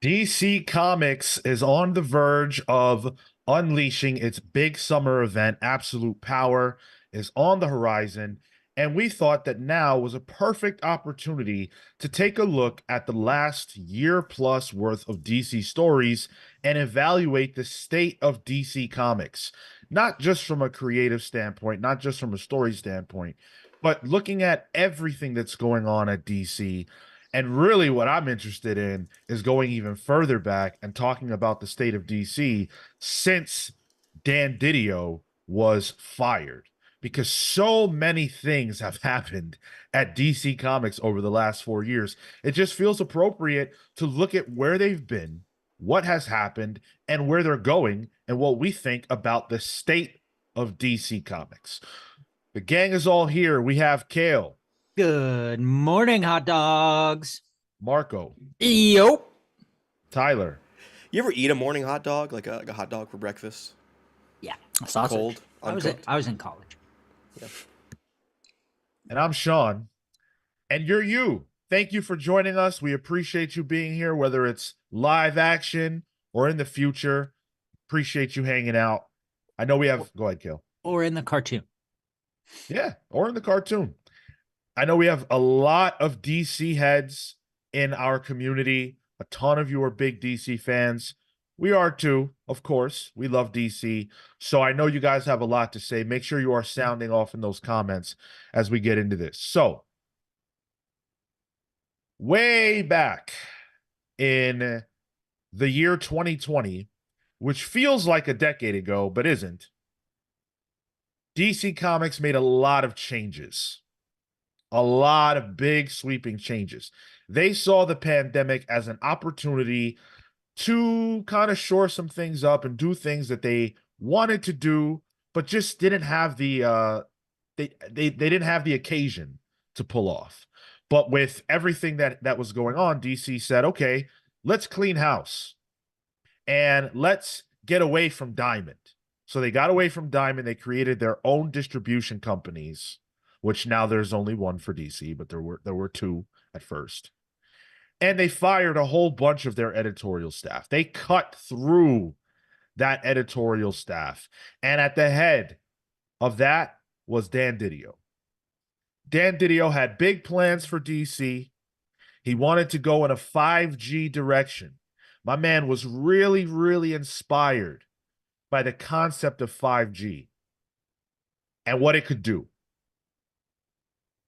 DC Comics is on the verge of unleashing its big summer event. Absolute Power is on the horizon. And we thought that now was a perfect opportunity to take a look at the last year plus worth of DC stories and evaluate the state of DC Comics, not just from a creative standpoint, not just from a story standpoint, but looking at everything that's going on at DC. And really, what I'm interested in is going even further back and talking about the state of DC since Dan Didio was fired. Because so many things have happened at DC Comics over the last 4 years. It just feels appropriate to look at where they've been, what has happened, and where they're going, and what we think about the state of DC Comics. The gang is all here. We have Kale, Good morning, hot dogs. Marco, Yo. Tyler, You ever eat a morning hot dog, like a hot dog for breakfast? Yeah, sausage. Cold, uncooked? I was in college. Yeah. and I'm Sean. And you're you. Thank you for joining us. We appreciate you being here, whether it's live action or in the future. Appreciate you hanging out. I know we have, go ahead, Kale. Or in the cartoon. Yeah, or in the cartoon. I know we have a lot of DC heads in our community. A ton of you are big DC fans. We are too, of course. We love DC. So I know you guys have a lot to say. Make sure you are sounding off in those comments as we get into this. So, way back in the year 2020, which feels like a decade ago, but isn't, DC Comics made a lot of changes, a lot of big sweeping changes. They saw the pandemic as an opportunity to kind of shore some things up and do things that they wanted to do, but just didn't have the they didn't have the occasion to pull off. But with everything that was going on, DC said, okay, let's clean house and let's get away from Diamond. So they got away from Diamond. They created their own distribution companies, which now there's only one for DC, but there were two at first. And they fired a whole bunch of their editorial staff. They cut through that editorial staff. And at the head of that was Dan Didio. Dan Didio had big plans for DC. He wanted to go in a 5G direction. My man was really, really inspired by the concept of 5G and what it could do.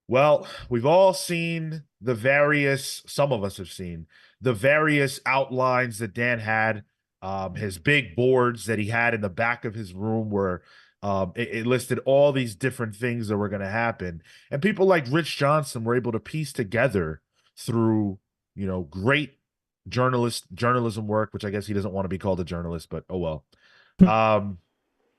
Well, we've all seen the various, some of us have seen the various outlines that Dan had, his big boards that he had in the back of his room where it listed all these different things that were going to happen. And people like Rich Johnson were able to piece together through, great journalism work, which I guess he doesn't want to be called a journalist, but oh well. And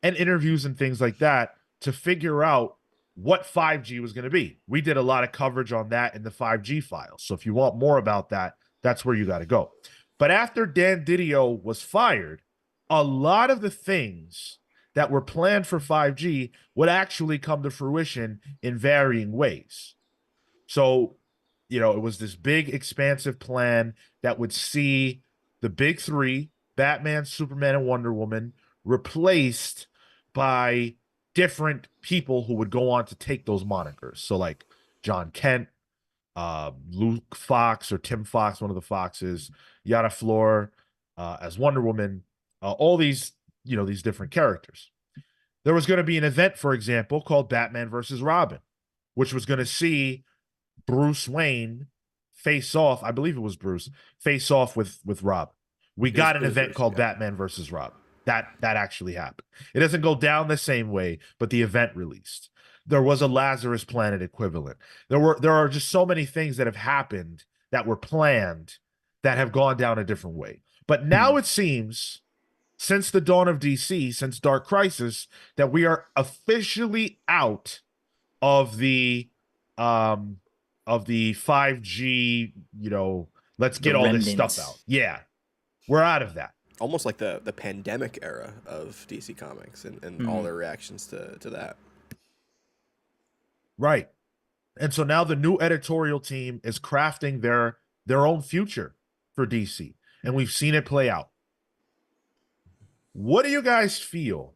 interviews and things like that to figure out what 5G was going to be. We did a lot of coverage on that in the 5G files. So if you want more about that, that's where you got to go. But after Dan Didio was fired, a lot of the things that were planned for 5G would actually come to fruition in varying ways. So, it was this big, expansive plan that would see the big three, Batman, Superman, and Wonder Woman, replaced by different people who would go on to take those monikers. So like John Kent, Luke Fox or Tim Fox, one of the Foxes, Yara Flor as Wonder Woman, all these, these different characters. There was going to be an event, for example, called Batman versus Robin, which was going to see Bruce Wayne face off. I believe it was Bruce face off with Robin. We got an event called Batman versus Robin. That actually happened. It doesn't go down the same way, but the event released. There was a Lazarus Planet equivalent. There are just so many things that have happened that were planned that have gone down a different way. But now it seems, since the dawn of DC, since Dark Crisis, that we are officially out of the 5G, let's get all this stuff out. Yeah. We're out of that. Almost like the pandemic era of DC Comics and all their reactions to that. Right. And so now the new editorial team is crafting their own future for DC. and we've seen it play out. What do you guys feel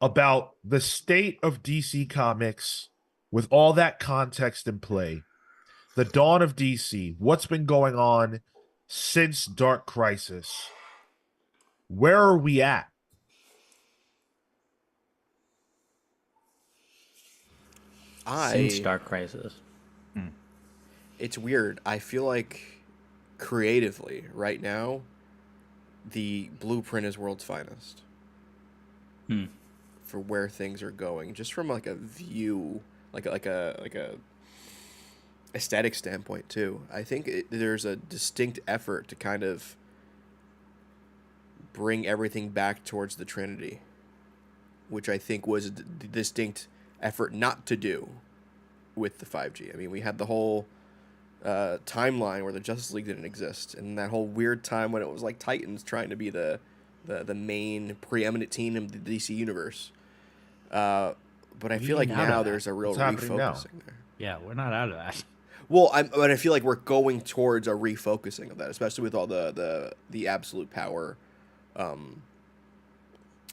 about the state of DC Comics with all that context in play? The dawn of DC, what's been going on since Dark Crisis? Where are we at? Since Dark Crisis. It's weird. I feel like creatively right now, the blueprint is world's finest for where things are going. Just from like a view, like a aesthetic standpoint too. I think there's a distinct effort to kind of bring everything back towards the Trinity, which I think was a distinct effort not to do with the 5G. I mean, we had the whole timeline where the Justice League didn't exist, and that whole weird time when it was like Titans trying to be the main preeminent team in the DC universe. But I feel like now there's a real refocusing there. Yeah, we're not out of that. Well, but I feel like we're going towards a refocusing of that, especially with all the absolute power,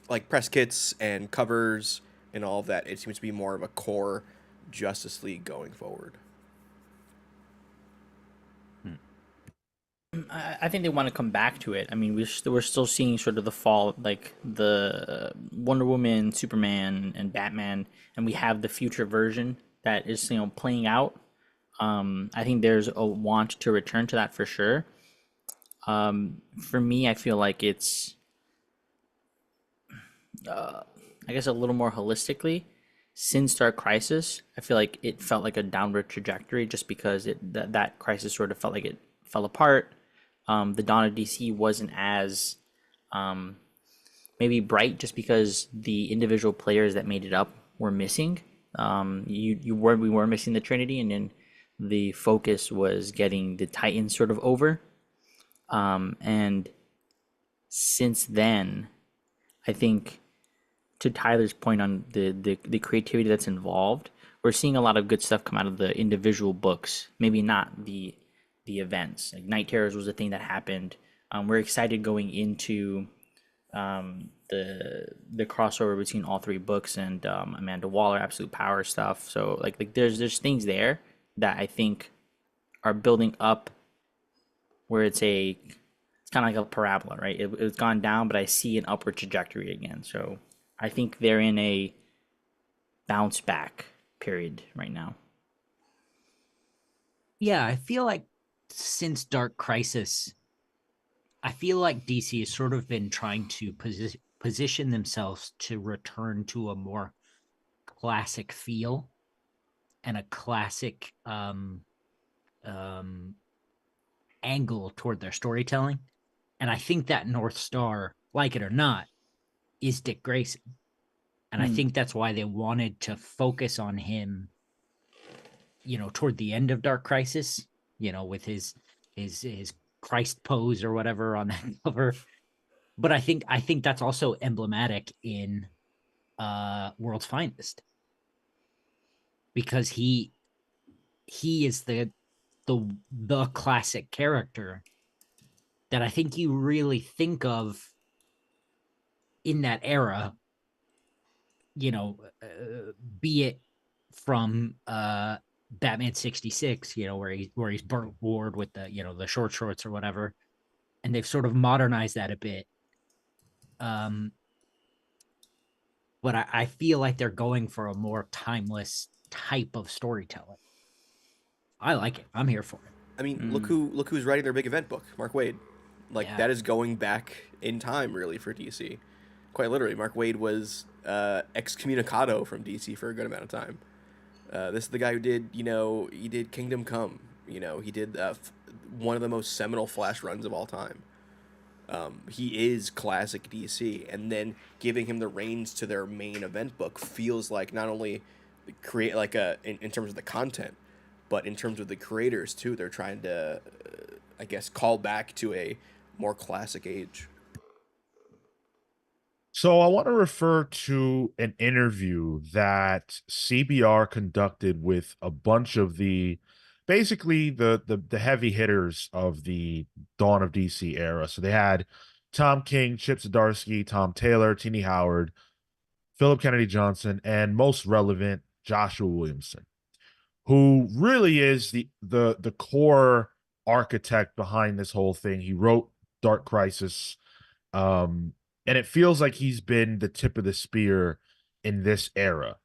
like press kits and covers and all of that. It seems to be more of a core Justice League going forward. I think they want to come back to it. I mean, we're still seeing sort of the fall, like the Wonder Woman, Superman, and Batman, and we have the future version that is playing out. I think there's a want to return to that for sure. For me, I feel like it's, I guess, a little more holistically. Since Dark Crisis, I feel like it felt like a downward trajectory just because that crisis sort of felt like it fell apart. The dawn of DC wasn't as maybe bright just because the individual players that made it up were missing. We were missing the Trinity, and then the focus was getting the Titans sort of over. And since then, I think, to Tyler's point on the creativity that's involved, we're seeing a lot of good stuff come out of the individual books. Maybe not the events. Like Night Terrors was a thing that happened. We're excited going into the crossover between all three books and Amanda Waller Absolute Power stuff. So like there's things there that I think are building up where it's kind of like a parabola, right? It's gone down, but I see an upward trajectory again. So I think they're in a bounce back period right now. Yeah, I feel like since Dark Crisis, I feel like DC has sort of been trying to position themselves to return to a more classic feel and a classic angle toward their storytelling. And I think that North Star, like it or not, is Dick Grayson. And I think that's why they wanted to focus on him, toward the end of Dark Crisis, with his Christ pose or whatever on that cover. But I think that's also emblematic in World's Finest, because he is the classic character that I think you really think of in that era, be it from Batman 66, where he's Burt Ward with the short shorts or whatever, and they've sort of modernized that a bit. But I feel like they're going for a more timeless type of storytelling. I like it. I'm here for it. I mean, look who's writing their big event book, Mark Waid. That is going back in time, really, for DC. Quite literally, Mark Waid was excommunicado from DC for a good amount of time. This is the guy who did, he did Kingdom Come. He did one of the most seminal Flash runs of all time. He is classic DC, and then giving him the reins to their main event book feels like not only create like in terms of the content, but in terms of the creators too. They're trying to, I guess, call back to a more classic age. So I want to refer to an interview that CBR conducted with a bunch of the basically the heavy hitters of the Dawn of DC era. So they had Tom King, Chip Zdarsky, Tom Taylor, Tini Howard, Philip Kennedy Johnson, and most relevant, Joshua Williamson, who really is the core architect behind this whole thing. He wrote Dark Crisis, and it feels like he's been the tip of the spear in this era.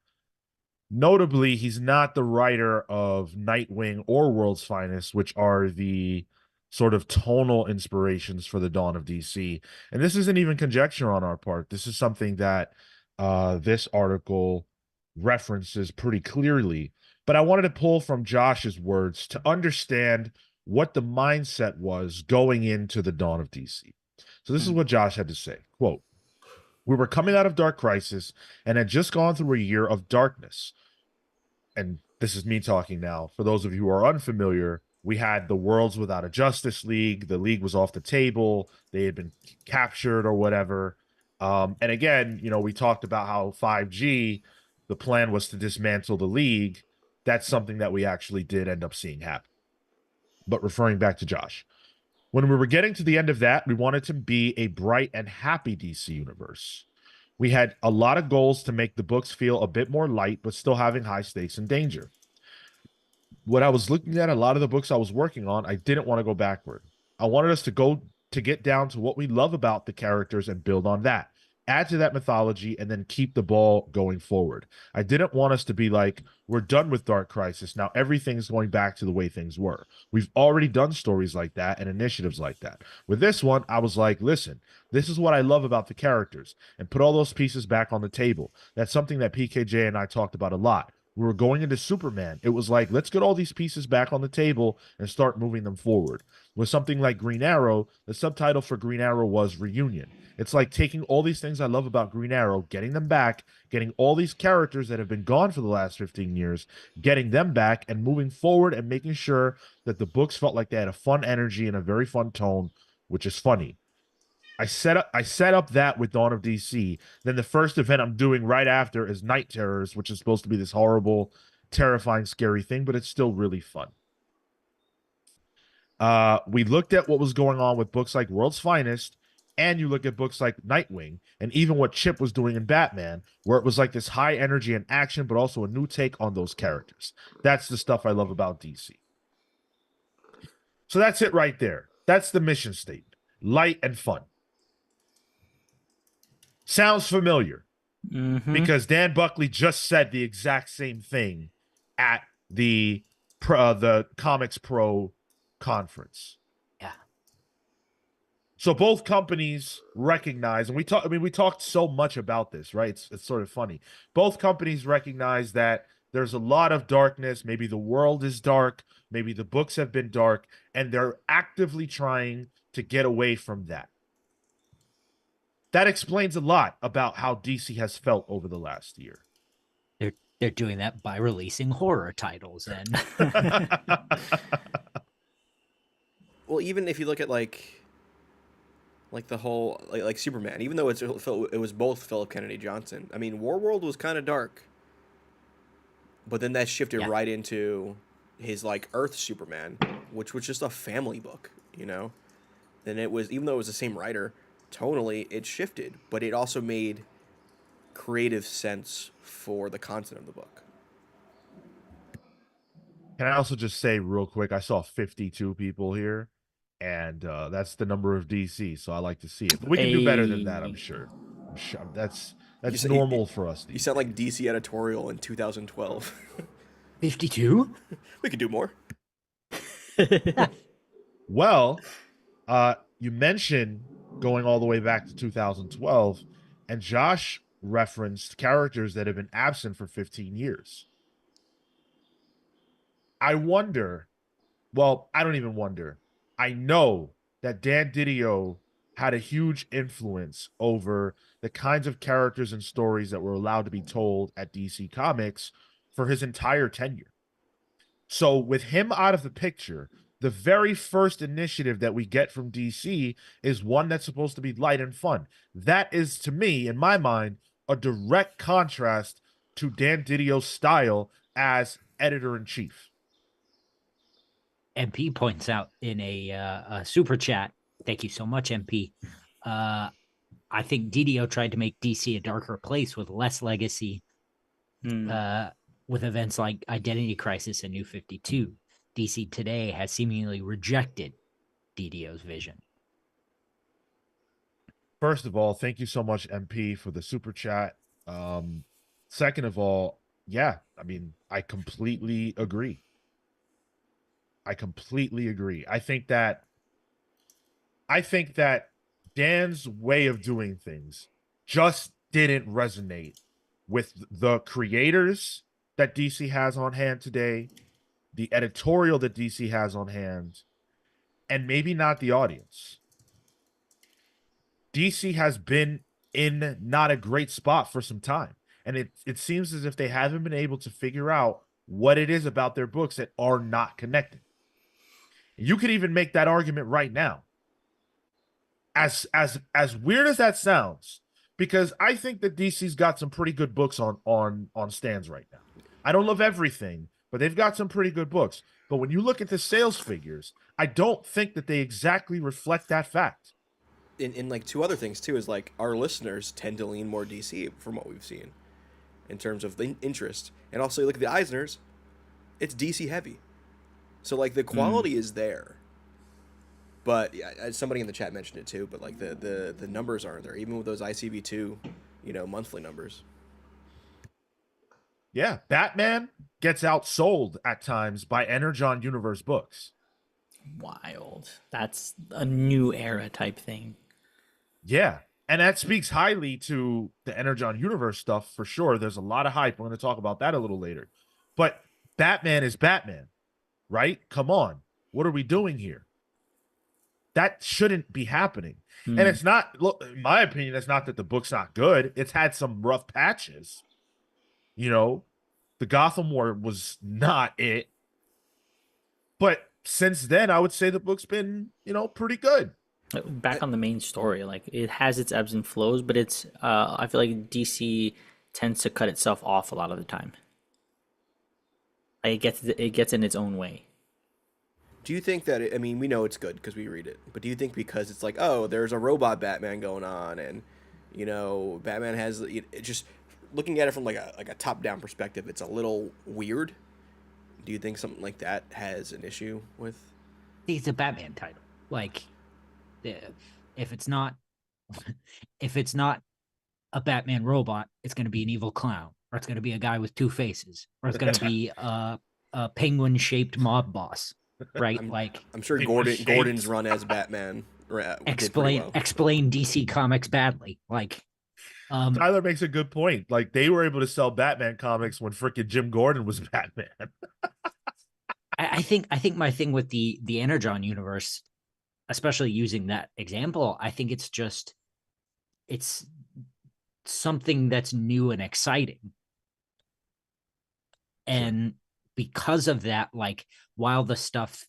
Notably, he's not the writer of Nightwing or World's Finest, which are the sort of tonal inspirations for the Dawn of DC. And this isn't even conjecture on our part. This is something that this article references pretty clearly. But I wanted to pull from Josh's words to understand what the mindset was going into the Dawn of DC. So this is what Josh had to say. Quote, "We were coming out of Dark Crisis and had just gone through a year of darkness." And this is me talking now. For those of you who are unfamiliar, we had the Worlds Without a Justice League. The league was off the table. They had been captured or whatever. And again, we talked about how 5G, the plan was to dismantle the league. That's something that we actually did end up seeing happen. But referring back to Josh, when we were getting to the end of that, we wanted to be a bright and happy DC universe. We had a lot of goals to make the books feel a bit more light, but still having high stakes and danger. When I was looking at a lot of the books I was working on, I didn't want to go backward. I wanted us to get down to what we love about the characters and build on that. Add to that mythology and then keep the ball going forward. I didn't want us to be like, we're done with Dark Crisis. Now everything's going back to the way things were. We've already done stories like that and initiatives like that. With this one, I was like, listen, this is what I love about the characters, and put all those pieces back on the table. That's something that PKJ and I talked about a lot. We were going into Superman. It was like, let's get all these pieces back on the table and start moving them forward. With something like Green Arrow, the subtitle for Green Arrow was Reunion. It's like taking all these things I love about Green Arrow, getting them back, getting all these characters that have been gone for the last 15 years, getting them back and moving forward and making sure that the books felt like they had a fun energy and a very fun tone, which is funny. I set up that with Dawn of DC. Then the first event I'm doing right after is Night Terrors, which is supposed to be this horrible, terrifying, scary thing, but it's still really fun. We looked at what was going on with books like World's Finest, and you look at books like Nightwing, and even what Chip was doing in Batman, where it was like this high energy and action, but also a new take on those characters. That's the stuff I love about DC. So that's it right there. That's the mission statement. Light and fun. Sounds familiar because Dan Buckley just said the exact same thing at the Comics Pro conference. Yeah. So both companies recognize, and we talked so much about this, right? It's sort of funny. Both companies recognize that there's a lot of darkness. Maybe the world is dark. Maybe the books have been dark, and they're actively trying to get away from that. That explains a lot about how DC has felt over the last year. They're doing that by releasing horror titles and Well, even if you look at like the whole like Superman, even though it was both Philip Kennedy Johnson. I mean, Warworld was kind of dark, but then that shifted right into his like Earth Superman, which was just a family book, Then it was, even though it was the same writer, tonally it shifted, but it also made creative sense for the content of the book. Can I also just say real quick, I saw 52 people here, and that's the number of DC, so I like to see it. But we can do better than that, I'm sure. That's normal for us. You sound like DC editorial in 2012. 52? We could do more. Well, you mentioned going all the way back to 2012, and Josh referenced characters that have been absent for 15 years. I wonder, well, I don't even wonder. I know that Dan Didio had a huge influence over the kinds of characters and stories that were allowed to be told at DC Comics for his entire tenure. So with him out of the picture, the very first initiative that we get from DC is one that's supposed to be light and fun. That is, to me, in my mind, a direct contrast to Dan Didio's style as editor-in-chief. MP points out in a super chat. Thank you so much, MP. I think DDO tried to make DC a darker place with less legacy, with events like Identity Crisis and New 52. DC today has seemingly rejected DDO's vision. First of all, thank you so much, MP, for the super chat. Second of all, yeah, I mean, I completely agree. I think that Dan's way of doing things just didn't resonate with the creators that DC has on hand today, the editorial that DC has on hand, and maybe not the audience. DC has been in not a great spot for some time. And it seems as if they haven't been able to figure out what it is about their books that are not connected. You could even make that argument right now. As weird as that sounds, because I think that DC's got some pretty good books on stands right now. I don't love everything, but they've got some pretty good books. But when you look at the sales figures, I don't think that they exactly reflect that fact. In like two other things too is like our listeners tend to lean more DC from what we've seen in terms of the interest, and also look at the Eisners, it's DC heavy, so like the quality is there. But yeah, somebody in the chat mentioned it too. But like the numbers aren't there, even with those ICB2, monthly numbers. Yeah, Batman gets outsold at times by Energon Universe books. Wild. That's a new era type thing. Yeah, and that speaks highly to the Energon Universe stuff for sure. There's a lot of hype. We're going to talk about that a little later. But Batman is Batman, right? Come on. What are we doing here? That shouldn't be happening. And it's not, look, in my opinion, it's not that the book's not good. It's had some rough patches. The Gotham War was not it. But since then, I would say the book's been, pretty good. Back on the main story, like it has its ebbs and flows, but it's I feel like DC tends to cut itself off a lot of the time. Like it gets in its own way. Do you think that we know it's good because we read it, but do you think because it's like, oh, there's a robot Batman going on, and Batman has just looking at it from like a top down perspective, it's a little weird? Do you think something like that has an issue with? It's a Batman title. Like, if it's not a Batman robot, it's going to be an evil clown, or it's going to be a guy with two faces, or it's going to be a penguin-shaped mob boss, right? I'm sure Gordon's run as Batman. Explain DC Comics badly. Like, Tyler makes a good point. Like, they were able to sell Batman comics when freaking Jim Gordon was Batman. I think my thing with the Energon universe, especially using that example, I think it's something that's new and exciting. And because of that, like, while the stuff,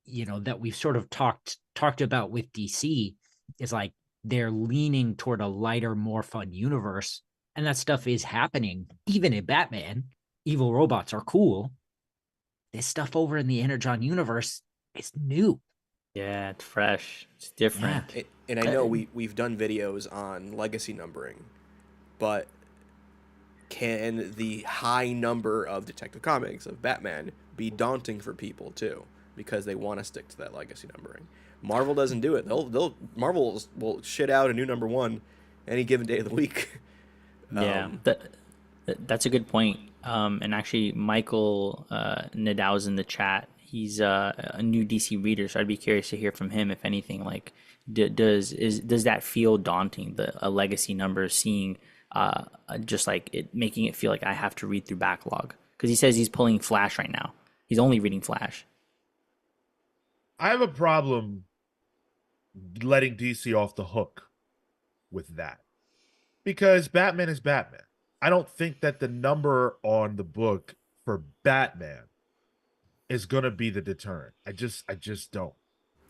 that we've sort of talked about with DC is like, they're leaning toward a lighter, more fun universe. And that stuff is happening. Even in Batman, evil robots are cool. This stuff over in the Energon universe is new. Yeah, it's fresh. It's different. Yeah. And I know we've done videos on legacy numbering, but can the high number of Detective Comics of Batman be daunting for people too, because they want to stick to that legacy numbering? Marvel doesn't do it. Marvel will shit out a new number one any given day of the week. Yeah, that's a good point. And actually, Michael Nadal's in the chat. He's a new DC reader, so I'd be curious to hear from him, if anything. Like, does that feel daunting? A legacy number, seeing just like it, making it feel like I have to read through backlog, because he says he's pulling Flash right now. He's only reading Flash. I have a problem letting DC off the hook with that, because Batman is Batman. I don't think that the number on the book for Batman is going to be the deterrent. I just don't.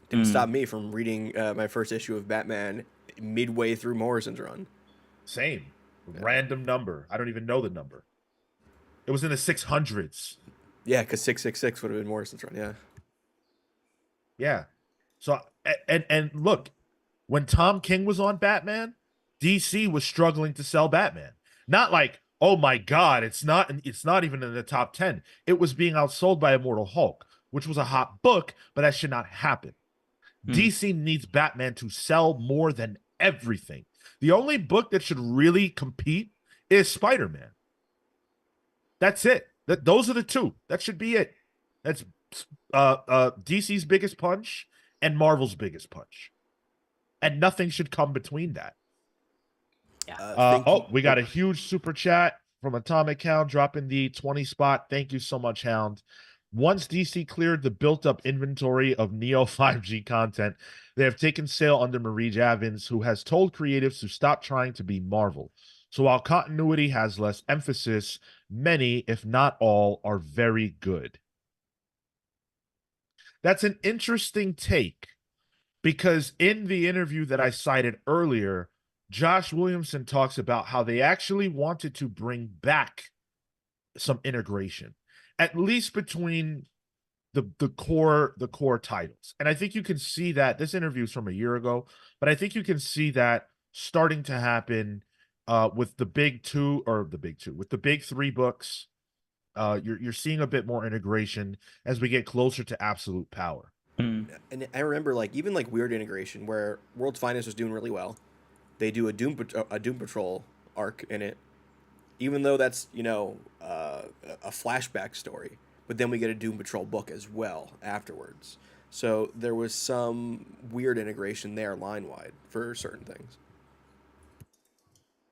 Didn't stop me from reading my first issue of Batman midway through Morrison's run. Same. Random number. I don't even know the number. It was in the 600s. Yeah, because 666 would have been Morrison's run. Yeah. Yeah. So and look, when Tom King was on Batman, DC was struggling to sell Batman. Not like, oh my God, it's not even in the top 10. It was being outsold by Immortal Hulk, which was a hot book, but that should not happen. Hmm. DC needs Batman to sell more than everything. The only book that should really compete is Spider-Man. That's it. Those are the two. That should be it. That's DC's biggest punch and Marvel's biggest punch. And nothing should come between that. Yeah. We got a huge super chat from Atomic Hound dropping the 20 spot. Thank you so much, Hound. Once DC cleared the built-up inventory of Neo 5G content, they have taken sail under Marie Javins, who has told creatives to stop trying to be Marvel. So while continuity has less emphasis, many, if not all, are very good. That's an interesting take, because in the interview that I cited earlier, Josh Williamson talks about how they actually wanted to bring back some integration, at least between the core titles. And I think you can see that this interview is from a year ago, but I think you can see that starting to happen with the big two, with the big three books. You're seeing a bit more integration as we get closer to absolute power. Hmm. And I remember like even like weird integration where World's Finest was doing really well. They do a Doom Patrol arc in it, even though that's a flashback story. But then we get a Doom Patrol book as well afterwards. So there was some weird integration there line wide for certain things.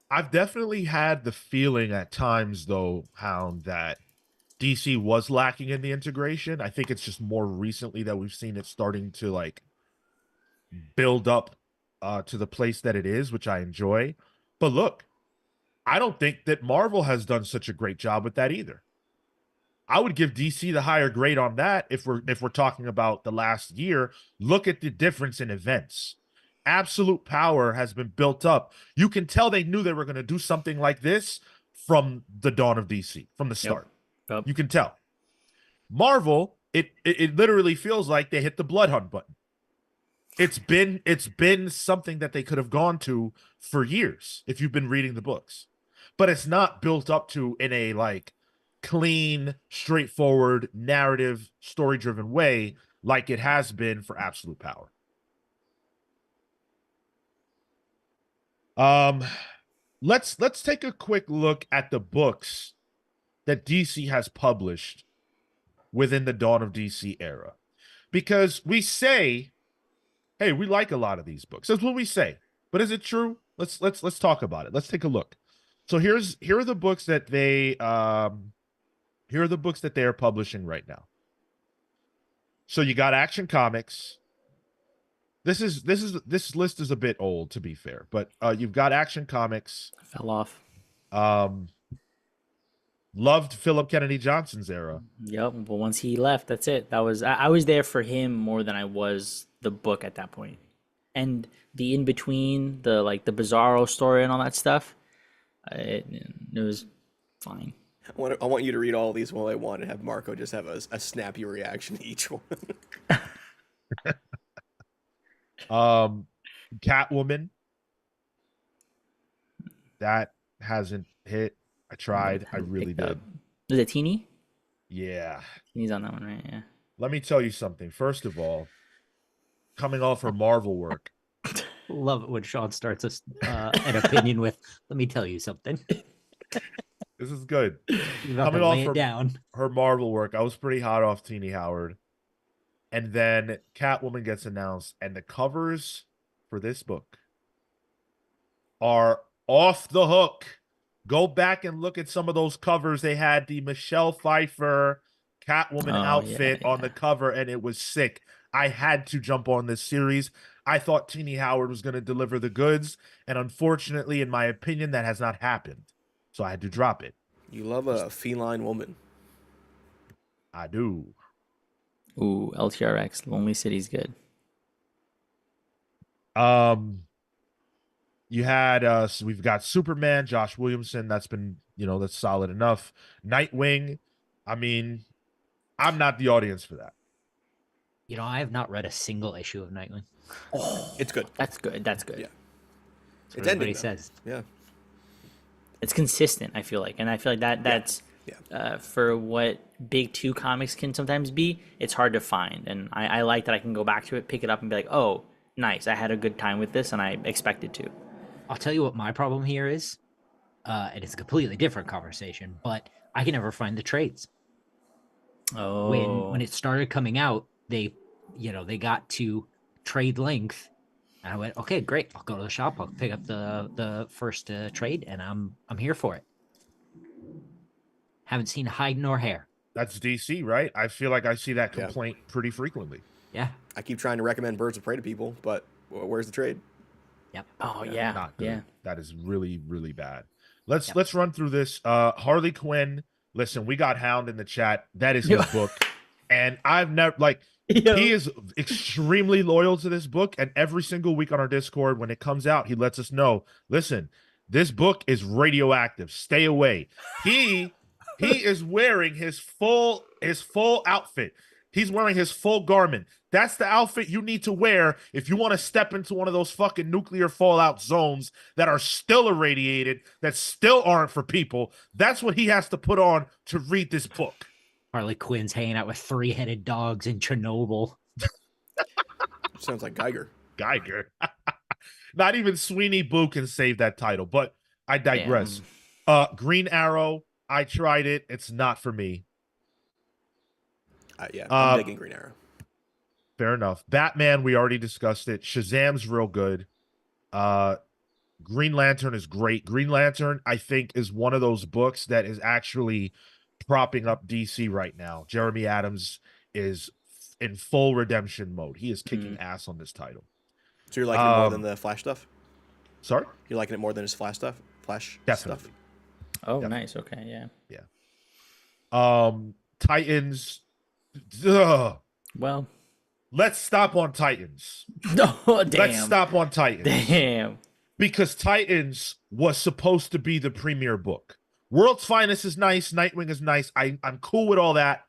I've definitely had the feeling at times, though, Hound, that DC was lacking in the integration. I think it's just more recently that we've seen it starting to like build up to the place that it is, which I enjoy. But look, I don't think that Marvel has done such a great job with that either. I would give DC the higher grade on that if we're talking about the last year. Look at the difference in events. Absolute power has been built up. You can tell they knew they were going to do something like this from the dawn of DC, from the start. Yep. You can tell. Marvel, it literally feels like they hit the blood hunt button. It's been something that they could have gone to for years if you've been reading the books. But it's not built up to in a like clean, straightforward, narrative, story-driven way like it has been for Absolute Power. Let's take a quick look at the books that DC has published within the Dawn of DC era. Because we say, hey, we like a lot of these books. That's what we say. But is it true? Let's talk about it. Let's take a look. So here are the books that they are publishing right now. So you got Action Comics. This list is a bit old, to be fair, but you've got Action Comics. Fell off. Loved Philip Kennedy Johnson's era. Yep. But once he left, that's it. I was there for him more than I was the book at that point. And the in between, the Bizarro story and all that stuff, it was fine. I want you to read all these while I want and have Marco just have a snappy reaction to each one. Catwoman. That hasn't hit. I tried. I really did. Was it Teeny? Yeah. Teeny's on that one, right? Yeah. Let me tell you something. First of all, coming off her Marvel work. Love it when Sean starts an opinion with, let me tell you something. This is good. Coming off her Marvel work, I was pretty hot off Teeny Howard. And then Catwoman gets announced, and the covers for this book are off the hook. Go back and look at some of those covers. They had the Michelle Pfeiffer Catwoman outfit on the cover, and it was sick. I had to jump on this series. I thought Teeny Howard was going to deliver the goods, and unfortunately, in my opinion, that has not happened. So I had to drop it. You love a feline woman. I do. Ooh, LTRX, Lonely City's good. You had so we've got Superman, Josh Williamson. That's been, that's solid enough. Nightwing. I mean, I'm not the audience for that. You know, I have not read a single issue of Nightwing. Oh, It's good. that's good. That's good. Yeah. That's It's what everybody ending, though. says. Yeah. It's consistent. I feel like, and I feel like that's Yeah. for what big two comics can sometimes be. It's hard to find, and I like that I can go back to it, pick it up, and be like, oh, nice. I had a good time with this, and I expected to. I'll tell you what my problem here is, and it's a completely different conversation, but I can never find the trades. Oh, When it started coming out, they got to trade length, and I went, okay, great. I'll go to the shop. I'll pick up the first trade, and I'm here for it. Haven't seen hide nor hair. That's DC, right? I feel like I see that complaint pretty frequently. Yeah. I keep trying to recommend Birds of Prey to people, but where's the trade? Yep. oh yeah, Not good. yeah. That is really, really bad. Let's run through this. Harley Quinn. Listen, we got Hound in the chat. That is his book. And I've never he is extremely loyal to this book. And every single week on our Discord, when it comes out, he lets us know, listen, this book is radioactive. Stay away. He is wearing his full outfit. He's wearing his full garment. That's the outfit you need to wear if you want to step into one of those fucking nuclear fallout zones that are still irradiated, that still aren't for people. That's what he has to put on to read this book. Harley Quinn's hanging out with 3-headed dogs in Chernobyl. Sounds like Geiger. Not even Sweeney Boo can save that title, but I digress. Green Arrow, I tried it. It's not for me. I'm digging Green Arrow. Fair enough. Batman, we already discussed it. Shazam's real good. Green Lantern is great. Green Lantern, I think, is one of those books that is actually propping up DC right now. Jeremy Adams is in full redemption mode. He is kicking ass on this title. So you're liking it more than the Flash stuff? Sorry? You're liking it more than his Flash stuff? Definitely. Stuff? Oh, nice. Okay, yeah. Titans. Ugh. Well, Let's stop on Titans. oh damn. Let's stop on Titans. Damn. Because Titans was supposed to be the premier book. World's Finest is nice. Nightwing is nice. I'm cool with all that.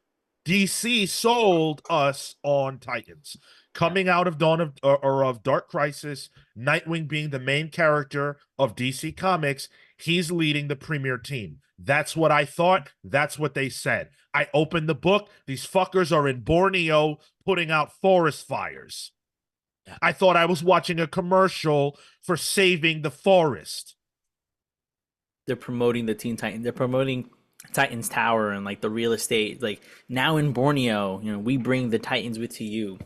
DC sold us on Titans. Coming out of of Dark Crisis, Nightwing being the main character of DC Comics, he's leading the premier team. That's what I thought. That's what they said. I opened the book. These fuckers are in Borneo putting out forest fires. I thought I was watching a commercial for saving the forest. They're promoting the Teen Titans. They're promoting Titans Tower and like the real estate. Like now in Borneo, we bring the Titans with to you.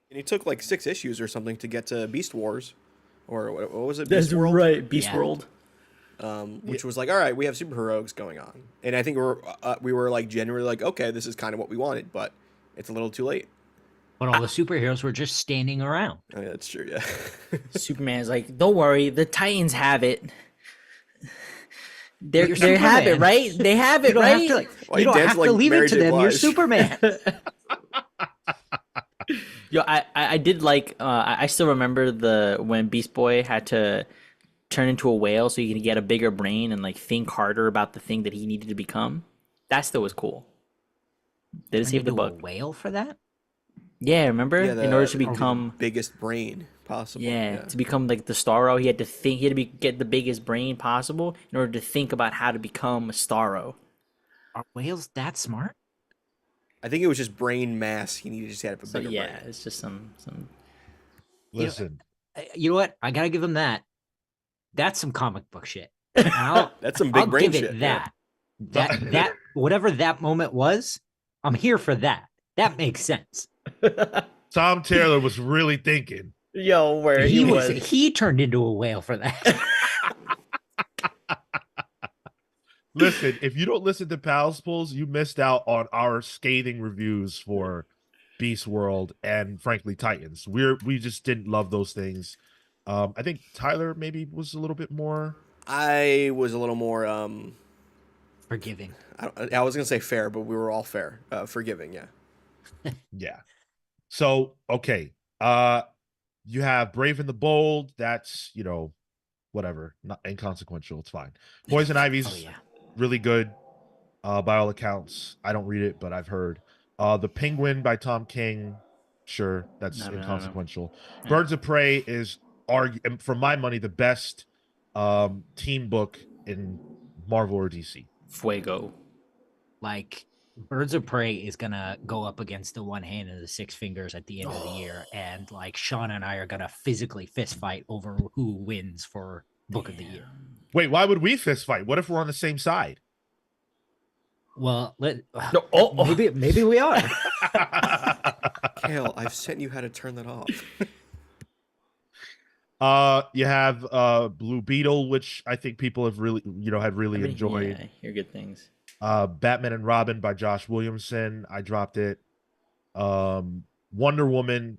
And he took like 6 issues or something to get to Beast Wars. Or what was it? Beast World? Right, Beast Yeah. World. Which was like, all right, we have superheroes going on. And I think we were like genuinely like, okay, this is kind of what we wanted, but it's a little too late. But all the superheroes were just standing around. Oh, yeah, that's true, yeah. Superman's like, don't worry, the Titans have it. They You're have it, Superman. right? They have it, You don't right? have to, Why you you don't dance have to like leave Mary it to J. them. You're Blige? Superman. Yo, I did like. I still remember when Beast Boy had to turn into a whale so he could get a bigger brain and like think harder about the thing that he needed to become. That still was cool. Did it Turned save the into a book? whale for that? Yeah, remember? Yeah, In order to become, biggest brain possible. to become like the Starro, he had to think. He had to get the biggest brain possible in order to think about how to become a Starro. Are whales that smart? I think it was just brain mass. He needed to just have a So bigger yeah, brain. it's just some. Listen, You know what? I gotta give them that. That's some comic book shit. And That's some big I'll brain give shit. it that. That whatever that moment was, I'm here for that. That makes sense. Tom Taylor was really thinking. Yo, where He turned into a whale for that. Listen, if you don't listen to Pals Pulls, you missed out on our scathing reviews for Beast World and frankly Titans. We just didn't love those things. I think Tyler maybe was a little bit more. I was a little more Forgiving. I was gonna say fair, but we were all fair. Forgiving, yeah. Yeah. So okay. You have Brave and the Bold. That's whatever, not inconsequential. It's fine. Poison Ivy's Oh yeah. really good, by all accounts. I don't read it, but I've heard. The Penguin by Tom King, sure, that's No. inconsequential. Yeah. Birds of Prey is, for my money, the best team book in Marvel or DC. Fuego. Like Birds of Prey is gonna go up against the One Hand and the Six Fingers at the end of the year, and like Sean and I are gonna physically fist fight over who wins for Book of the Year. Wait, why would we fist fight? What if we're on the same side? Well, No, maybe we are. Kale, I've sent you how to turn that off. You have Blue Beetle, which I think people have really, had really enjoyed. Yeah, I hear good things. Batman and Robin by Josh Williamson, I dropped it. Wonder Woman.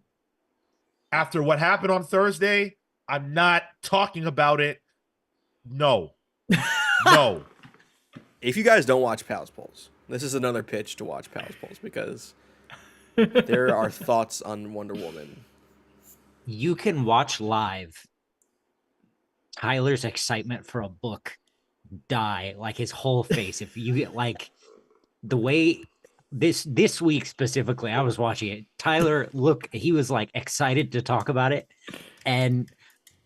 After what happened on Thursday, I'm not talking about it. No. No. If you guys don't watch Pals Polls, this is another pitch to watch Pals Polls because there are thoughts on Wonder Woman. You can watch live Tyler's excitement for a book die, like his whole face. If you get like the way this week specifically, I was watching it. Tyler, he was like excited to talk about it, and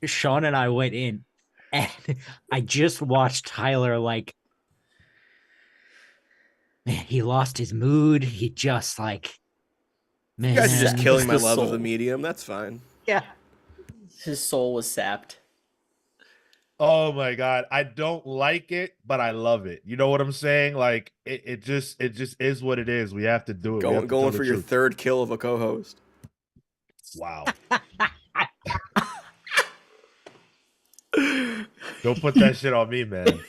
Sean and I went in, and I just watched Tyler like, man, he lost his mood. He just like, man, You guys are just killing my the love of soul. the medium. That's fine. yeah. His soul was sapped. Oh my God. I don't like it, but I love it. You know what I'm saying? Like it just is what it is. We have to do it. We have to tell Going the for your truth. third kill of a co-host. Wow. Don't put that shit on me, man.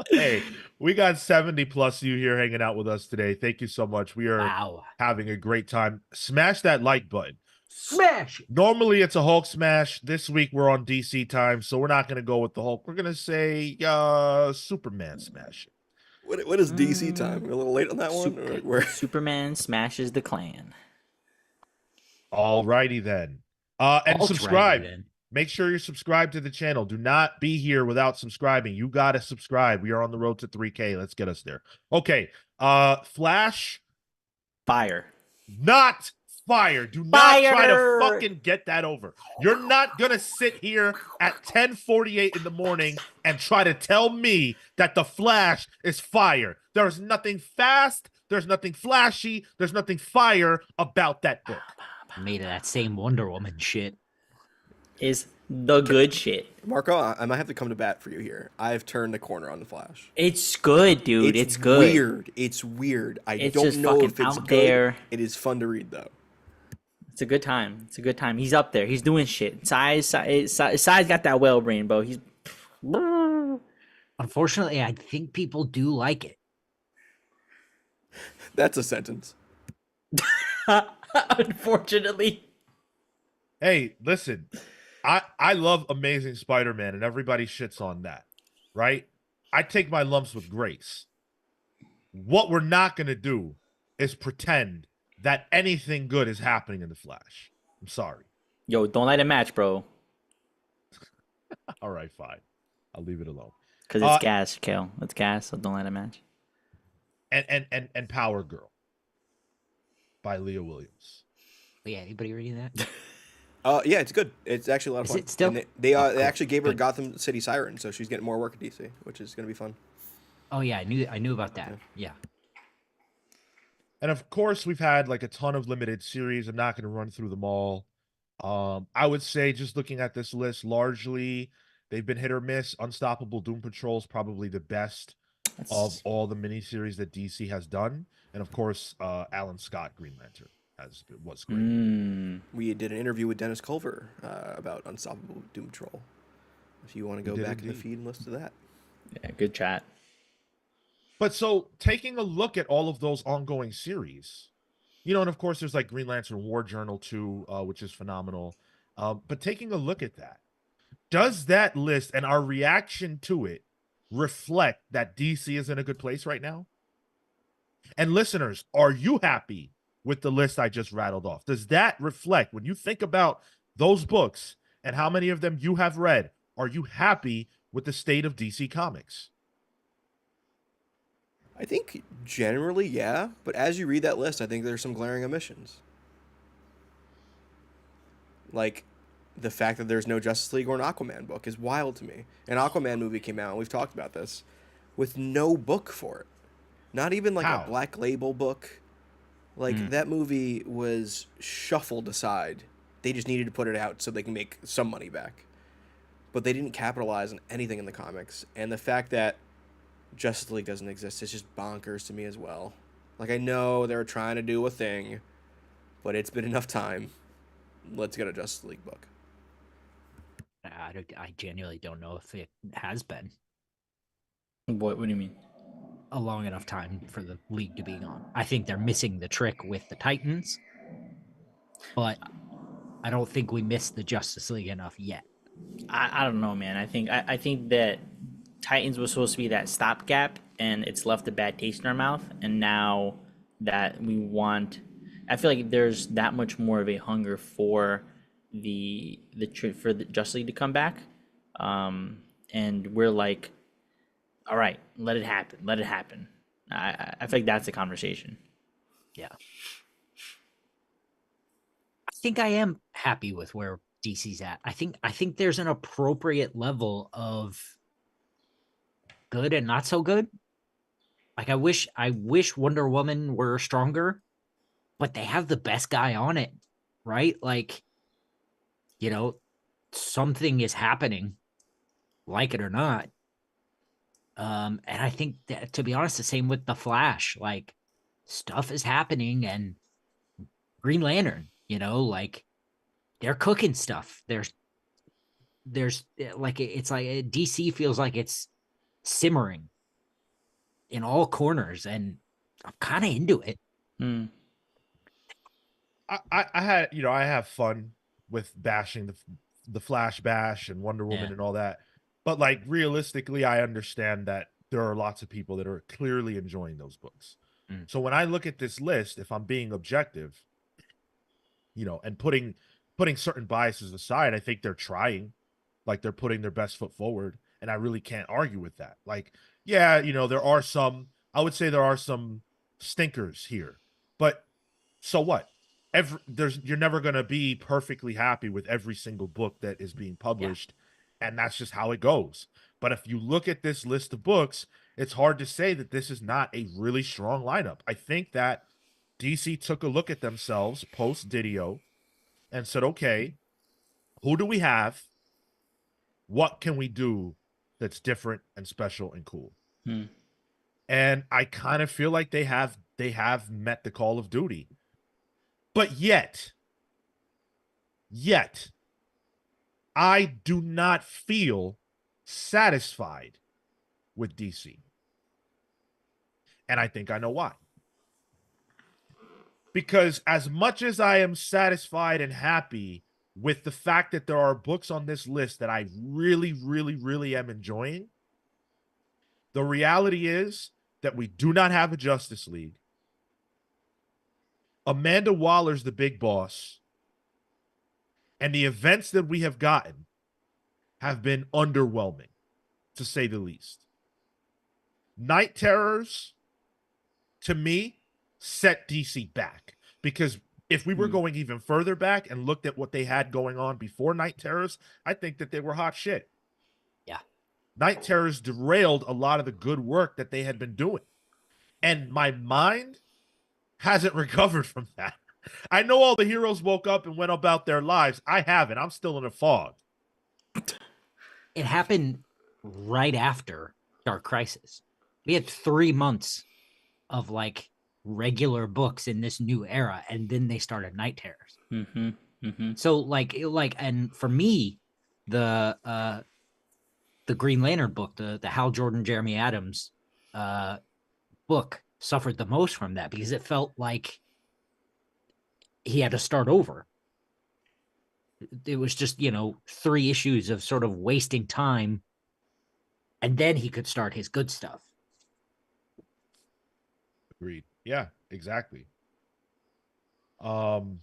Hey, we got 70 plus you here hanging out with us today. Thank you so much. We are having a great time. Smash that like button. Smash. Normally it's a Hulk smash. This week we're on DC time, so we're not gonna go with the Hulk. We're gonna say Superman smash. What is DC time? We're a little late on that one. Or where? Superman smashes the Klan. All righty then. And Alt-righty subscribe. then. Make sure you're subscribed to the channel. Do not be here without subscribing. You gotta subscribe. We are on the road to 3K. Let's get us there. Okay. Flash. Fire. Not fire. Do not try to fucking get that over. You're not gonna sit here at 10:48 in the morning and try to tell me that the Flash is fire. There's nothing fast. There's nothing flashy. There's nothing fire about that book. Made of that same Wonder Woman shit. Is the good shit. Marco, I might have to come to bat for you here. I've turned the corner on the Flash. It's good, dude. It's good. Weird. It's weird. I It's don't just know fucking if it's out good. there. It is fun to read though. It's a good time. It's a good time. He's up there. He's doing shit. Size got that whale brain, bro. He's Unfortunately, I think people do like it. That's a sentence. unfortunately. Hey, listen. I love Amazing Spider-Man, and everybody shits on that, right? I take my lumps with grace. What we're not going to do is pretend that anything good is happening in the Flash. I'm sorry. Yo, don't light a match, bro. All right, fine. I'll leave it alone. Because it's gas, Kale. It's gas, so don't light a match. And Power Girl by Leah Williams. Yeah, anybody reading that? Yeah, it's good. It's actually a lot of Is fun. it still? And they Cool. actually gave her Good. Gotham City Siren, so she's getting more work at DC, which is gonna be fun. Oh yeah, I knew about that. Yeah. And of course, we've had like a ton of limited series. I'm not going to run through them all. I would say, just looking at this list, largely they've been hit or miss. Unstoppable Doom Patrol is probably the best of all the miniseries that DC has done. And of course, Alan Scott Green Lantern was great. We did an interview with Dennis Culver about Unstoppable Doom Patrol. If you want to go back in the feed and listen to that. Yeah, good chat. But so taking a look at all of those ongoing series, and of course there's like Green Lantern War Journal 2, which is phenomenal. But taking a look at that, does that list and our reaction to it reflect that DC is in a good place right now? And listeners, are you happy with the list I just rattled off? Does that reflect, when you think about those books and how many of them you have read, are you happy with the state of DC Comics? I think generally, yeah. But as you read that list, I think there's some glaring omissions. Like, the fact that there's no Justice League or an Aquaman book is wild to me. An Aquaman movie came out, and we've talked about this, with no book for it. Not even like a How? Black Label book. Like, that movie was shuffled aside. They just needed to put it out so they can make some money back. But they didn't capitalize on anything in the comics. And the fact that Justice League doesn't exist is just bonkers to me as well. Like, I know they're trying to do a thing, but it's been enough time. Let's get a Justice League book. I genuinely don't know if it has been What do you mean? a long enough time for the league to be gone. I think they're missing the trick with the Titans, but I don't think we missed the Justice League enough yet. I don't know, man. I think that Titans was supposed to be that stopgap, and it's left a bad taste in our mouth. And now that we want, I feel like there's that much more of a hunger for for the Justice League to come back, and we're like, all right, let it happen, let it happen. I feel like that's the conversation. Yeah. I think I am happy with where DC's at. I think there's an appropriate level of good and not so good. Like I wish Wonder Woman were stronger, but they have the best guy on it, right? Like, you know, something is happening, like it or not. And I think that, to be honest, the same with the Flash. Like, stuff is happening, and Green Lantern, like they're cooking stuff. There's like it's like DC feels like it's simmering in all corners, and I'm kind of into it. I had, I have fun with bashing the Flash bash and Wonder Woman and all that, but like realistically, I understand that there are lots of people that are clearly enjoying those books. So when I look at this list, if I'm being objective, and putting certain biases aside, I think they're trying, like they're putting their best foot forward, and I really can't argue with that. Like, yeah, I would say there are some stinkers here, but so what? You're never going to be perfectly happy with every single book that is being published, and that's just how it goes. But if you look at this list of books, it's hard to say that this is not a really strong lineup. I think that DC took a look at themselves post Didio and said, okay, who do we have? What can we do that's different and special and cool? And I kind of feel like they have met the call of duty. But yet, I do not feel satisfied with DC. And I think I know why. Because as much as I am satisfied and happy with the fact that there are books on this list that I really, really, really am enjoying, the reality is that we do not have a Justice League. Amanda Waller's the big boss. And the events that we have gotten have been underwhelming, to say the least. Night Terrors, to me, set DC back. Because if we were going even further back and looked at what they had going on before Night Terrors, I think that they were hot shit. Yeah. Night Terrors derailed a lot of the good work that they had been doing. And my mind hasn't recovered from that. I know all the heroes woke up and went about their lives. I haven't. I'm still in a fog. It happened right after Dark Crisis. We had 3 months of like regular books in this new era, and then they started Night Terrors. So like, and for me, the Green Lantern book, the Hal Jordan, Jeremy Adams book suffered the most from that, because it felt like he had to start over. It was just, 3 issues of sort of wasting time, and then he could start his good stuff. Agreed. Yeah, exactly. And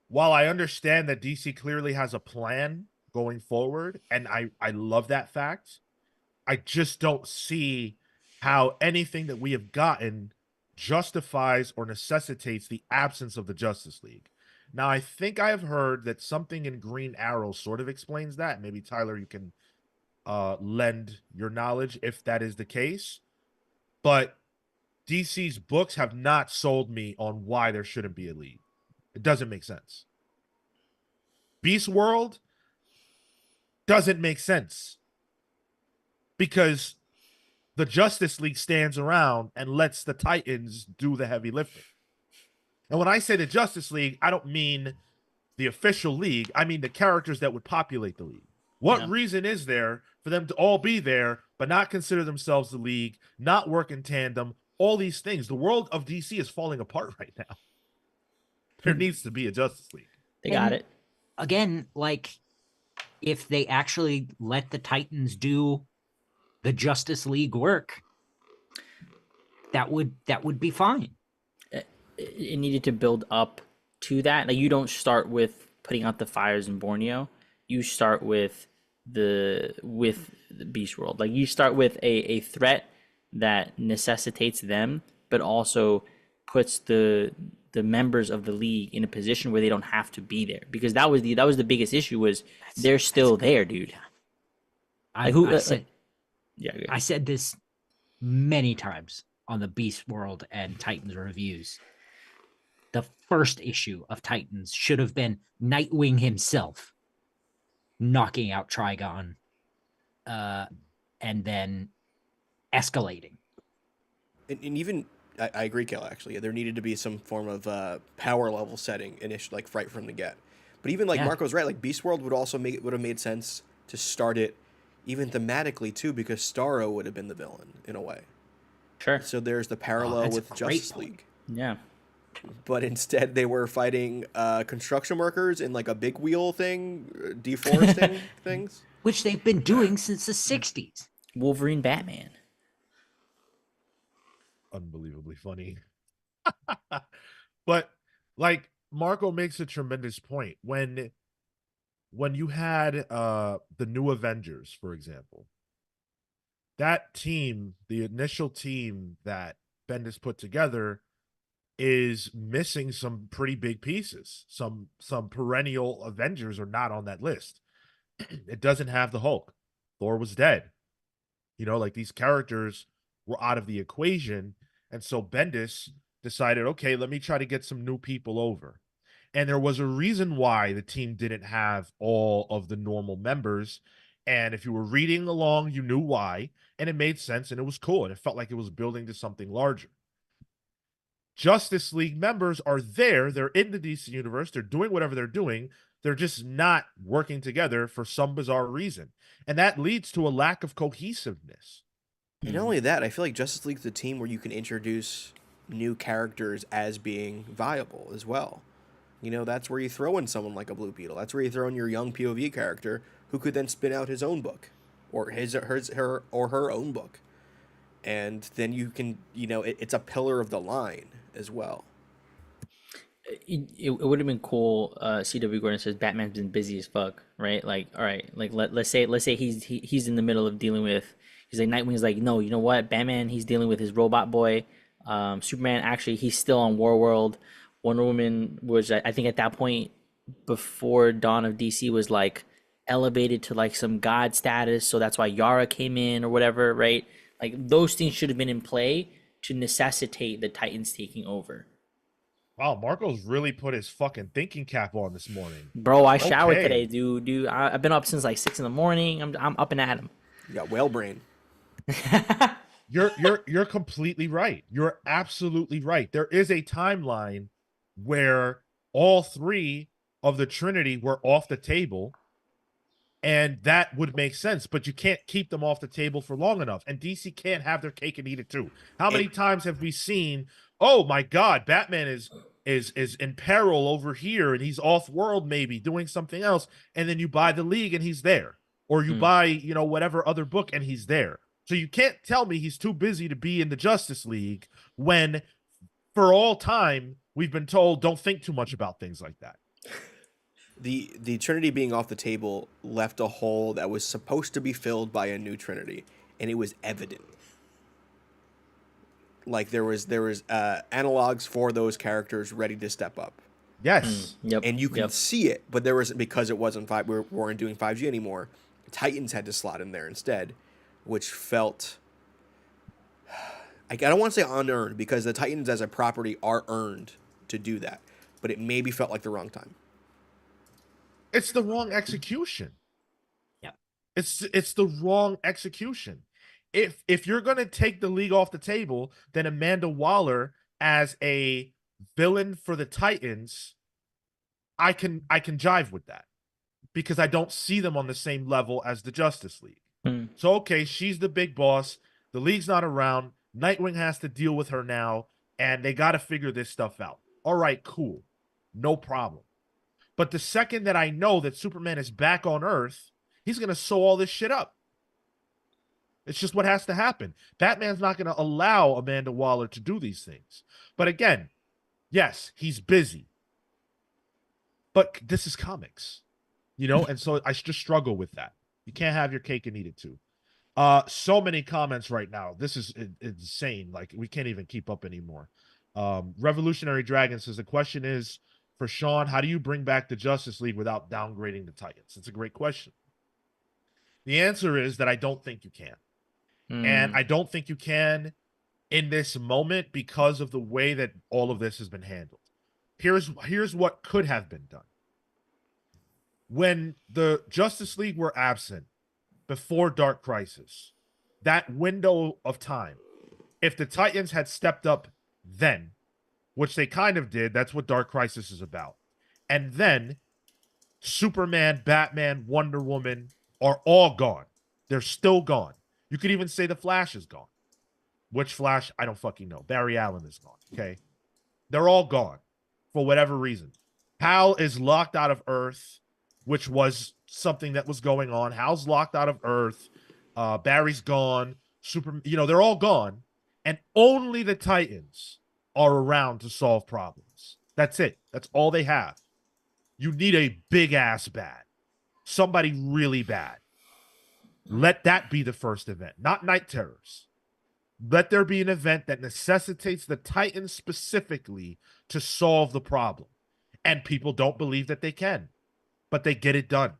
while I understand that DC clearly has a plan going forward, and I love that fact, I just don't see how anything that we have gotten justifies or necessitates the absence of the Justice League. Now, I think I have heard that something in Green Arrow sort of explains that. Maybe Tyler, you can lend your knowledge if that is the case. But DC's books have not sold me on why there shouldn't be a league. It doesn't make sense. Beast World doesn't make sense because the Justice League stands around and lets the Titans do the heavy lifting. And when I say the Justice League, I don't mean the official league. I mean the characters that would populate the league. What reason is there for them to all be there, but not consider themselves the league, not work in tandem, all these things? The world of DC is falling apart right now. There needs to be a Justice League. They got it. Again, like, if they actually let the Titans do the Justice League work, that would be fine. It needed to build up to that. Like, you don't start with putting out the fires in Borneo. You start with the Beast World. Like, you start with a threat that necessitates them, but also puts the members of the league in a position where they don't have to be there, because that was the biggest issue, was they're still there, dude. I said this many times on the Beast World and Titans reviews. The first issue of Titans should have been Nightwing himself knocking out Trigon, and then escalating. And even I agree, Kel. Actually, there needed to be some form of power level setting initially, like right from the get. But even like Marco's right, like Beast World would have made sense to start it, even thematically too, because Starro would have been the villain in a way. Sure. So there's the parallel with Justice League. Yeah. But instead, they were fighting construction workers in like a big wheel thing, deforesting things, which they've been doing since the 60s. Wolverine, Batman. Unbelievably funny. But like Marco makes a tremendous point. When you had the New Avengers, for example, that team, the initial team that Bendis put together, is missing some pretty big pieces. Some perennial Avengers are not on that list. It doesn't have the Hulk. Thor was dead. You know, like, these characters were out of the equation. And so Bendis decided, okay, let me try to get some new people over. And there was a reason why the team didn't have all of the normal members. And if you were reading along, you knew why. And it made sense, and it was cool. And it felt like it was building to something larger. Justice League members are there. They're in the DC universe. They're doing whatever they're doing. They're just not working together for some bizarre reason. And that leads to a lack of cohesiveness. And not only that, I feel like Justice League's a team where you can introduce new characters as being viable as well. You know, that's where you throw in someone like a Blue Beetle. That's where you throw in your young POV character who could then spin out his own book, or her own book. And then you can, you know, it's a pillar of the line as well. It would have been cool. CW Gordon says Batman's been busy as fuck, right? Like, all right, like let's say he's in the middle of dealing with. He's like, Nightwing's like, no, you know what? Batman, he's dealing with his robot boy. Superman, actually, he's still on Warworld. Wonder Woman was, I think, at that point, before Dawn of DC, was like elevated to like some god status. So that's why Yara came in or whatever, right? Like, those things should have been in play to necessitate the Titans taking over. Wow, Marco's really put his fucking thinking cap on this morning. Bro, I showered today, dude. I've been up since like 6 a.m. I'm up and at 'em. You got whale brain. You're completely right. You're absolutely right. There is a timeline where all three of the Trinity were off the table, and that would make sense, but you can't keep them off the table for long enough. And DC can't have their cake and eat it too. How many times have we seen, oh my God, Batman is in peril over here and he's off world, maybe doing something else, and then you buy the League and he's there, or you buy, you know, whatever other book and he's there. So you can't tell me he's too busy to be in the Justice League when, for all time, we've been told don't think too much about things like that. The Trinity being off the table left a hole that was supposed to be filled by a new Trinity. and it was evident. Like there was analogs for those characters ready to step up. Yes. Yep. And you can see it, but there was, because it wasn't we weren't doing 5G anymore. Titans had to slot in there instead, which felt, I don't want to say unearned, because the Titans as a property are earned to do that, but it maybe felt like the wrong time. It's the wrong execution. Yeah. It's the wrong execution. If you're gonna take the league off the table, then Amanda Waller as a villain for the Titans, I can jive with that, because I don't see them on the same level as the Justice League. So okay, she's the big boss. The league's not around. Nightwing has to deal with her now, and they got to figure this stuff out. All right, cool. No problem. But the second that I know that Superman is back on Earth, he's going to sew all this shit up. It's just what has to happen. Batman's not going to allow Amanda Waller to do these things. But again, yes, he's busy. But this is comics, and so I just struggle with that. You can't have your cake and eat it too. So many comments right now. This is insane. Like, we can't even keep up anymore. Revolutionary Dragon says, the question is, for Sean, how do you bring back the Justice League without downgrading the Titans? It's a great question. The answer is that I don't think you can. And I don't think you can in this moment because of the way that all of this has been handled. Here's what could have been done. When the Justice League were absent before Dark Crisis, that window of time, if the Titans had stepped up then, which they kind of did, that's what Dark Crisis is about, and then Superman, Batman, Wonder Woman are all gone. They're still gone. You could even say the Flash is gone. Which Flash? I don't fucking know. Barry Allen is gone, okay? They're all gone for whatever reason. Hal is locked out of Earth, which was something that was going on. Hal's locked out of Earth. Barry's gone. They're all gone. And only the Titans are around to solve problems. That's it. That's all they have. You need a big-ass bad. Somebody really bad. Let that be the first event, not Night Terrors. Let there be an event that necessitates the Titans specifically to solve the problem. And people don't believe that they can. But they get it done.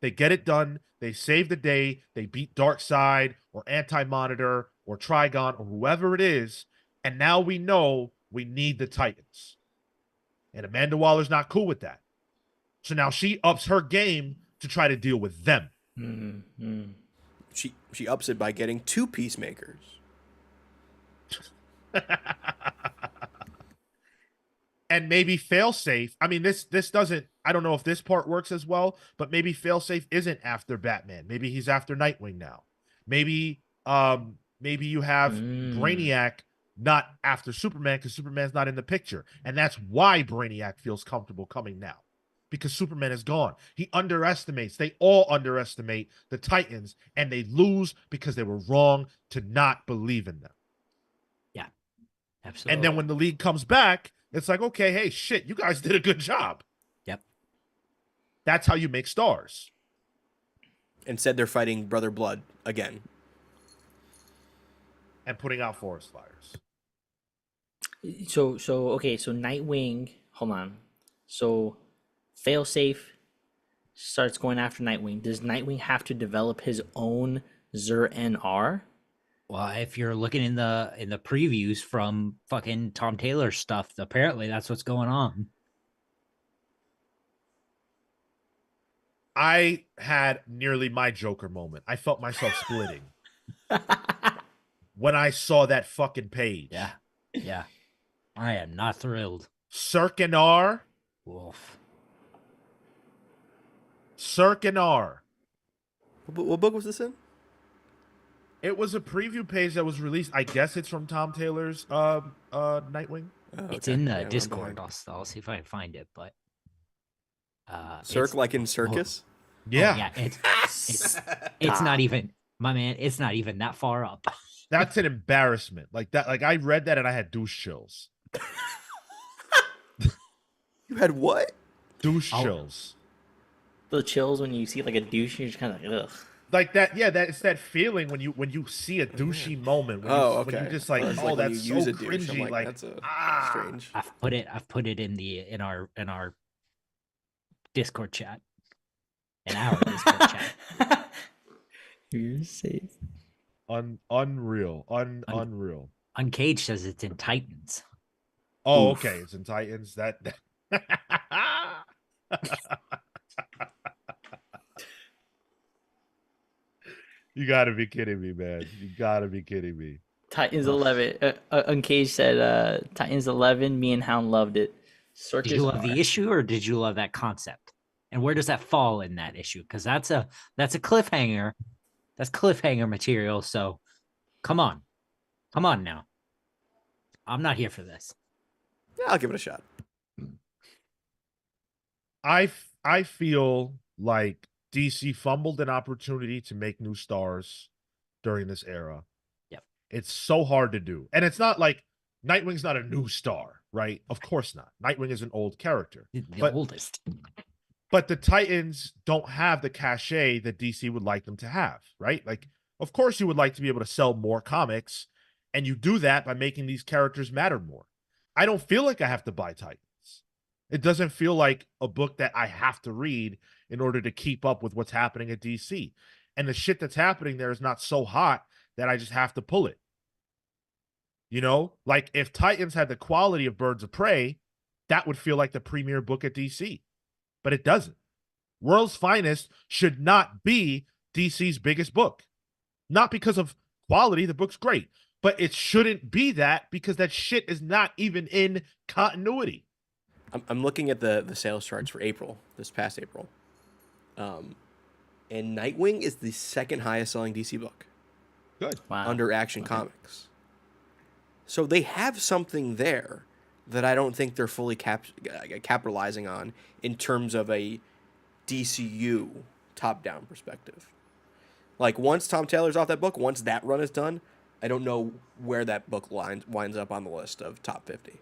They get it done. They save the day. They beat Darkseid or Anti-Monitor or Trigon or whoever it is. And now we know we need the Titans. And Amanda Waller's not cool with that. So now she ups her game to try to deal with them. Mm-hmm. She ups it by getting 2 Peacemakers. And maybe Failsafe. I mean, this doesn't, I don't know if this part works as well, but maybe Failsafe isn't after Batman. Maybe he's after Nightwing now. Maybe you have Brainiac not after Superman because Superman's not in the picture. And that's why Brainiac feels comfortable coming now. Because Superman is gone. They all underestimate the Titans, and they lose because they were wrong to not believe in them. Yeah, absolutely. And then when the league comes back, it's like, okay, hey, shit, you guys did a good job. Yep. That's how you make stars. Instead, they're fighting Brother Blood again. And putting out forest fires. So Nightwing, hold on. So Failsafe starts going after Nightwing. Does Nightwing have to develop his own Zur-En-Arr? Well, if you're looking in the previews from fucking Tom Taylor's stuff, apparently that's what's going on. I had nearly my Joker moment. I felt myself splitting when I saw that fucking page. Yeah. I am not thrilled. Zur-En-Arr. Wolf. Zur-En-Arr. What book was this in? It was a preview page that was released. I guess it's from Tom Taylor's Nightwing. Oh, okay. It's in the Yeah, Discord. I'll see if I can find it. But Cirque, like in circus? Yeah. Oh, yeah. It's not even, my man. It's not even that far up. That's an embarrassment. Like that. Like I read that and I had douche chills. You had what? Douche chills. The chills when you see like a douche, you're just kind of like, ugh. like that. Yeah, that it's that feeling when you see a douchey moment when you Okay. just like, It's oh, like when you that's so use a douche, I'm cringy. like, Like, that's a ah, strange. I've put it in our Discord chat. In our Discord chat. You're safe. unreal, Un- unreal. Uncaged says it's in Titans. Oh, Oof. okay, it's in Titans. That you got to be kidding me, man. You got to be kidding me. Titans Ugh. 11. Uncaged said Titans 11. Me and Hound loved it. Did you Circus love R. the issue or did you love that concept? And where does that fall in that issue? Because that's a cliffhanger. That's cliffhanger material. So come on. Come on now. I'm not here for this. Yeah, I'll give it a shot. I feel like DC fumbled an opportunity to make new stars during this era. Yep. It's so hard to do. And it's not like Nightwing's not a new star, right? Of course not. Nightwing is an old character. The oldest. But the Titans don't have the cachet that DC would like them to have, right? Like, of course you would like to be able to sell more comics, and you do that by making these characters matter more. I don't feel like I have to buy Titans. It doesn't feel like a book that I have to read in order to keep up with what's happening at DC. And the shit that's happening there is not so hot that I just have to pull it. You know, like if Titans had the quality of Birds of Prey, that would feel like the premier book at DC, but it doesn't. World's Finest should not be DC's biggest book. Not because of quality, the book's great, but it shouldn't be that because that shit is not even in continuity. I'm looking at the sales charts for April, this past April. And Nightwing is the second highest selling DC book. Good. Wow. Under Action Comics. So they have something there that I don't think they're fully capitalizing on in terms of a DCU top-down perspective. Like, once Tom Taylor's off that book, once that run is done, I don't know where that book winds up on the list of top 50.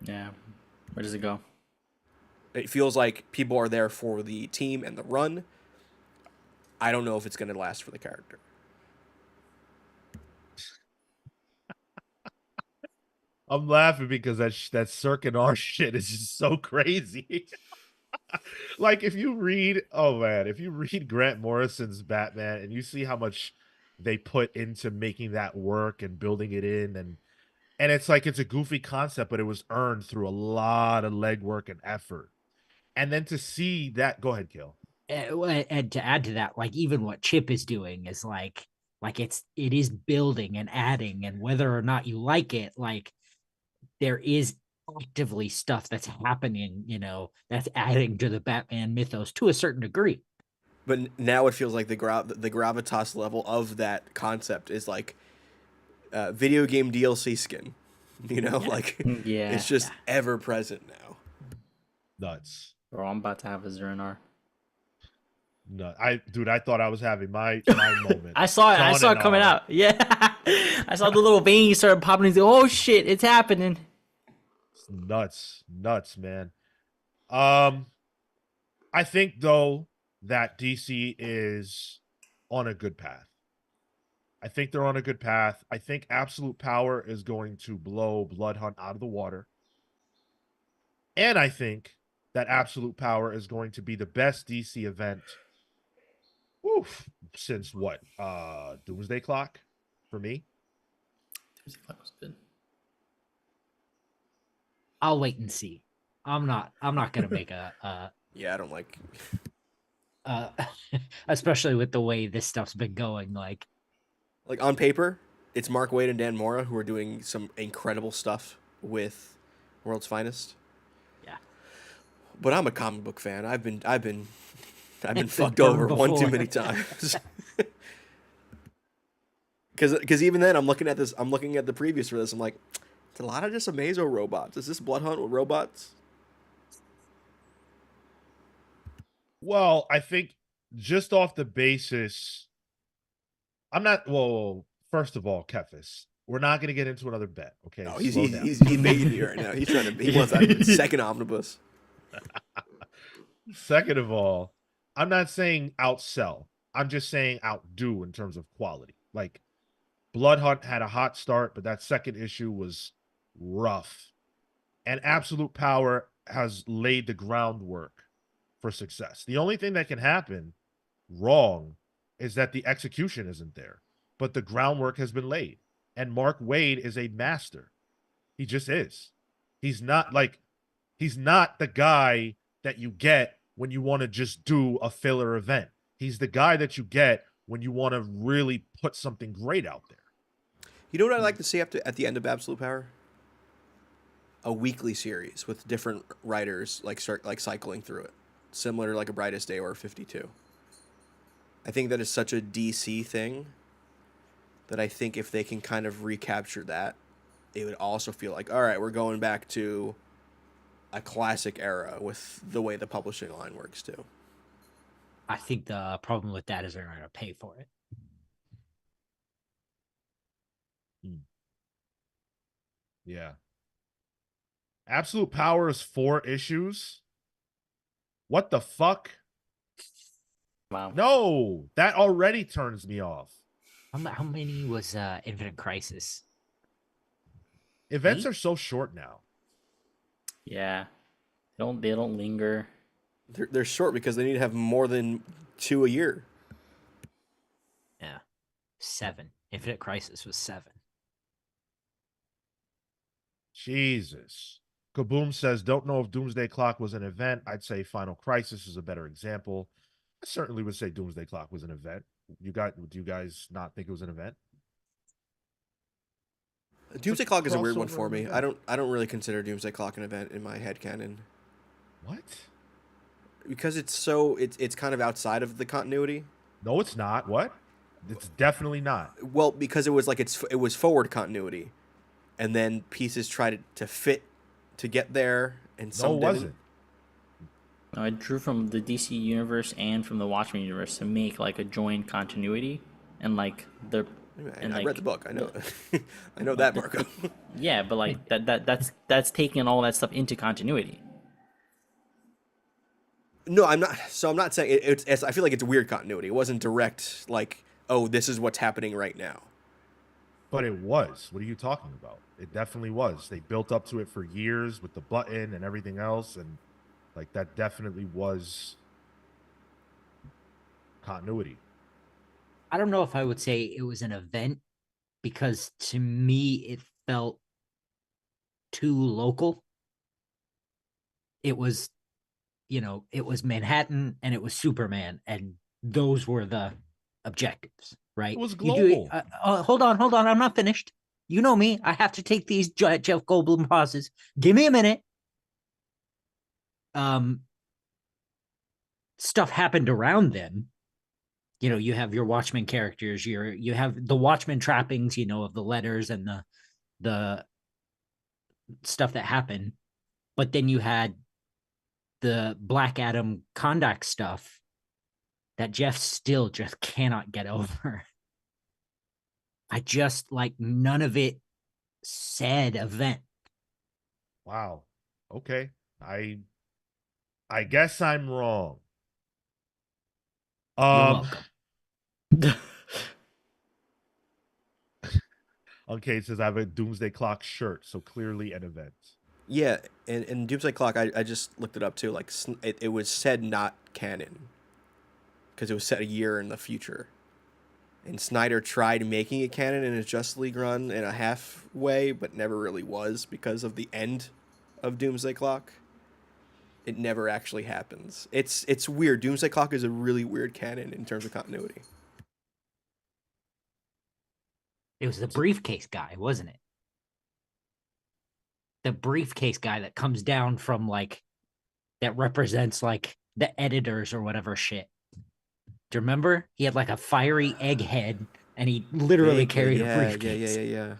Yeah. Where does it go? It feels like people are there for the team and the run. I don't know if it's going to last for the character. I'm laughing because that Cirque and R shit is just so crazy. Like if you read Grant Morrison's Batman and you see how much they put into making that work and building it in, and it's like it's a goofy concept, but it was earned through a lot of legwork and effort. And then to see that, go ahead, Kill. And to add to that, like even what Chip is doing is like it is building and adding, and whether or not you like it, like there is actively stuff that's happening, you know, that's adding to the Batman mythos to a certain degree. But now it feels like the gravitas level of that concept is like video game DLC skin. You know, like Yeah. it's just ever present now. Nuts. Bro, I'm about to have a Zernar. No, I thought I was having my moment. I saw it. I saw it coming out. Yeah. I saw the little veins started popping. And oh shit, it's happening. It's nuts, man. I think though that DC is on a good path. I think they're on a good path. I think Absolute Power is going to blow Bloodhunt out of the water. And I think that Absolute Power is going to be the best DC event since what? Doomsday Clock for me. Doomsday Clock was good. I'll wait and see. I'm not gonna make a Yeah, I don't like. Especially with the way this stuff's been going. Like On paper, it's Mark Waid and Dan Mora who are doing some incredible stuff with World's Finest. Yeah. But I'm a comic book fan. I've been fucked over one too many times. Because even then, I'm looking at the previews for this. I'm like, it's a lot of just Amazo robots. Is this Bloodhunt with robots? Well, I think just off the basis, I'm not. Well, first of all, Kefis, we're not going to get into another bet. Okay, No, he's slow down. he's making me right now. He's trying to. He wants that second omnibus. Second of all, I'm not saying outsell. I'm just saying outdo in terms of quality. Like Blood Hunt had a hot start, but that second issue was rough. And Absolute Power has laid the groundwork for success. The only thing that can happen wrong is that the execution isn't there, but the groundwork has been laid. And Mark Waid is a master. He just is. He's not the guy that you get when you want to just do a filler event. He's the guy that you get when you want to really put something great out there. You know what I'd like to see at the end of Absolute Power? A weekly series with different writers like cycling through it, similar to like a Brightest Day or 52. I think that is such a DC thing that I think if they can kind of recapture that, it would also feel like, all right, we're going back to a classic era with the way the publishing line works too. I think the problem with that is they're going to pay for it. Yeah. Absolute Power is 4 issues. What the fuck? Wow. No, that already turns me off. How many was Infinite Crisis? Events 8? are so short now. Yeah. They don't linger. They're short because they need to have more than 2 a year. Yeah. 7. Infinite Crisis was 7. Jesus. Kaboom says, don't know if Doomsday Clock was an event. I'd say Final Crisis is a better example. I certainly would say Doomsday Clock was an event. Do you guys not think it was an event? Doomsday Clock is a weird one crossover for me. event. I don't really consider Doomsday Clock an event in my headcanon. What? Because it's kind of outside of the continuity. No, it's not. What? It's definitely not. Well, because it was forward continuity, and then pieces tried to fit to get there, and some No, it didn't. wasn't. No, I drew from the DC universe and from the Watchmen universe to make like a joined continuity, and like the. I read the book. I know. I know that, Marco. Yeah, but like that's taking all that stuff into continuity. No, I'm not. So I'm not saying it's. I feel like it's weird continuity. It wasn't direct. Like, oh, this is what's happening right now. But it was. What are you talking about? It definitely was. They built up to it for years with the button and everything else, and like that definitely was continuity. I don't know if I would say it was an event because to me it felt too local. It was, it was Manhattan and it was Superman, and those were the objectives, right? It was global. Hold on. I'm not finished. You know me. I have to take these Jeff Goldblum pauses. Give me a minute. Stuff happened around them. You have your Watchmen characters. You have the Watchmen trappings. Of the letters and the stuff that happened. But then you had the Black Adam Kondak stuff that Jeff still just cannot get over. I just none of it said event. Wow. Okay. I guess I'm wrong. You're welcome. Okay, it says I have a Doomsday Clock shirt, so clearly an event. Yeah, and Doomsday Clock, I just looked it up too. Like, it was said not canon because it was set a year in the future. And Snyder tried making it canon in his Justice League run in a halfway, but never really was because of the end of Doomsday Clock. It never actually happens. It's weird. Doomsday Clock is a really weird canon in terms of continuity. It was the briefcase guy, wasn't it? The briefcase guy that comes down from that represents the editors or whatever shit. Do you remember? He had a fiery egg head and he literally carried a briefcase. Yeah.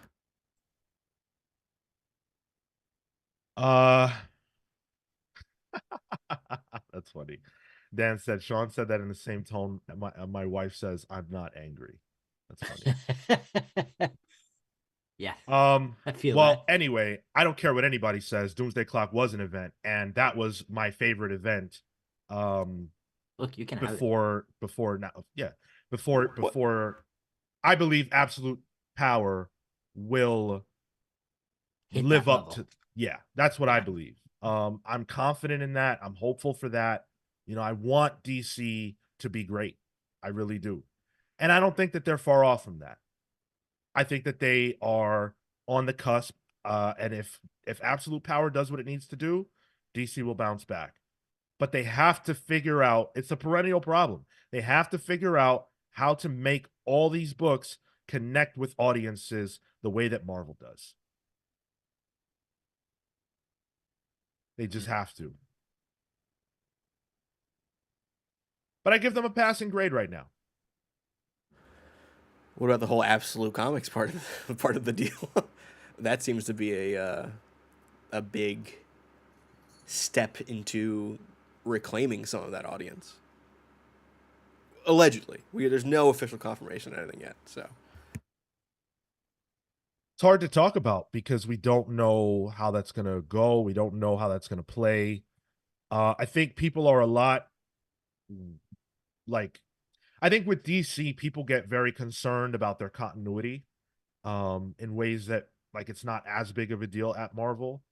That's funny. Dan said, Sean said that in the same tone. My wife says, I'm not angry. That's funny. Yeah. I feel well, that. Anyway, I don't care what anybody says. Doomsday Clock was an event, and that was my favorite event Look, you can have it. before now. Yeah, What? before I believe absolute power will Hit live that up level. to. Yeah, that's what I Yeah. believe. I'm confident in that. I'm hopeful for that. I want DC to be great. I really do. And I don't think that they're far off from that. I think that they are on the cusp. And if absolute power does what it needs to do, DC will bounce back. But they have to figure out, it's a perennial problem. They have to figure out how to make all these books connect with audiences the way that Marvel does. They just have to. But I give them a passing grade right now. What about the whole Absolute Comics part of the deal? That seems to be a big step into reclaiming some of that audience. Allegedly, there's no official confirmation of anything yet. So It's hard to talk about because we don't know how that's going to go. We don't know how that's going to play. I think people are a lot like, I think with DC, people get very concerned about their continuity in ways that, like, it's not as big of a deal at Marvel.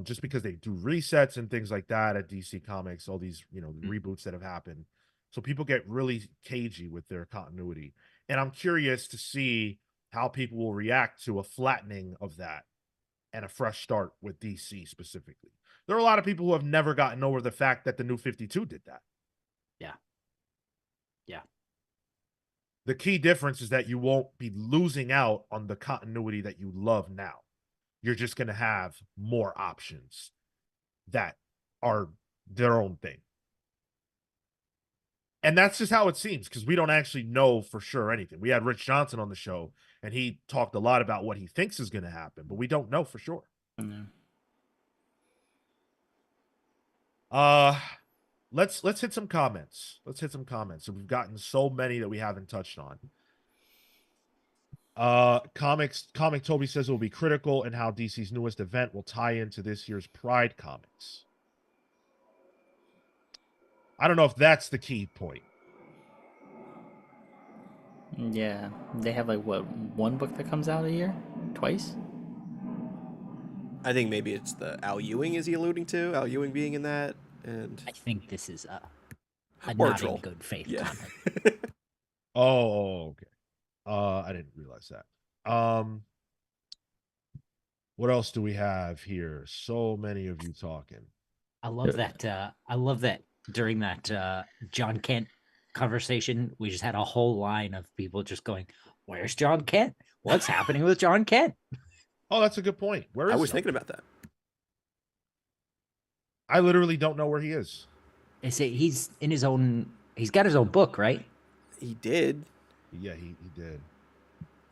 Just because they do resets and things like that at DC Comics, all these, reboots that have happened. So people get really cagey with their continuity. And I'm curious to see how people will react to a flattening of that and a fresh start with DC specifically. There are a lot of people who have never gotten over the fact that the New 52 did that. Yeah. Yeah. The key difference is that you won't be losing out on the continuity that you love now. You're just going to have more options that are their own thing. And that's just how it seems, because we don't actually know for sure anything. We had Rich Johnson on the show, and he talked a lot about what he thinks is going to happen, but we don't know for sure. Mm-hmm. Let's hit some comments. So we've gotten so many that we haven't touched on. Comic Toby says it will be critical in how DC's newest event will tie into this year's Pride comics. I don't know if that's the key point. Yeah, they have like what, one book that comes out a year, twice. I think maybe it's the Al Ewing. Is he alluding to Al Ewing being in that? And I think this is a or not troll. in good faith Yeah. comment. Oh, okay. I didn't realize that. What else do we have here? So many of you talking. I love that. I love that during that John Kent conversation, we just had a whole line of people just going, "Where's John Kent? What's happening with John Kent?" Oh, that's a good point. Where is I was John? thinking about that. I literally don't know where he is. They say he's in his own. He's got his own book, right? He did. Yeah, he did.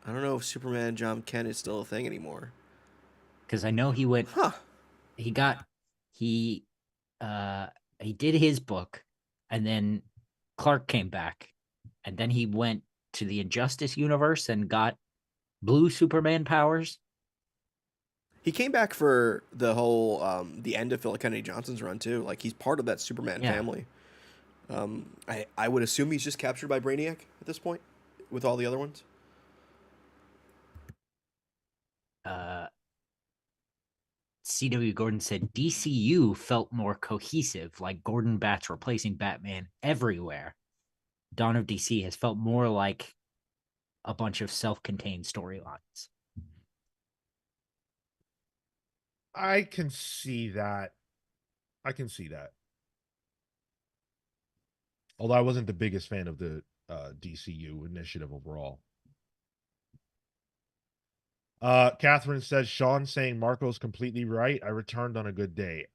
I don't know if Superman John Kent is still a thing anymore. Because I know he went. Huh. He got. He did his book, and then Clark came back, and then he went to the Injustice universe and got blue Superman powers. He came back for the whole the end of Philip Kennedy Johnson's run too. Like he's part of that Superman family. I would assume he's just captured by Brainiac at this point, with all the other ones. C.W. Gordon said DCU felt more cohesive, like Gordon Batts replacing Batman everywhere. Dawn of DC has felt more like a bunch of self-contained storylines. I can see that. Although I wasn't the biggest fan of the DCU initiative overall. Catherine says, Sean saying Marco's completely right. I returned on a good day.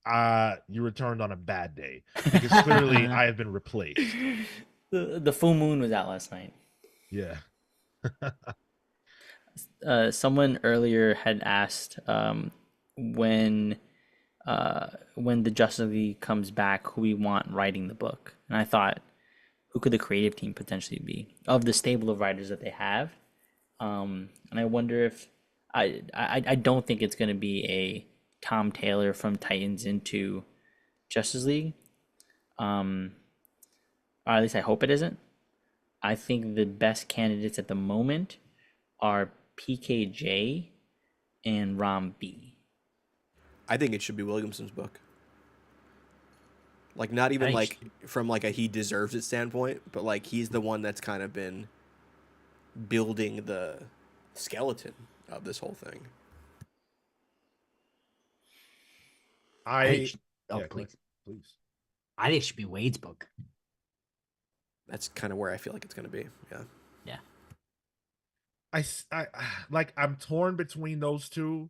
You returned on a bad day. Because clearly I have been replaced. The full moon was out last night. Yeah. Someone earlier had asked when the Justice League comes back, who we want writing the book. And I thought, who could the creative team potentially be of the stable of writers that they have? And I wonder if I don't think it's going to be a Tom Taylor from Titans into Justice League. or at least I hope it isn't. I think the best candidates at the moment are PKJ and Rom B. I think it should be Williamson's book. Like, not even I like from like a he deserves it standpoint, but like he's the one that's kind of been building the skeleton of this whole thing. think oh, Yeah, go please. ahead, please. I think it should be Wade's book. That's kind of where I feel like it's going to be. Yeah. Yeah. I like I'm torn between those two,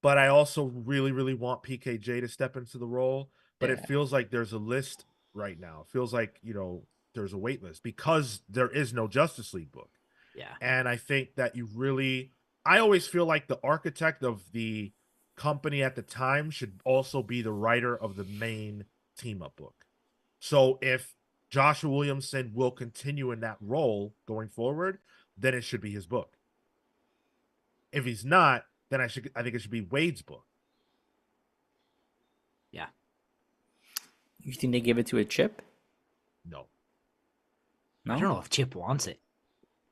but I also really, really want PKJ to step into the role. But it Yeah. feels like there's a list right now. It feels like, there's a wait list because there is no Justice League book. Yeah. And I think that I always feel like the architect of the company at the time should also be the writer of the main team up book. So if Joshua Williamson will continue in that role going forward, then it should be his book. If he's not, then I think it should be Wade's book. Yeah. You think they give it to a Chip? No. No. I don't know if Chip wants it.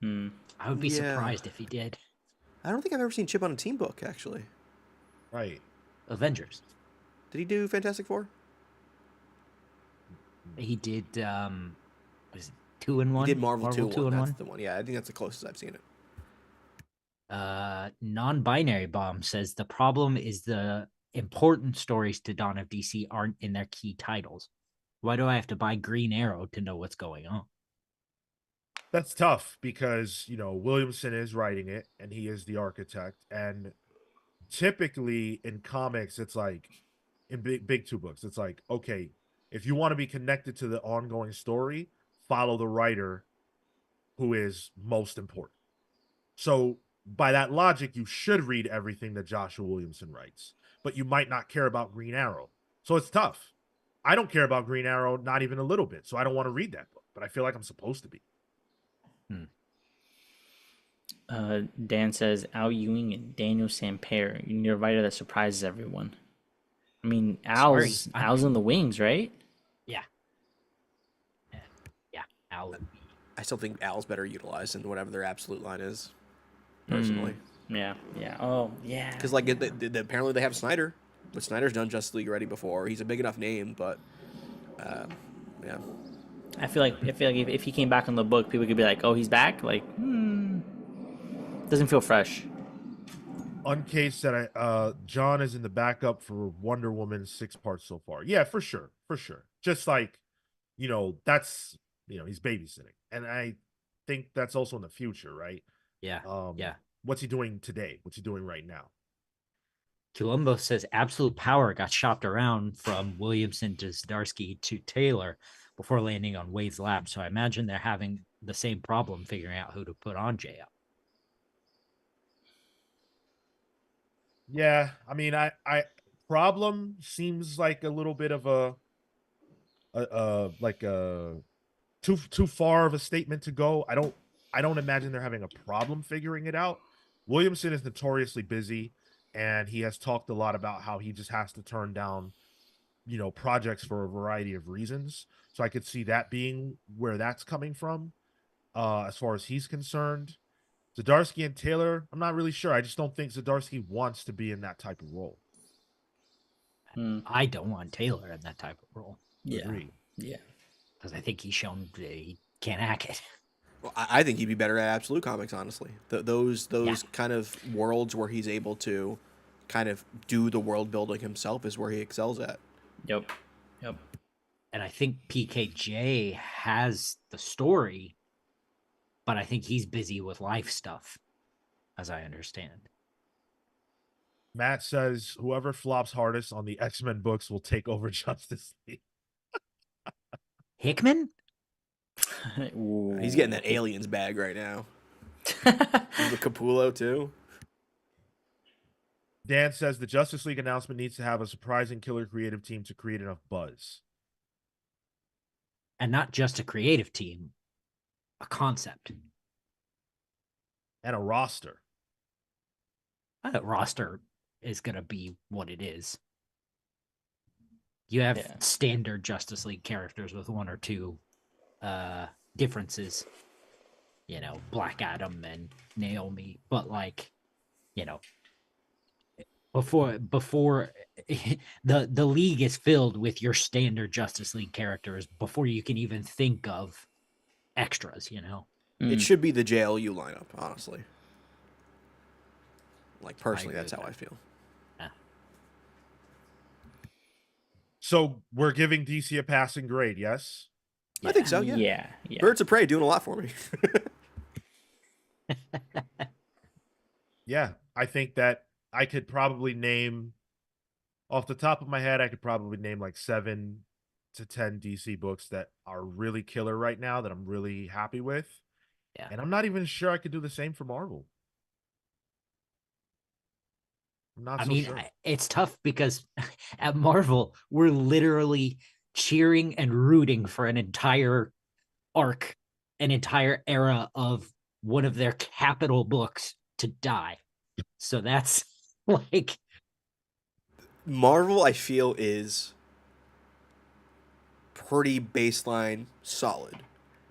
Hmm. I would be Yeah. surprised if he did. I don't think I've ever seen Chip on a team book, actually. Right. Avengers. Did he do Fantastic Four? He did was it 2-in-1? He did Marvel 2 2 one. in That's 1. the one. Yeah, I think that's the closest I've seen it. Non-binary bomb says the problem is the important stories to Dawn of DC aren't in their key titles. Why do I have to buy Green Arrow to know what's going on? That's tough because, Williamson is writing it and he is the architect. And typically in comics, it's like in big two books, it's like, okay, if you want to be connected to the ongoing story, follow the writer who is most important. So by that logic, you should read everything that Joshua Williamson writes, but you might not care about Green Arrow. So it's tough. I don't care about Green Arrow, not even a little bit. So I don't want to read that book, but I feel like I'm supposed to be. Dan says Al Ewing and Daniel Samper. You need a writer that surprises everyone. I mean, Al's in the wings, right? Yeah. Yeah. Al would be. I still think Al's better utilized in whatever their absolute line is, personally. Yeah. Oh, yeah. Because like apparently they have Snyder, but Snyder's done Justice League already before. He's a big enough name, but yeah. I feel like if he came back on the book, people could be like, "Oh, he's back." Like, doesn't feel fresh. Uncase that John is in the backup for Wonder Woman 6 parts so far. Yeah, for sure. Just like, that's he's babysitting. And I think that's also in the future, right? Yeah. Yeah. What's he doing today? What's he doing right now? Columbo says Absolute Power got shopped around from Williamson to Zdarsky to Taylor before landing on Wade's lap. So I imagine they're having the same problem figuring out who to put on JL. Yeah, I mean, I problem seems like a little bit of a too far of a statement to go. I don't imagine they're having a problem figuring it out. Williamson is notoriously busy, and he has talked a lot about how he just has to turn down, projects for a variety of reasons. So I could see that being where that's coming from, as far as he's concerned. Zdarsky and Taylor, I'm not really sure. I just don't think Zdarsky wants to be in that type of role. I don't want Taylor in that type of role. Yeah. Agreed. Yeah. Because I think he's shown that he can't hack it. Well, I think he'd be better at Absolute Comics, honestly. Those kind of worlds where he's able to kind of do the world building himself is where he excels at. Yep. And I think PKJ has the story, but I think he's busy with life stuff, as I understand. Matt says whoever flops hardest on the X-Men books will take over Justice League. Hickman? He's getting that aliens bag right now. The Capullo too. Dan says the Justice League announcement needs to have a surprising killer creative team to create enough buzz. And not just a creative team, a concept. And a roster. A roster is going to be what it is. You have standard Justice League characters with one or two differences, Black Adam and Naomi, but like, you know, before the league is filled with your standard Justice League characters before you can even think of extras. It should be the JLU lineup, honestly. Like, personally, that's how I feel. Yeah. So we're giving DC a passing grade, yes? I think so, yeah. Yeah. Birds of Prey doing a lot for me. Yeah, I think that I could probably name, off the top of my head, I could probably name like 7 to 10 DC books that are really killer right now that I'm really happy with. Yeah. And I'm not even sure I could do the same for Marvel. I'm not sure. It's tough because at Marvel, we're literally cheering and rooting for an entire arc, an entire era of one of their capital books to die. So that's like, Marvel, I feel, is pretty baseline solid,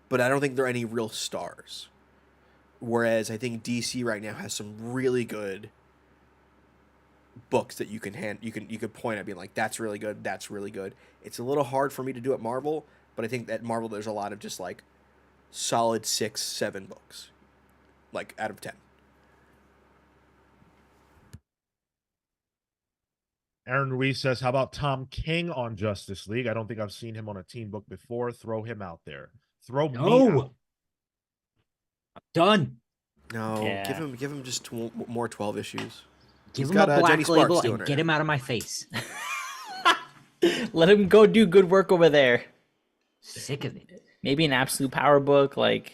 but I don't think there are any real stars. Whereas I think DC right now has some really good books that you can point at being like, that's really good, that's really good. It's a little hard for me to do at Marvel, but I think at Marvel there's a lot of just like solid 6, 7 books, like out of 10. Aaron Ruiz says, how about Tom King on Justice League? I don't think I've seen him on a team book before. Throw him out there. Throw me out. Done. No, Yeah. give him just more 12 issues. Give He's him got, a Jenny black Sparks label doing and it get now. him out of my face. Let him go do good work over there. Sick of it. Maybe an absolute power book, like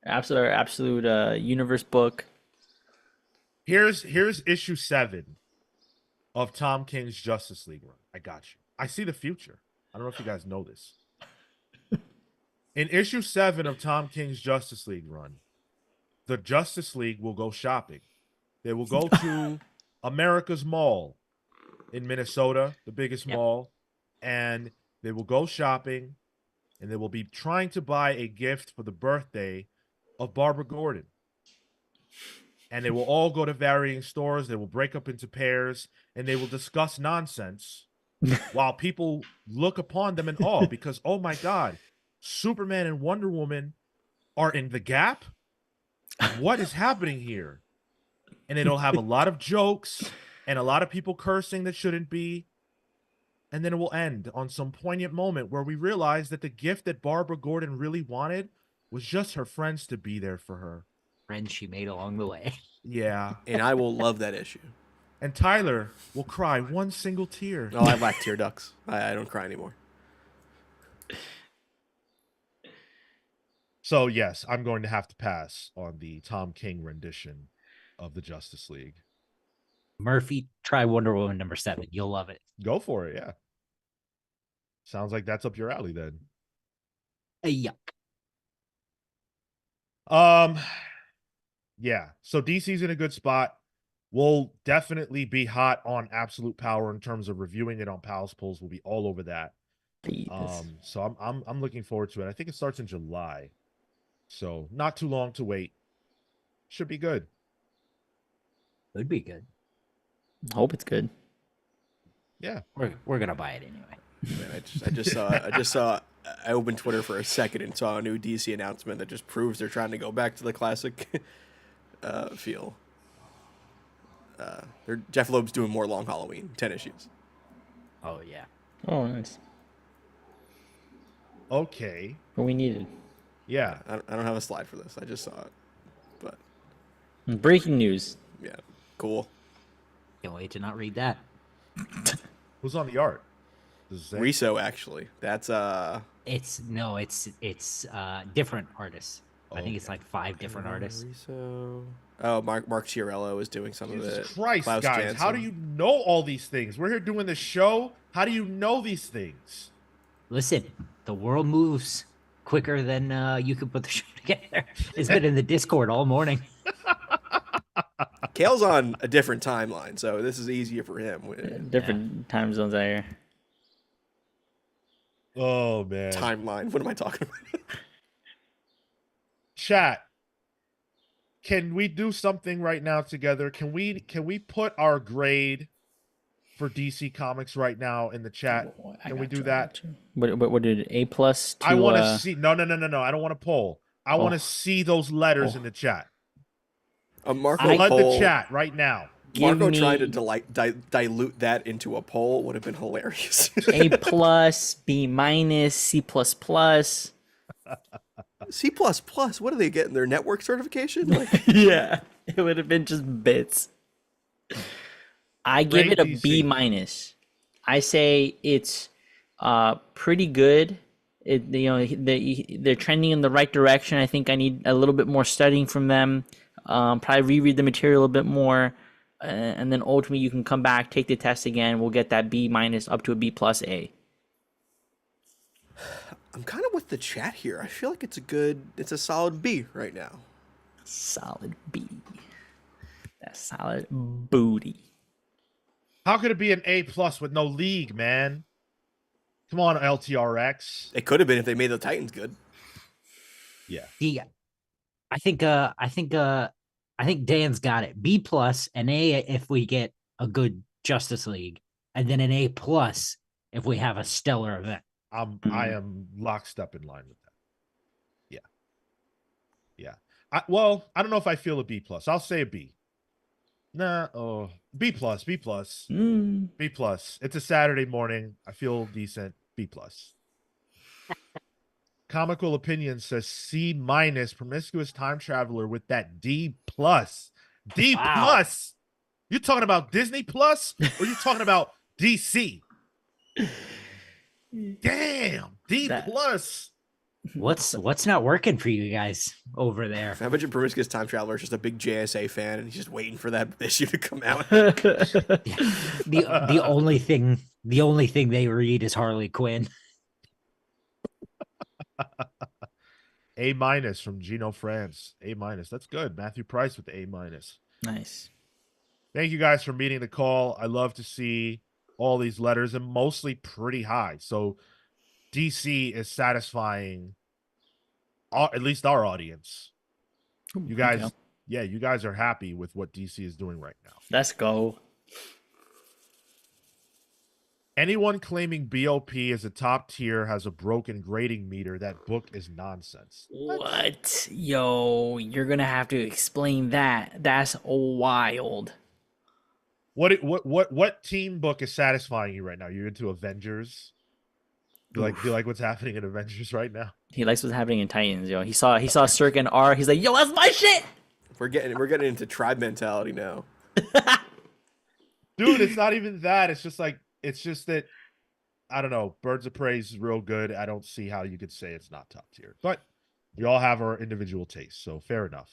absolute universe book. Here's issue 7 of Tom King's Justice League run. I got you. I see the future. I don't know if you guys know this. In issue 7 of Tom King's Justice League run, the Justice League will go shopping. They will go to America's Mall in Minnesota, the biggest mall, and they will go shopping, and they will be trying to buy a gift for the birthday of Barbara Gordon. And they will all go to varying stores. They will break up into pairs, and they will discuss nonsense while people look upon them in awe because, oh my God, Superman and Wonder Woman are in the Gap? What is happening here? And it'll have a lot of jokes and a lot of people cursing that shouldn't be. And then it will end on some poignant moment where we realize that the gift that Barbara Gordon really wanted was just her friends to be there for her. Friends she made along the way. Yeah. And I will love that issue. And Tyler will cry one single tear. Oh, I lack tear ducts. I don't cry anymore. So, yes, I'm going to have to pass on the Tom King rendition of the Justice League. Murphy, try Wonder Woman #7. You'll love it. Go for it, yeah. Sounds like that's up your alley then. Yuck. Yeah. So DC's in a good spot. We'll definitely be hot on Absolute Power in terms of reviewing it on Pals Polls. We'll be all over that. So I'm looking forward to it. I think it starts in July. So not too long to wait. Should be good. Would be good. Hope it's good. Yeah. We're gonna buy it anyway. Man, I just saw I opened Twitter for a second and saw a new DC announcement that just proves they're trying to go back to the classic feel. Jeff Loeb's doing more Long Halloween, 10 issues. Oh yeah. Oh, nice. Okay. What we needed. Yeah. I don't have a slide for this. I just saw it. But Breaking news. yeah, cool. Can't wait to not read that. Who's on the art? Does it say? Riso, actually. That's It's different artists. I think it's like 5 different artists. Riso. Oh, Mark Chiarello is doing some of it. Jesus Christ, Klaus guys. Janson. How do you know all these things? We're here doing the show. How do you know these things? Listen, the world moves quicker than you could put the show together. It's been in the Discord all morning. Kale's on a different timeline, so this is easier for him. Different time zones out here. Oh, man. Timeline. What am I talking about? Chat, can we do something right now together? Can we put our grade for DC Comics right now in the chat? Can we do that? What did A plus to? I want to see. No. I don't want to poll. I want Oh. to see those letters in the chat. Marco Flood the poll. chat right now. Marco trying to dilute that into a poll would have been hilarious. A plus, B minus, C plus plus. C++, what are they getting? Their network certification? Like, Yeah, it would have been just bits. I give it a DC. B minus. I say it's pretty good. They're trending in the right direction. I think I need a little bit more studying from them. Probably reread the material a bit more, and then ultimately you can come back, take the test again. We'll get that B minus up to a B plus A. I'm kind of with the chat here. I feel like it's a solid B right now. Solid B. That's solid booty. How could it be an A plus with no league, man? Come on, LTRX. It could have been if they made the Titans good. Yeah. Yeah. I think Dan's got it. B plus, an A if we get a good Justice League, and then an A plus if we have a stellar event. I am lockstep in line with that. Yeah. I don't know if I feel a B plus. I'll say a B. Nah, B plus. B plus. It's a Saturday morning. I feel decent. B plus. Comical Opinion says C minus, promiscuous time traveler with that D plus. D plus. You talking about Disney Plus or you talking about DC? Damn, D plus. What's not working for you guys over there? I bet your promiscuous time traveler is just a big JSA fan and he's just waiting for that issue to come out. The only thing they read is Harley Quinn. A minus from Gino France. A minus. That's good. Matthew Price with the A minus. Nice. Thank you guys for meeting the call. I love to see all these letters and mostly pretty high. So DC is satisfying at least our audience. You guys, you guys are happy with what DC is doing right now. Let's go. Anyone claiming BOP as a top tier has a broken grading meter. That book is nonsense. What? Yo, you're gonna have to explain that. That's wild. What team book is satisfying you right now? You're into Avengers? Do you like what's happening in Avengers right now? He likes what's happening in Titans, yo. He saw Cirque and R. He's like, yo, that's my shit. We're getting into tribe mentality now. Dude, it's not even that. It's just that I don't know. Birds of Prey is real good. I don't see how you could say it's not top tier. But we all have our individual tastes, so fair enough.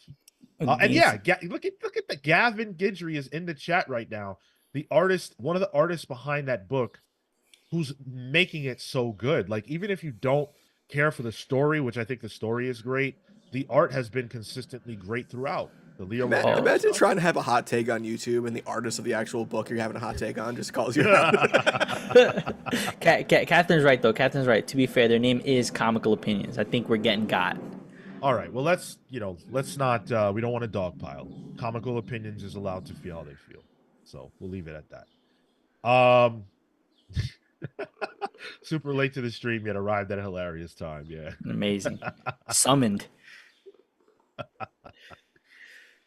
And yeah, look at the Gavin Guidry is in the chat right now. The artist, one of the artists behind that book, who's making it so good. Like, even if you don't care for the story, which I think the story is great, the art has been consistently great throughout. The Leo Imagine trying to have a hot take on YouTube and the artist of the actual book you're having a hot take on just calls you out. Catherine's right, though. Catherine's right. To be fair, their name is Comical Opinions. I think we're getting got. All right. Well, let's not, we don't want to dogpile. Comical Opinions is allowed to feel how they feel. So we'll leave it at that. Super late to the stream, yet arrived at a hilarious time. Yeah. Amazing. Summoned.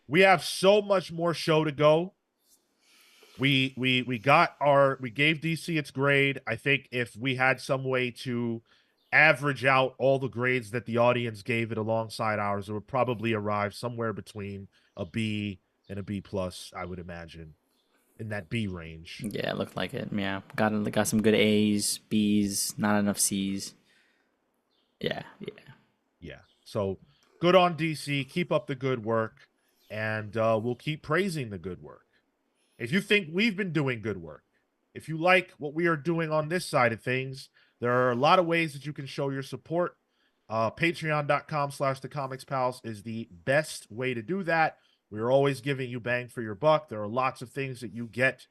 We have so much more show to go. We gave DC its grade. I think if we had some way to average out all the grades that the audience gave it alongside ours, it would probably arrive somewhere between a B and a B plus, I would imagine, in that B range. Yeah, it looked like it. Yeah, got some good A's, B's, not enough C's. Yeah. So good on DC. Keep up the good work, and we'll keep praising the good work. If you think we've been doing good work, if you like what we are doing on this side of things, there are a lot of ways that you can show your support. Patreon.com/thecomicspals is the best way to do that. We are always giving you bang for your buck. There are lots of things that you get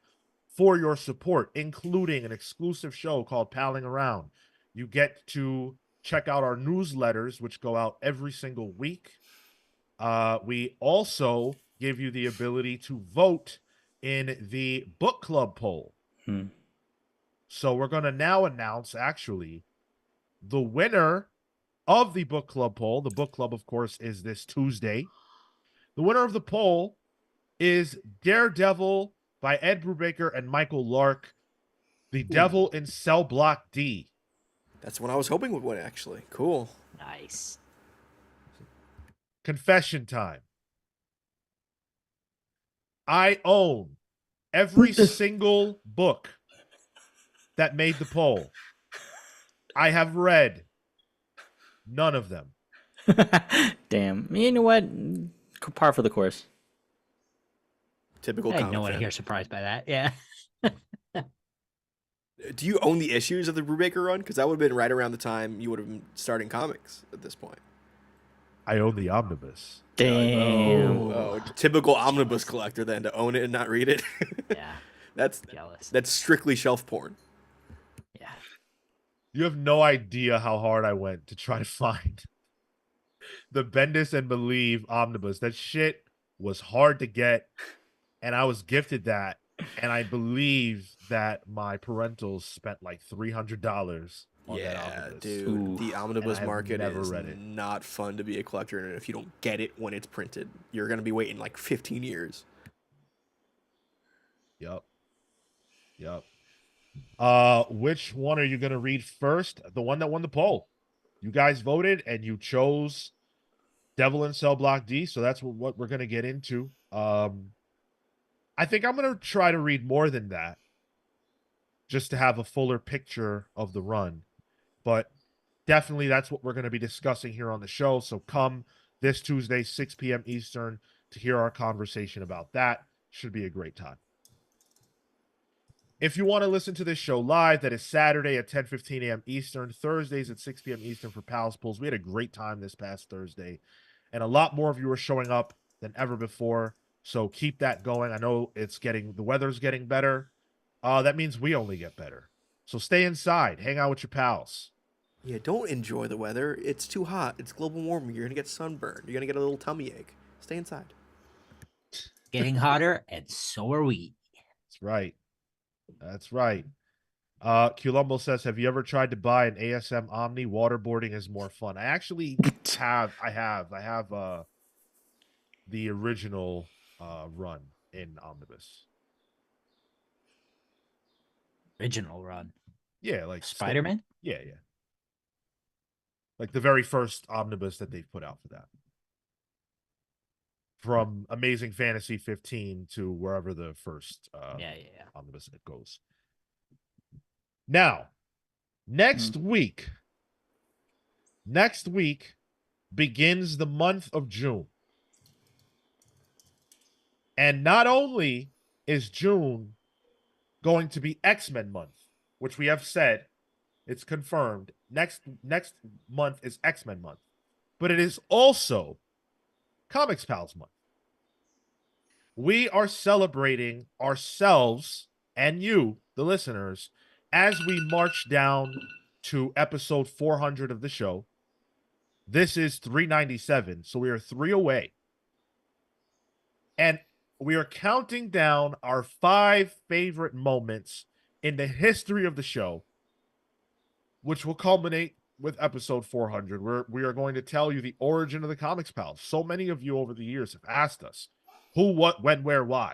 for your support, including an exclusive show called Palling Around. You get to check out our newsletters, which go out every single week. we also give you the ability to vote in the book club poll. So we're going to now announce, actually, the winner of the book club poll. The book club, of course, is this Tuesday. The winner of the poll is Daredevil by Ed Brubaker and Michael Lark. The Devil in Cell Block D. That's what I was hoping would win, actually. Cool. Nice. Confession time. I own every single book that made the poll. I have read none of them. Damn. You know what? Par for the course. Typical I think comic no one fan. here surprised by that. Yeah. Do you own the issues of the Brubaker run? Because that would have been right around the time you would have been starting comics at this point. I own the omnibus. Damn. Oh, typical omnibus collector then, to own it and not read it. Yeah. That's Jealous. that's strictly shelf porn. Yeah. You have no idea how hard I went to try to find the Bendis and Believe omnibus. That shit was hard to get, and I was gifted that. And I believe that my parentals spent like $300 on that omnibus. Dude, Ooh. the omnibus And I have market never is read it. not fun to be a collector in. And if you don't get it when it's printed, you're gonna be waiting like 15 years. Yep. Which one are you gonna read first? The one that won the poll. You guys voted and you chose Devil in Cell Block D, so that's what we're gonna get into. I think I'm gonna try to read more than that, just to have a fuller picture of the run. But definitely that's what we're gonna be discussing here on the show. So come this Tuesday, 6 p.m. Eastern, to hear our conversation about that. Should be a great time. If you want to listen to this show live, that is Saturday at 10:15 a.m. Eastern, Thursdays at 6 p.m. Eastern for Pals Pulls. We had a great time this past Thursday, and a lot more of you are showing up than ever before. So keep that going. I know the weather's getting better. That means we only get better. So stay inside, hang out with your pals. Yeah, don't enjoy the weather. It's too hot. It's global warming. You're gonna get sunburned. You're gonna get a little tummy ache. Stay inside. Getting hotter, and so are we. That's right. Columbo says, have you ever tried to buy an ASM Omni? Waterboarding is more fun. I actually have. I have the original run in Omnibus. Original run. Yeah, like Spider-Man? Yeah. Like the very first Omnibus that they've put out for that. From Amazing Fantasy 15 to wherever the first Omnibus it goes. Now, next week begins the month of June. And not only is June going to be X-Men month, which we have said, it's confirmed, next month is X-Men month, but it is also Comics Pals month. We are celebrating ourselves and you, the listeners, as we march down to episode 400 of the show. This is 397, so we are 3 away. And we are counting down our 5 favorite moments in the history of the show, which will culminate with episode 400, where we are going to tell you the origin of the Comics Pals. So many of you over the years have asked us who, what, when, where, why.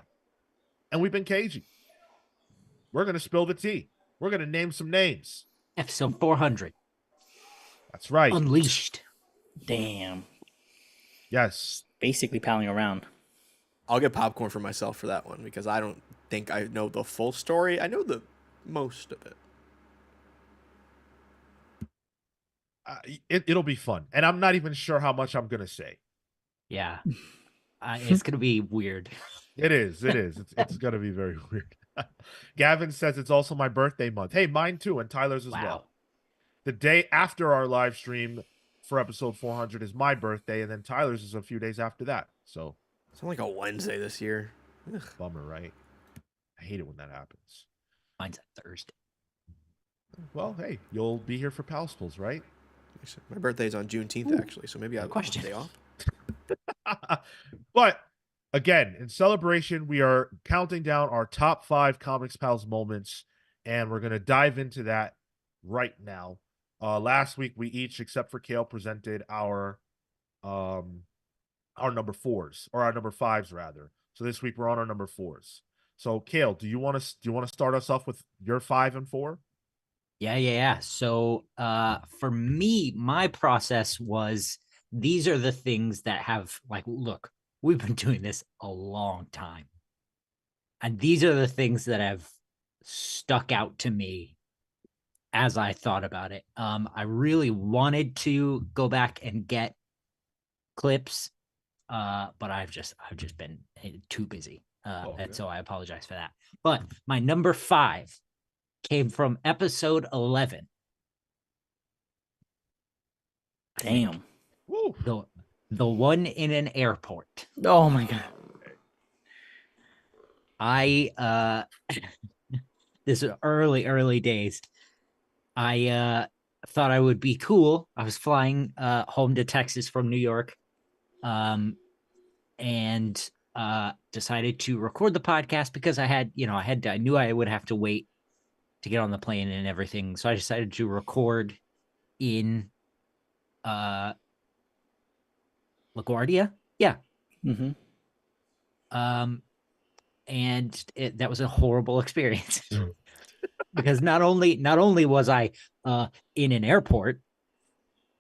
And we've been cagey. We're going to spill the tea. We're going to name some names. Episode 400. That's right. Unleashed. Damn. Yes. Basically palling around. I'll get popcorn for myself for that one because I don't think I know the full story. I know the most of it. It'll be fun. And I'm not even sure how much I'm going to say. Yeah. It's going to be weird. It is. It's going to be very weird. Gavin says it's also my birthday month. Hey, mine too, and Tyler's as well. The day after our live stream for episode 400 is my birthday, and then Tyler's is a few days after that. So it's only like a Wednesday this year. Ugh. Bummer, right? I hate it when that happens. Mine's a Thursday. Well, hey, you'll be here for Pals Pulls, right? My birthday's on Juneteenth, actually, so maybe I'll have a day off. But again, in celebration, we are counting down our top 5 Comics Pals moments, and we're gonna dive into that right now. Last week we each, except for Kale, presented our number 4s, or our number 5s rather. So this week we're on our number 4s. So Kale, do you want to start us off with your 5 and 4? Yeah. So for me, my process was, these are the things that have, like, look, we've been doing this a long time. And these are the things that have stuck out to me as I thought about it. I really wanted to go back and get clips, but I've just been too busy. And so I apologize for that. But my number 5 came from episode 11. Damn. Woo. The one in an airport. Oh my god. I this is early days. I thought I would be cool. I was flying home to Texas from New York, and decided to record the podcast because I knew I would have to wait to get on the plane and everything. So I decided to record in LaGuardia. Yeah. Mm-hmm. And that was a horrible experience because not only was I in an airport,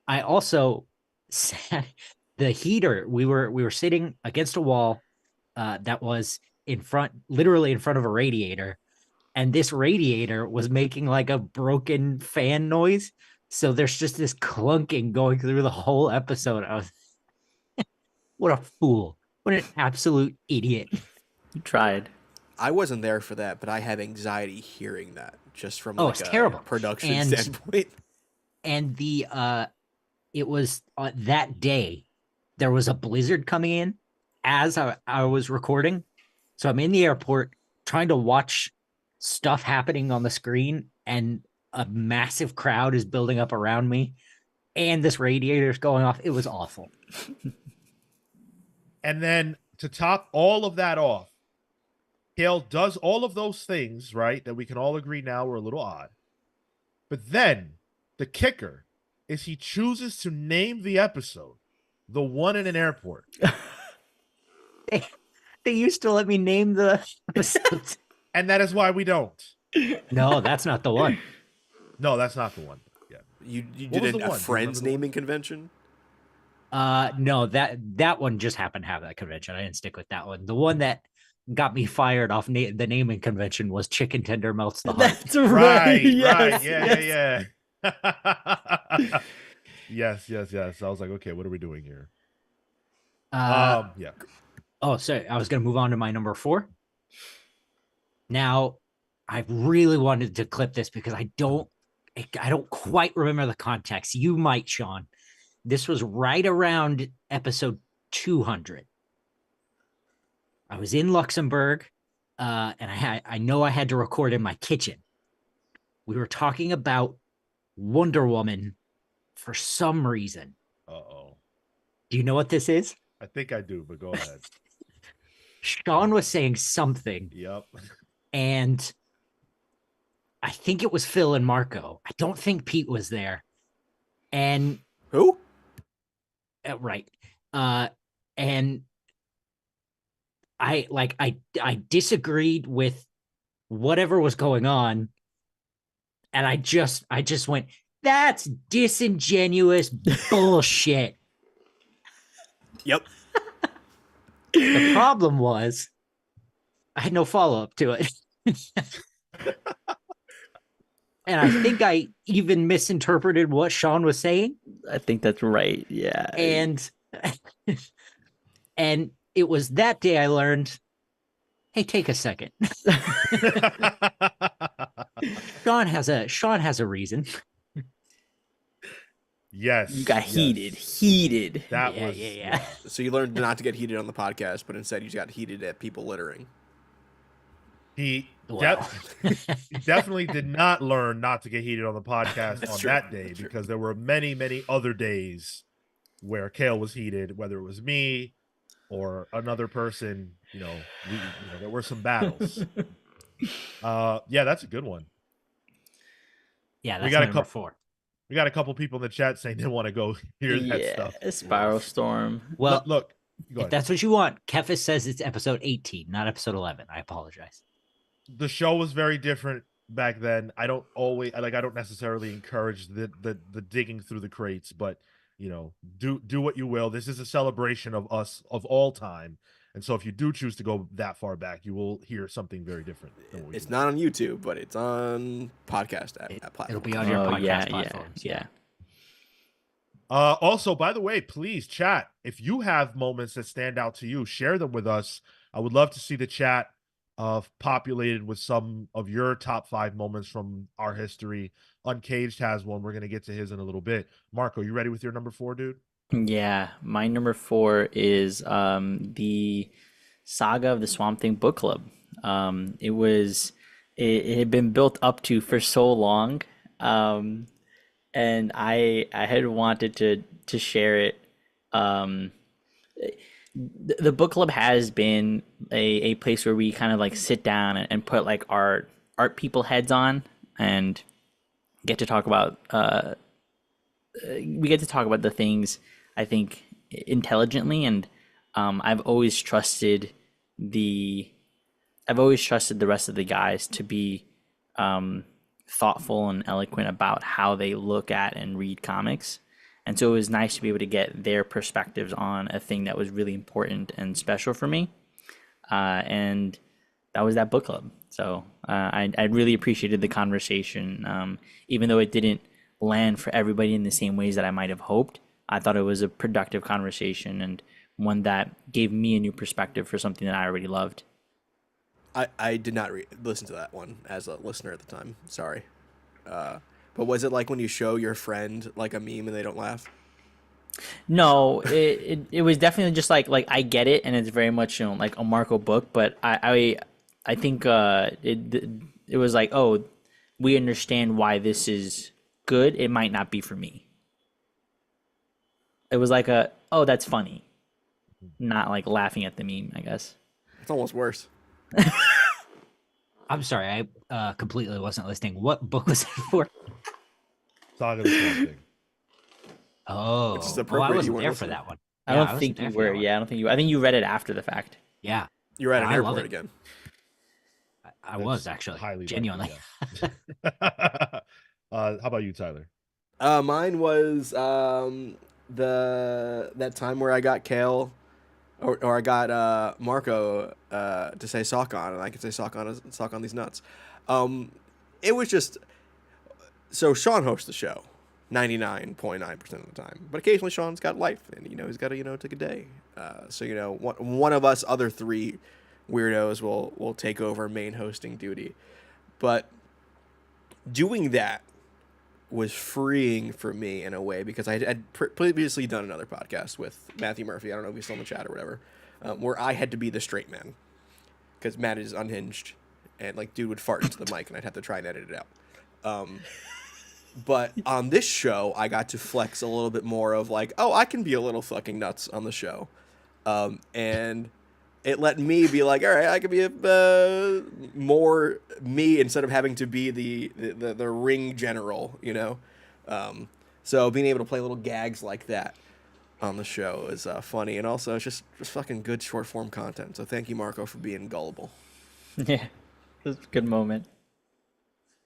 I also sat the heater. We were sitting against a wall that was literally in front of a radiator, and this radiator was making like a broken fan noise. So there's just this clunking going through the whole episode. I was, what a fool! What an absolute idiot! You tried. I wasn't there for that, but I had anxiety hearing that, just from it's terrible production standpoint. And it was that day there was a blizzard coming in as I was recording. So I'm in the airport trying to watch stuff happening on the screen, and a massive crowd is building up around me, and this radiator is going off. It was awful. And then to top all of that off, Kale does all of those things, right, that we can all agree now were a little odd. But then the kicker is he chooses to name the episode The One in an Airport. They used to let me name the episodes. And that is why we don't. No, that's not the one. No, that's not the one. Yeah. You did a Friends naming convention? No, that one just happened to have that convention. I didn't stick with that one. The one that got me fired off the naming convention was Chicken Tender Melts the Heart. That's right. Yes, right. Yeah. Yes. I was like, okay, what are we doing here? Yeah. Oh, sorry. I was going to move on to my number 4. Now, I really wanted to clip this because I don't quite remember the context. You might, Sean. This was right around episode 200. I was in Luxembourg, and I know I had to record in my kitchen. We were talking about Wonder Woman for some reason. Uh-oh. Do you know what this is? I think I do, but go ahead. Sean was saying something. Yep. And I think it was Phil and Marco. I don't think Pete was there. And who? Right. And I disagreed with whatever was going on. And I just went, that's disingenuous bullshit. Yep. The problem was I had no follow-up to it. And I think I even misinterpreted what Sean was saying. I think that's right. Yeah. And it was that day I learned, hey, take a second. Sean has a reason. Yes. You got heated. That yeah, was yeah. So you learned not to get heated on the podcast, but instead you got heated at people littering. He definitely did not learn not to get heated on the podcast that day, because there were many, many other days where Kale was heated, whether it was me, or another person, there were some battles. Yeah, that's a good one. Yeah, We that's got my a number couple 4. we got a couple people in the chat saying they want to go hear that Yeah, stuff. Spiral Storm. Well, Look, go if ahead. that's what you want, Kefis says it's episode 18, not episode 11. I apologize. The show was very different back then. I don't necessarily encourage the digging through the crates, but do what you will. This is a celebration of us of all time. And so if you do choose to go that far back, you will hear something very different than what we It's do. not on YouTube, but it's on podcast platforms. It'll be on your podcast platforms. Yeah. Also, by the way, please chat. If you have moments that stand out to you, share them with us. I would love to see the chat populated with some of your top 5 moments from our history. Uncaged has one. We're going to get to his in a little bit. Marco, you ready with your number 4, dude? Yeah, my number 4 is the Saga of the Swamp Thing book club. It had been built up to for so long, and I had wanted to share it. The book club has been a place where we kind of like sit down and put like our art people heads on and get to talk about the things I think intelligently, and I've always trusted the rest of the guys to be thoughtful and eloquent about how they look at and read comics. And so it was nice to be able to get their perspectives on a thing that was really important and special for me. And that was that book club. So I really appreciated the conversation. Even though it didn't land for everybody in the same ways that I might have hoped, I thought it was a productive conversation and one that gave me a new perspective for something that I already loved. I did not listen to that one as a listener at the time. Sorry. But was it like when you show your friend like a meme and they don't laugh? No, it was definitely just like I get it, and it's very much like a Marco book, but I think it was like, oh, we understand why this is good. It might not be for me. It was like oh, that's funny, not like laughing at the meme, I guess. It's almost worse. I'm sorry, I completely wasn't listening. What book was it for? Saga of the Swamp Thing. Oh, Which is I appropriate. wasn't You there weren't for listening. that one. I Yeah, don't wasn't think there you for that were. one. Yeah, I don't think you. I think you read it after the fact. Yeah, You're at an I love airport it. again. I was actually Highly genuinely. likely, yeah. How about you, Tyler? Mine was that time where I got Kale, or I got Marco to say sock on, and I could say sock on these nuts. It was just so Sean hosts the show 99.9% of the time, but occasionally Sean's got life, and he's got to take a day. So one of us other 3 weirdos will take over main hosting duty, but doing that was freeing for me in a way because I had previously done another podcast with Matthew Murphy. I don't know if he's still in the chat or whatever, where I had to be the straight man because Matt is unhinged and like dude would fart into the mic and I'd have to try and edit it out. But on this show, I got to flex a little bit more of like, oh, I can be a little fucking nuts on the show, and it let me be like, all right, I could be more me instead of having to be the ring general, So being able to play little gags like that on the show is funny, and also it's just fucking good short form content. So thank you, Marco, for being gullible. Yeah, it was a good moment.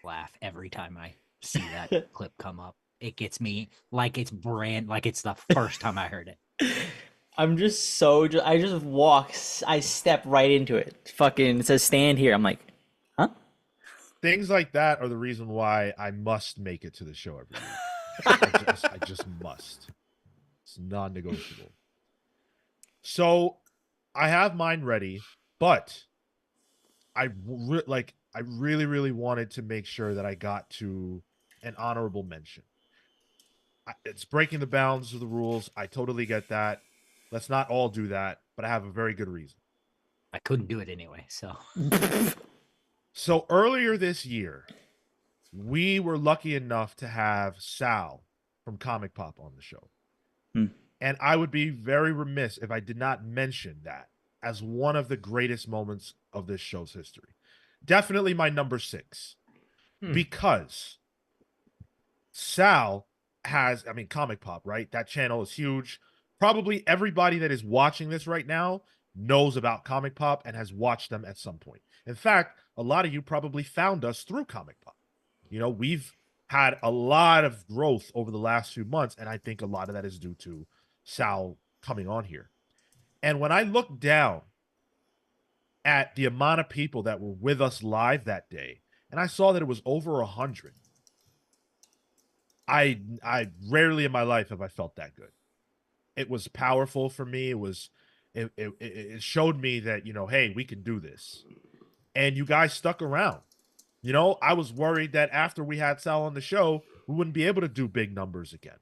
Laugh every time I see that clip come up. It gets me like it's the first time I heard it. I'm just I just I step right into it. Fucking, it says stand here. I'm like, huh? Things like that are the reason why I must make it to the show every week. I just must. It's non-negotiable. So I have mine ready, but I really, really wanted to make sure that I got to an honorable mention. It's breaking the bounds of the rules. I totally get that. Let's not all do that, but I have a very good reason. I couldn't do it anyway, so. So earlier this year, we were lucky enough to have Sal from Comic Pop on the show. And I would be very remiss if I did not mention that as one of the greatest moments of this show's history. Definitely my number 6. Because Sal has, I mean, Comic Pop, right? That channel is huge. Probably everybody that is watching this right now knows about Comic Pop and has watched them at some point. In fact, a lot of you probably found us through Comic Pop. You know, we've had a lot of growth over the last few months, and I think a lot of that is due to Sal coming on here. And when I look down at the amount of people that were with us live that day, and I saw that it was over 100, I rarely in my life have I felt that good. It was powerful for me. It showed me that, you know, hey, we can do this. And you guys stuck around. You know, I was worried that after we had Sal on the show, we wouldn't be able to do big numbers again.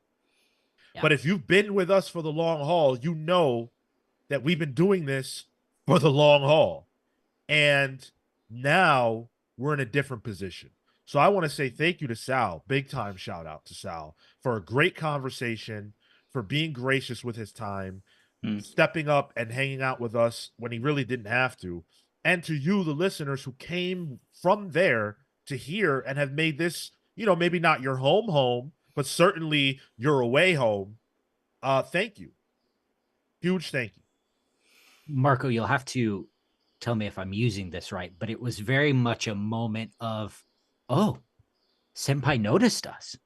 Yeah. But if you've been with us for the long haul, you know that we've been doing this for the long haul. And now we're in a different position. So I want to say thank you to Sal, big time shout out to Sal for a great conversation, for being gracious with his time, stepping up and hanging out with us when he really didn't have to. And to you, the listeners who came from there to here and have made this, you know, maybe not your home, but certainly your away home. Thank you. Huge thank you. Marco, you'll have to tell me if I'm using this right, but it was very much a moment of, oh, Senpai noticed us.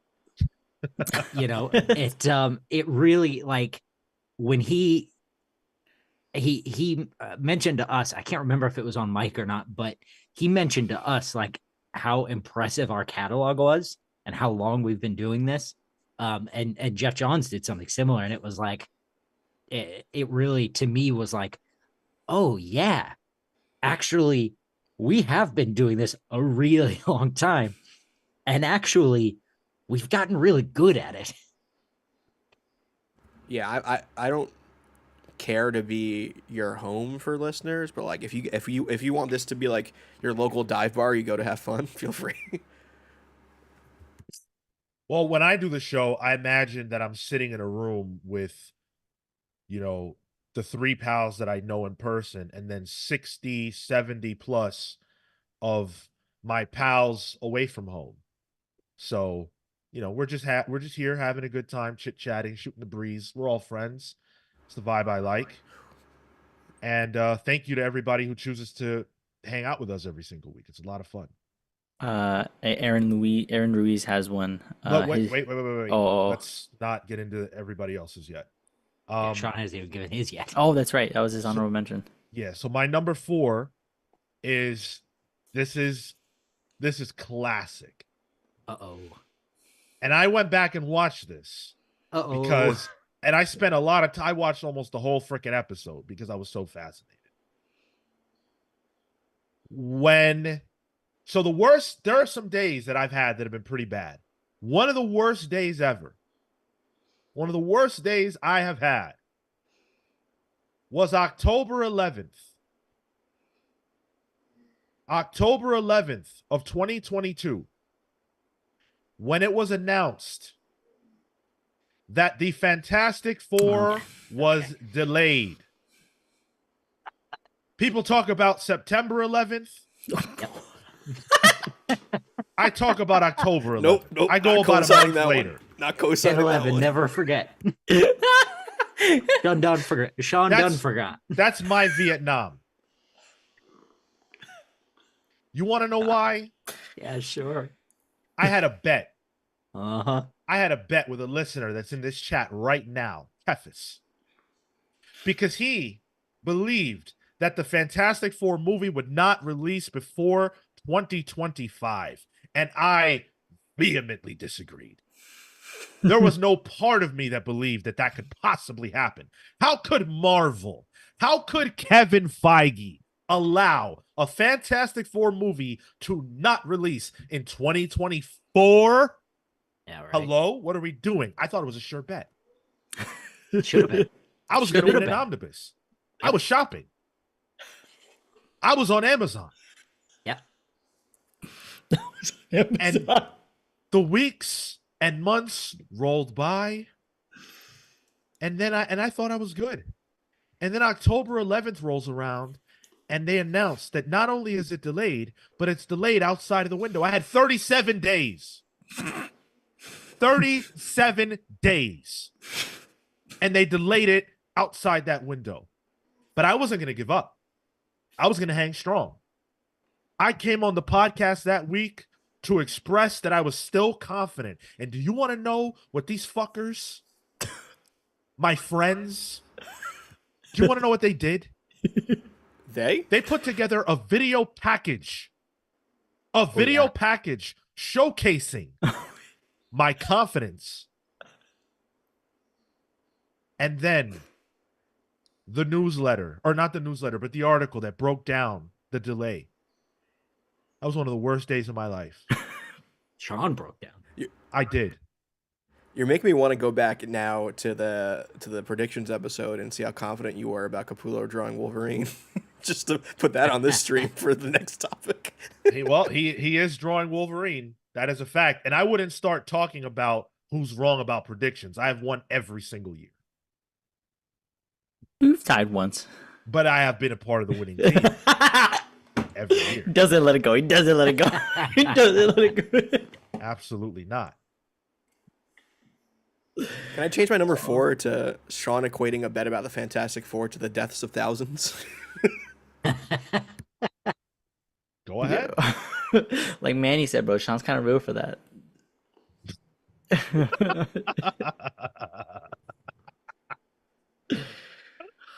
You know, it really, like, when he mentioned to us, I can't remember if it was on mic or not, but he mentioned to us like how impressive our catalog was and how long we've been doing this. And Jeff Johns did something similar, and it was like, it really, to me, was like, oh yeah, actually, we have been doing this a really long time, and actually, we've gotten really good at it. Yeah, I don't care to be your home for listeners, but like if you want this to be like your local dive bar you go to have fun, feel free. Well, when I do the show, I imagine that I'm sitting in a room with, you know, the 3 pals that I know in person, and then 60, 70 plus of my pals away from home. So, you know, we're just here having a good time, chit-chatting, shooting the breeze. We're all friends. It's the vibe I like. And thank you to everybody who chooses to hang out with us every single week. It's a lot of fun. Aaron Ruiz has one. But wait. Oh. Let's not get into everybody else's yet. Sean hasn't even given his yet. Oh, that's right. That was his honorable mention. Yeah. So my number 4 is this is classic. Uh-oh. And I went back and watched this. Uh-oh. Because, and I spent a lot of time, I watched almost the whole freaking episode because I was so fascinated. So the worst, there are some days that I've had that have been pretty bad. One of the worst days ever, one of the worst days I have had was October 11th. October 11th of 2022, when it was announced that the Fantastic Four was delayed. People talk about September 11th. I talk about October 11th. Nope. I go about a month later. One. Not co-signing that one. Never forget. Sean done forgot. That's my Vietnam. You want to know why? Yeah, sure. I had a bet. Uh-huh. I had a bet with a listener that's in this chat right now, Kefis. Because he believed that the Fantastic Four movie would not release before 2025. And I vehemently disagreed. There was no part of me that believed that that could possibly happen. How could Marvel, how could Kevin Feige allow a Fantastic Four movie to not release in 2024? Yeah, right. Hello? What are we doing? I thought it was a sure bet. Should have been. I was going to win an omnibus. I was shopping. I was on Amazon. Yeah. And the weeks and months rolled by, And then I thought I was good. And then October 11th rolls around and they announced that not only is it delayed, but it's delayed outside of the window. I had 37 days. 37 days. And they delayed it outside that window. But I wasn't going to give up. I was going to hang strong. I came on the podcast that week to express that I was still confident. And do you want to know what these fuckers, my friends, do you want to know what they did? They put together a video package. Package showcasing my confidence. And then the newsletter, or not the newsletter, but the article that broke down the delay. That was one of the worst days of my life. Sean broke down. I did. You're making me want to go back now to the predictions episode and see how confident you were about Capullo drawing Wolverine. Just to put that on this stream for the next topic. He is drawing Wolverine. That is a fact. And I wouldn't start talking about who's wrong about predictions. I have won every single year. You've tied once. But I have been a part of the winning team every year. Doesn't let it go. He doesn't let it go. He doesn't let it go. Absolutely not. Can I change my number 4 to Sean equating a bet about the Fantastic Four to the deaths of thousands? Go ahead. Yeah. Like Manny said, bro, Sean's kind of real for that.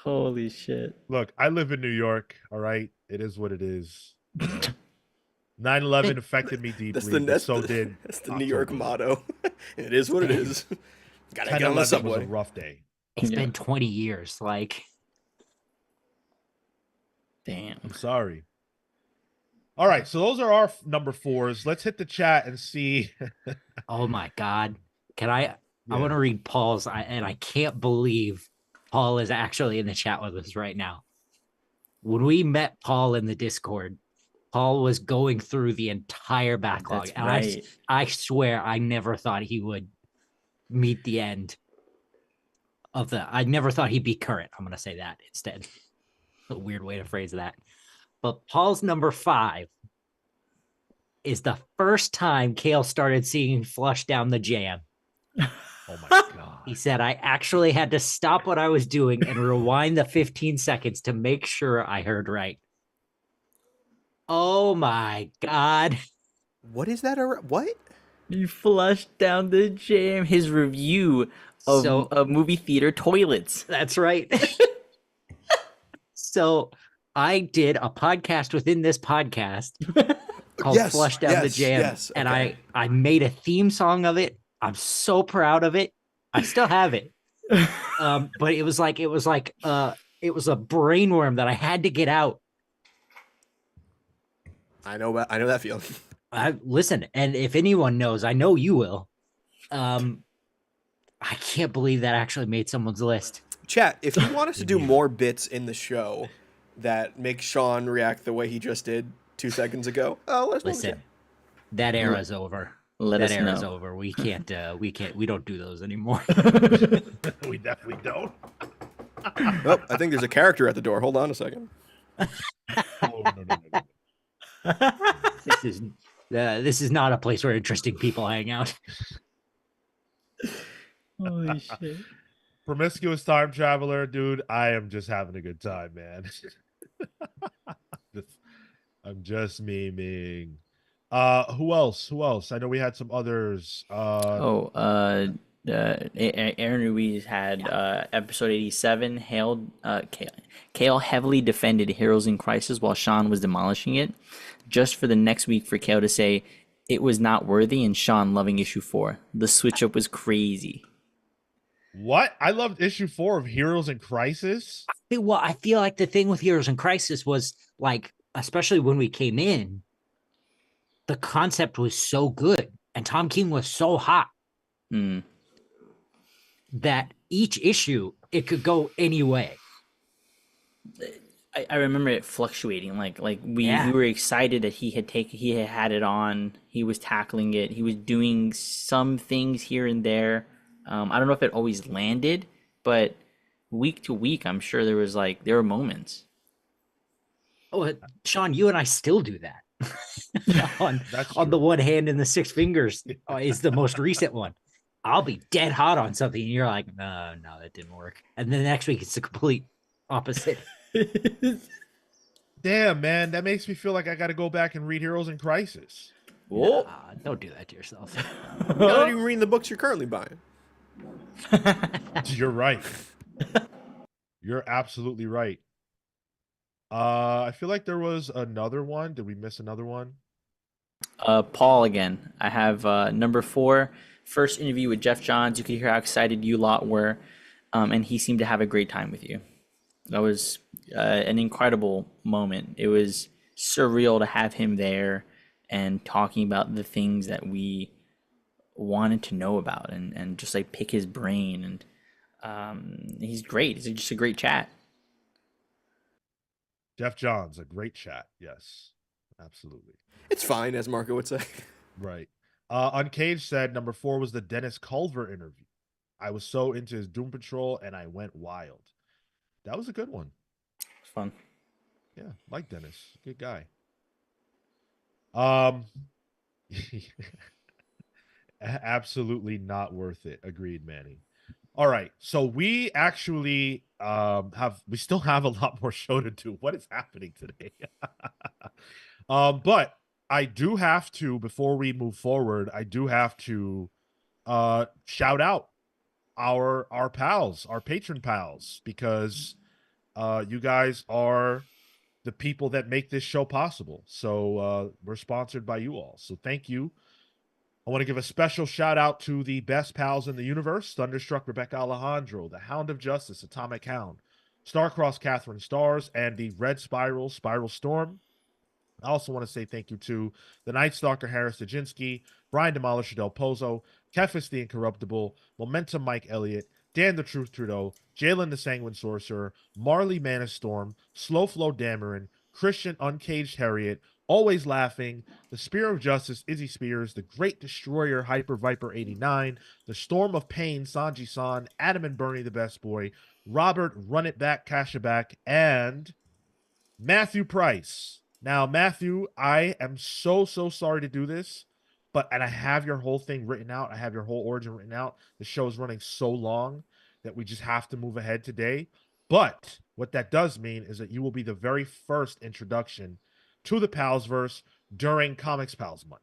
Holy shit. Look, I live in New York, all right? It is what it is. 9/11 affected me deeply, but so did That's the New York motto. It is what it is. Gotta get on the 9/11 subway. was a rough day. It's been 20 years. Like, damn. I'm sorry. All right, so those are our number 4s. Let's hit the chat and see. oh my God. Can I want to read Paul's, and I can't believe Paul is actually in the chat with us right now. When we met Paul in the Discord, Paul was going through the entire backlog. That's and right. I swear I never thought he would meet the end of I never thought he'd be current. I'm going to say that instead. A weird way to phrase that. But Paul's number 5 is the first time Kale started singing Flush Down the Jam. Oh my God. He said, I actually had to stop what I was doing and rewind the 15 seconds to make sure I heard right. Oh my God. What is that? What? You flushed down the jam. His review of movie theater toilets. That's right. So I did a podcast within this podcast called Flush Down the Jam. Okay. And I made a theme song of it. I'm so proud of it. I still have it. But it was like it was a brainworm that I had to get out. I know that feeling. Listen, and if anyone knows, I know you will. I can't believe that actually made someone's list. Chat, if you want us to do more bits in the show that make Sean react the way he just did 2 seconds ago, listen. That era's over. That era's over. We can't. We don't do those anymore. We definitely don't. Oh, I think there's a character at the door. Hold on a second. Oh, no. This is not a place where interesting people hang out. Holy shit. Promiscuous time traveler, dude. I am just having a good time, man. I'm just memeing. Who else? I know we had some others. Aaron Ruiz had episode 87 hailed Kale heavily defended Heroes in Crisis while Sean was demolishing it, just for the next week for Kale to say it was not worthy and Sean loving issue 4. The switch up was crazy. What? I loved issue 4 of Heroes in Crisis. Well, I feel like the thing with Heroes in Crisis was like, especially when we came in, the concept was so good and Tom King was so hot that each issue, it could go any way. I remember it fluctuating. Like we were excited that he had it on. He was tackling it. He was doing some things here and there. I don't know if it always landed but week to week, I'm sure there were moments. Oh, Sean, you and I still do that. on That's on the true. one hand and the six fingers is the most recent one. I'll be dead hot on something, and you're like, no, that didn't work. And then the next week, it's the complete opposite. Damn, man, that makes me feel like I got to go back and read Heroes in Crisis. Whoa. Nah, don't do that to yourself. You're not even reading the books you're currently buying. You're right. You're absolutely right. I feel like there was another one. Did we miss another one? Paul again. I have number 4, first interview with Jeff Johns. You could hear how excited you lot were, and he seemed to have a great time with you. That was an incredible moment. It was surreal to have him there and talking about the things that we wanted to know about, and just like pick his brain. And he's great. It's just a great chat. Jeff Johns, a great chat. Yes, absolutely. It's fine, as Marco would say. Right. Uncaged said number 4 was the Dennis Culver interview. I was so into his Doom Patrol and I went wild. That was a good one. It's fun. Yeah, like Dennis. Good guy. Absolutely not worth it. Agreed, Manny. All right. So we actually we still have a lot more show to do. What is happening today? But I do have to, before we move forward, I do have to shout out our pals, our patron pals, because you guys are the people that make this show possible. So we're sponsored by you all. So thank you. I want to give a special shout out to the best pals in the universe: Thunderstruck Rebecca Alejandro, the Hound of Justice, Atomic Hound, Starcross Catherine Stars, and the Red Spiral, Spiral Storm. I also want to say thank you to the Night Stalker Harris Dajinski, Brian Demolisher Del Pozo, Kefis the Incorruptible, Momentum Mike Elliott, Dan the Truth Trudeau, Jalen the Sanguine Sorcerer, Marley Manastorm, Slow Flow Dameron, Christian Uncaged Harriet, Always Laughing, the Spear of Justice Izzy Spears, the Great Destroyer Hyper Viper 89, the Storm of Pain Sanji San, Adam and Bernie the Best Boy, Robert Run It Back Cashaback, and Matthew Price. Now, Matthew, I am so sorry to do this, and I have your whole thing written out. I have your whole origin written out. The show is running so long that we just have to move ahead today. But what that does mean is that you will be the very first introduction to the Palsverse during Comics Pals Month.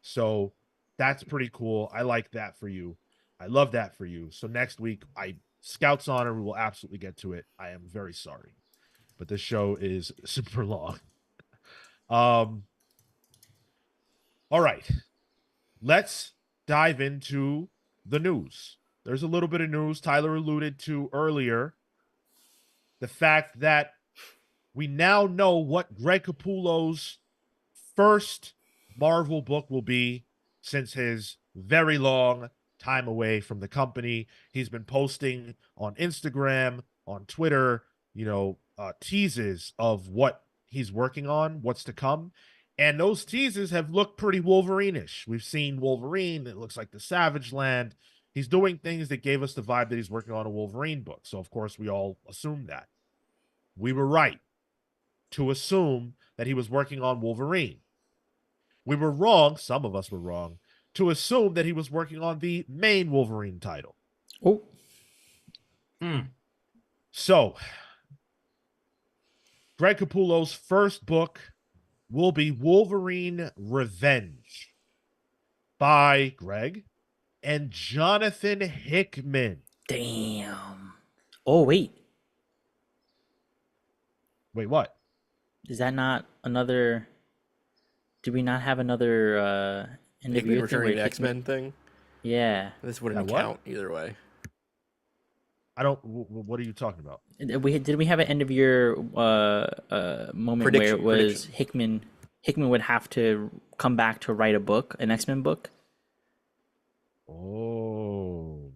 So that's pretty cool. I like that for you. I love that for you. So next week, Scout's Honor, we will absolutely get to it. I am very sorry, but this show is super long. All right, let's dive into the news. There's a little bit of news Tyler alluded to earlier. The fact that we now know what Greg Capullo's first Marvel book will be since his very long time away from the company. He's been posting on Instagram, on Twitter, teases of what he's working on, what's to come. And those teases have looked pretty Wolverine-ish. We've seen Wolverine. It looks like the Savage Land. He's doing things that gave us the vibe that he's working on a Wolverine book. So, of course, we all assumed that. We were right to assume that he was working on Wolverine. We were wrong, some of us were wrong, to assume that he was working on the main Wolverine title. Oh. So, Greg Capullo's first book will be Wolverine Revenge by Greg and Jonathan Hickman. Damn. Oh, wait. Wait, what? Is that not another... Did we not have another end of Hickman year returning thing? to X-Men thing? Yeah. This wouldn't what? count either way. I don't... What are you talking about? Did we have an end of year moment Prediction, where it was Hickman would have to come back to write a book, an X-Men book? Oh.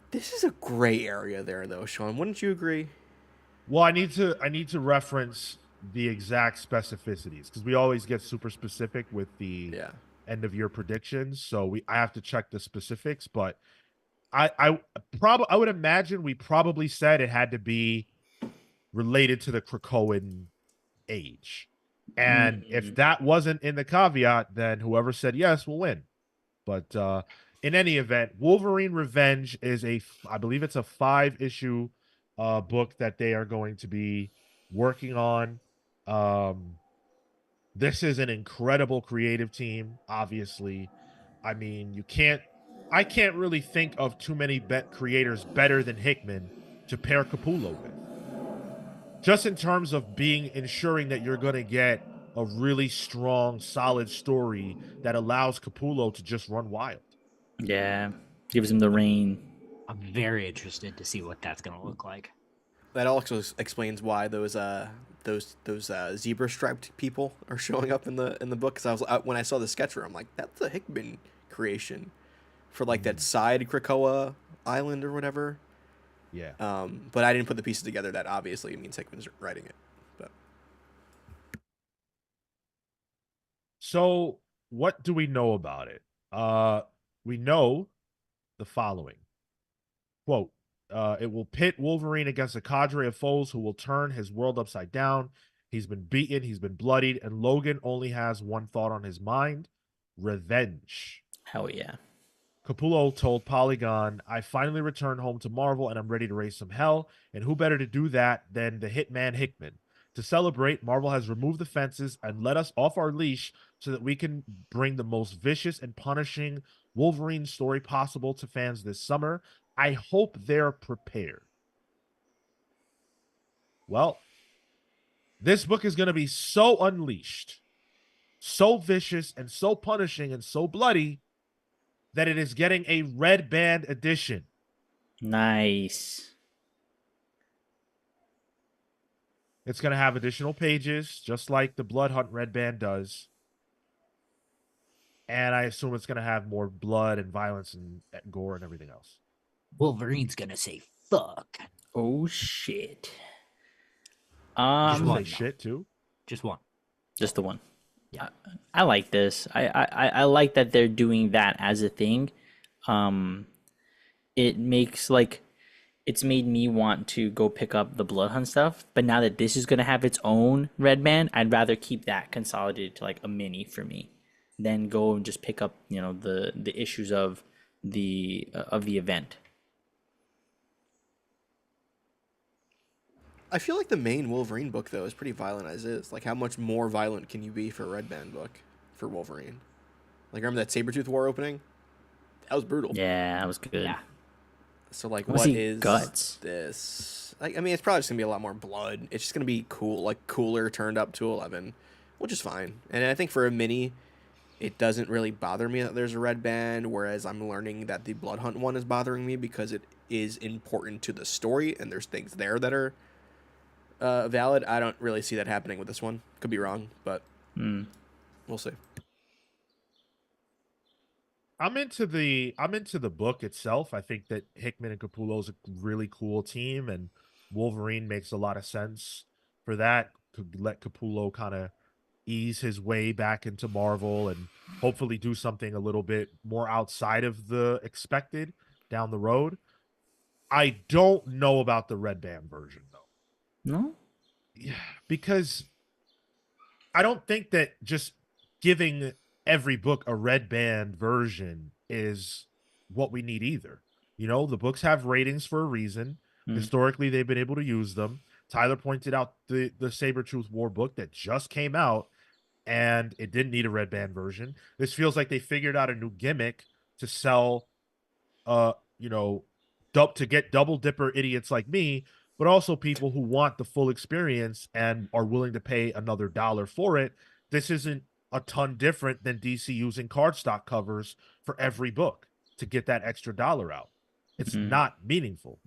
This is a gray area there, though, Sean. Wouldn't you agree? Well, I need to reference the exact specificities because we always get super specific with the end of year predictions. So I have to check the specifics, but I would imagine we probably said it had to be related to the Krakoan age. And if that wasn't in the caveat, then whoever said yes will win. But in any event, Wolverine Revenge is I believe it's a 5-issue book that they are going to be working on. This is an incredible creative team, obviously. I mean, I can't really think of too many creators better than Hickman to pair Capullo with. Just in terms of ensuring that you're going to get a really strong, solid story that allows Capullo to just run wild. Yeah, gives him the reign. I'm very interested to see what that's going to look like. That also explains why those zebra striped people are showing up in the book. Because when I saw the sketch, I'm like, that's a Hickman creation for like that side Krakoa island or whatever. Yeah. But I didn't put the pieces together. That obviously means Hickman's writing it. But so what do we know about it? We know the following. Quote, it will pit Wolverine against a cadre of foes who will turn his world upside down. He's been beaten, he's been bloodied, and Logan only has one thought on his mind: revenge. Hell yeah. Capullo told Polygon, I finally returned home to Marvel and I'm ready to raise some hell. And who better to do that than the hitman Hickman? To celebrate, Marvel has removed the fences and let us off our leash so that we can bring the most vicious and punishing Wolverine story possible to fans this summer. I hope they're prepared. Well, this book is going to be so unleashed, so vicious, and so punishing and so bloody that it is getting a red band edition. Nice. It's going to have additional pages, just like the Blood Hunt Red Band does. And I assume it's going to have more blood and violence and gore and everything else. Wolverine's going to say fuck. Oh shit. Just one, say shit too. Just one. Just the one. Yeah. I like this. I like that they're doing that as a thing. It makes it's made me want to go pick up the Blood Hunt stuff. But now that this is gonna have its own red band, I'd rather keep that consolidated to like a mini for me, than go and just pick up the issues of the event. I feel like the main Wolverine book though is pretty violent as is. Like, how much more violent can you be for a red band book for Wolverine? Like, remember that Sabretooth War opening? That was brutal. Yeah, that was good. Yeah. So like, I wanna what see is guts. this? Like, I mean, it's probably just gonna be a lot more blood. It's just gonna be cool, like cooler turned up to 11, which is fine. And I think for a mini, it doesn't really bother me that there's a red band. Whereas I'm learning that the Blood Hunt one is bothering me because it is important to the story and there's things there that are valid. I don't really see that happening with this one. Could be wrong, but we'll see. I'm into the book itself. I think that Hickman and Capullo is a really cool team, and Wolverine makes a lot of sense for that. To let Capullo kind of ease his way back into Marvel and hopefully do something a little bit more outside of the expected down the road. I don't know about the red band version though. No? Yeah, because I don't think that just giving every book a red band version is what we need either. You know, the books have ratings for a reason. Historically, they've been able to use them. Tyler pointed out the Sabretooth War book that just came out, and it didn't need a red band version. This feels like they figured out a new gimmick to sell, you know, to get double dipper idiots like me, but also people who want the full experience and are willing to pay another dollar for it. This isn't a ton different than DC using cardstock covers for every book to get that extra dollar out. It's not meaningful.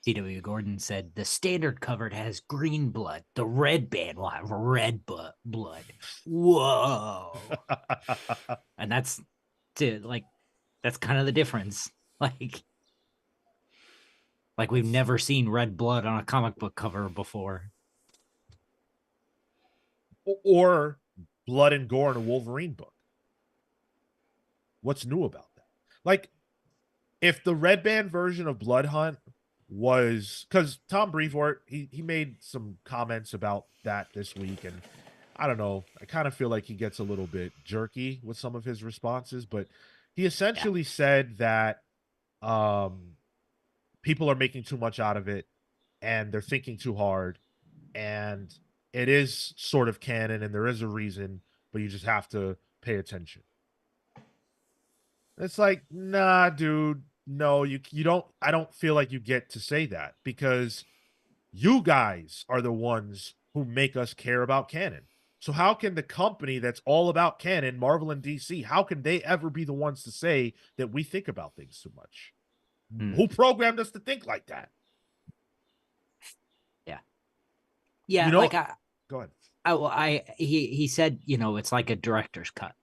C.W. Gordon said the standard cover has green blood. The red band will have red blood. Whoa. And that's kind of the difference. Like we've never seen red blood on a comic book cover before. Or blood and gore in a Wolverine book. What's new about that? Like, if the red band version of Blood Hunt was, because Tom Breevort, he made some comments about that this week, and I don't know, I kind of feel like he gets a little bit jerky with some of his responses, but he essentially said that people are making too much out of it and they're thinking too hard, and it is sort of canon and there is a reason, but you just have to pay attention. It's like, nah, dude, no, you don't. I don't feel like you get to say that because you guys are the ones who make us care about canon. So how can the company that's all about canon, Marvel and DC, how can they ever be the ones to say that we think about things too much? Who programmed us to think like that? Yeah, You know, like go ahead. he said, it's like a director's cut.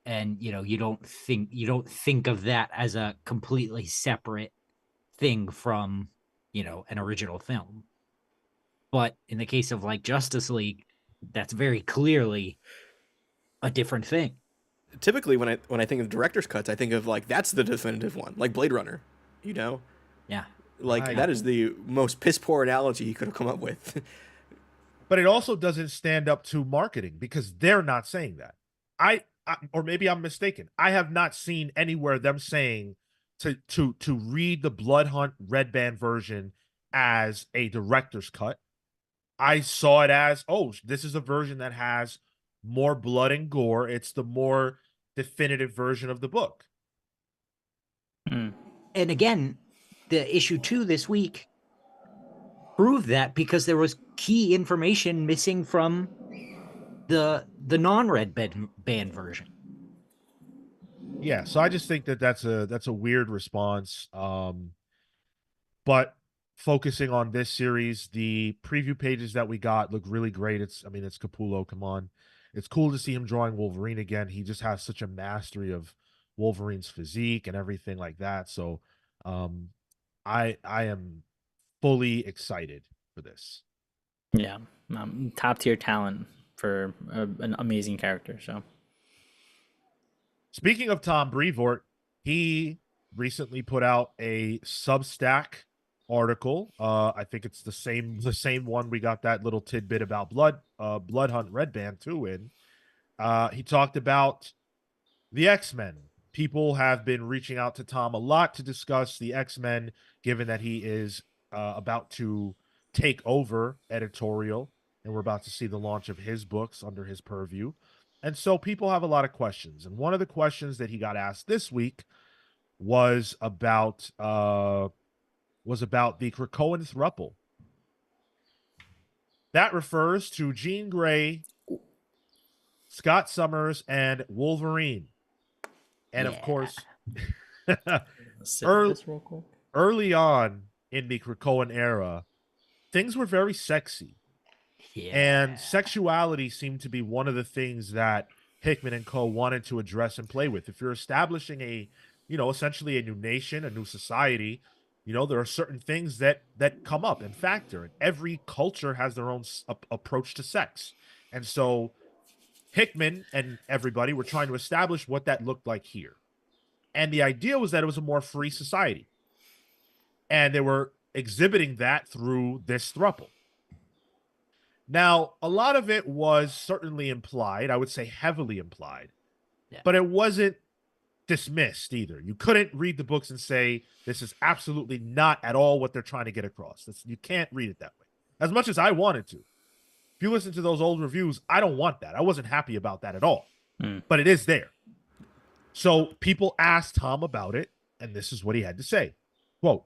And you don't think of that as a completely separate thing from, an original film. But in the case of like Justice League, that's very clearly a different thing. Typically, when I think of director's cuts, I think of like that's the definitive one, like Blade Runner. You know, Yeah. like Right. that is the most piss poor analogy he could have come up with. But it also doesn't stand up to marketing because they're not saying that. I or maybe I'm mistaken. I have not seen anywhere them saying to read the Blood Hunt Red Band version as a director's cut. I saw it as, oh, this is a version that has more blood and gore. It's the more definitive version of the book. And again, the issue 2 this week proved that because there was key information missing from the non-red band version. Yeah, so I just think that that's a weird response. But focusing on this series, the preview pages that we got look really great. It's Capullo, come on. It's cool to see him drawing Wolverine again. He just has such a mastery of Wolverine's physique and everything like that. So I am fully excited for this. Yeah, top tier talent for an amazing character. So Speaking of Tom Breevort, he recently put out a Substack article. I think it's the same one we got that little tidbit about Blood Hunt Red Band 2 in. He talked about the X-Men. People have been reaching out to Tom a lot to discuss the X-Men, given that he is about to take over editorial, and we're about to see the launch of his books under his purview. And so people have a lot of questions. And one of the questions that he got asked this week was about the Krakoan Throuple. That refers to Jean Grey, Scott Summers, and Wolverine. And of course, early on in the Krakoan era, things were very sexy. Yeah. And sexuality seemed to be one of the things that Hickman and co. wanted to address and play with. If you're establishing essentially a new nation, a new society, there are certain things that come up and factor. And every culture has their own approach to sex. And so Hickman and everybody were trying to establish what that looked like here. And the idea was that it was a more free society. And they were exhibiting that through this throuple. Now, a lot of it was certainly implied, I would say heavily implied, but it wasn't dismissed either. You couldn't read the books and say, this is absolutely not at all what they're trying to get across. You can't read it that way. As much as I wanted to. If you listen to those old reviews, I don't want that. I wasn't happy about that at all. But it is there. So people asked Tom about it, and this is what he had to say. Quote,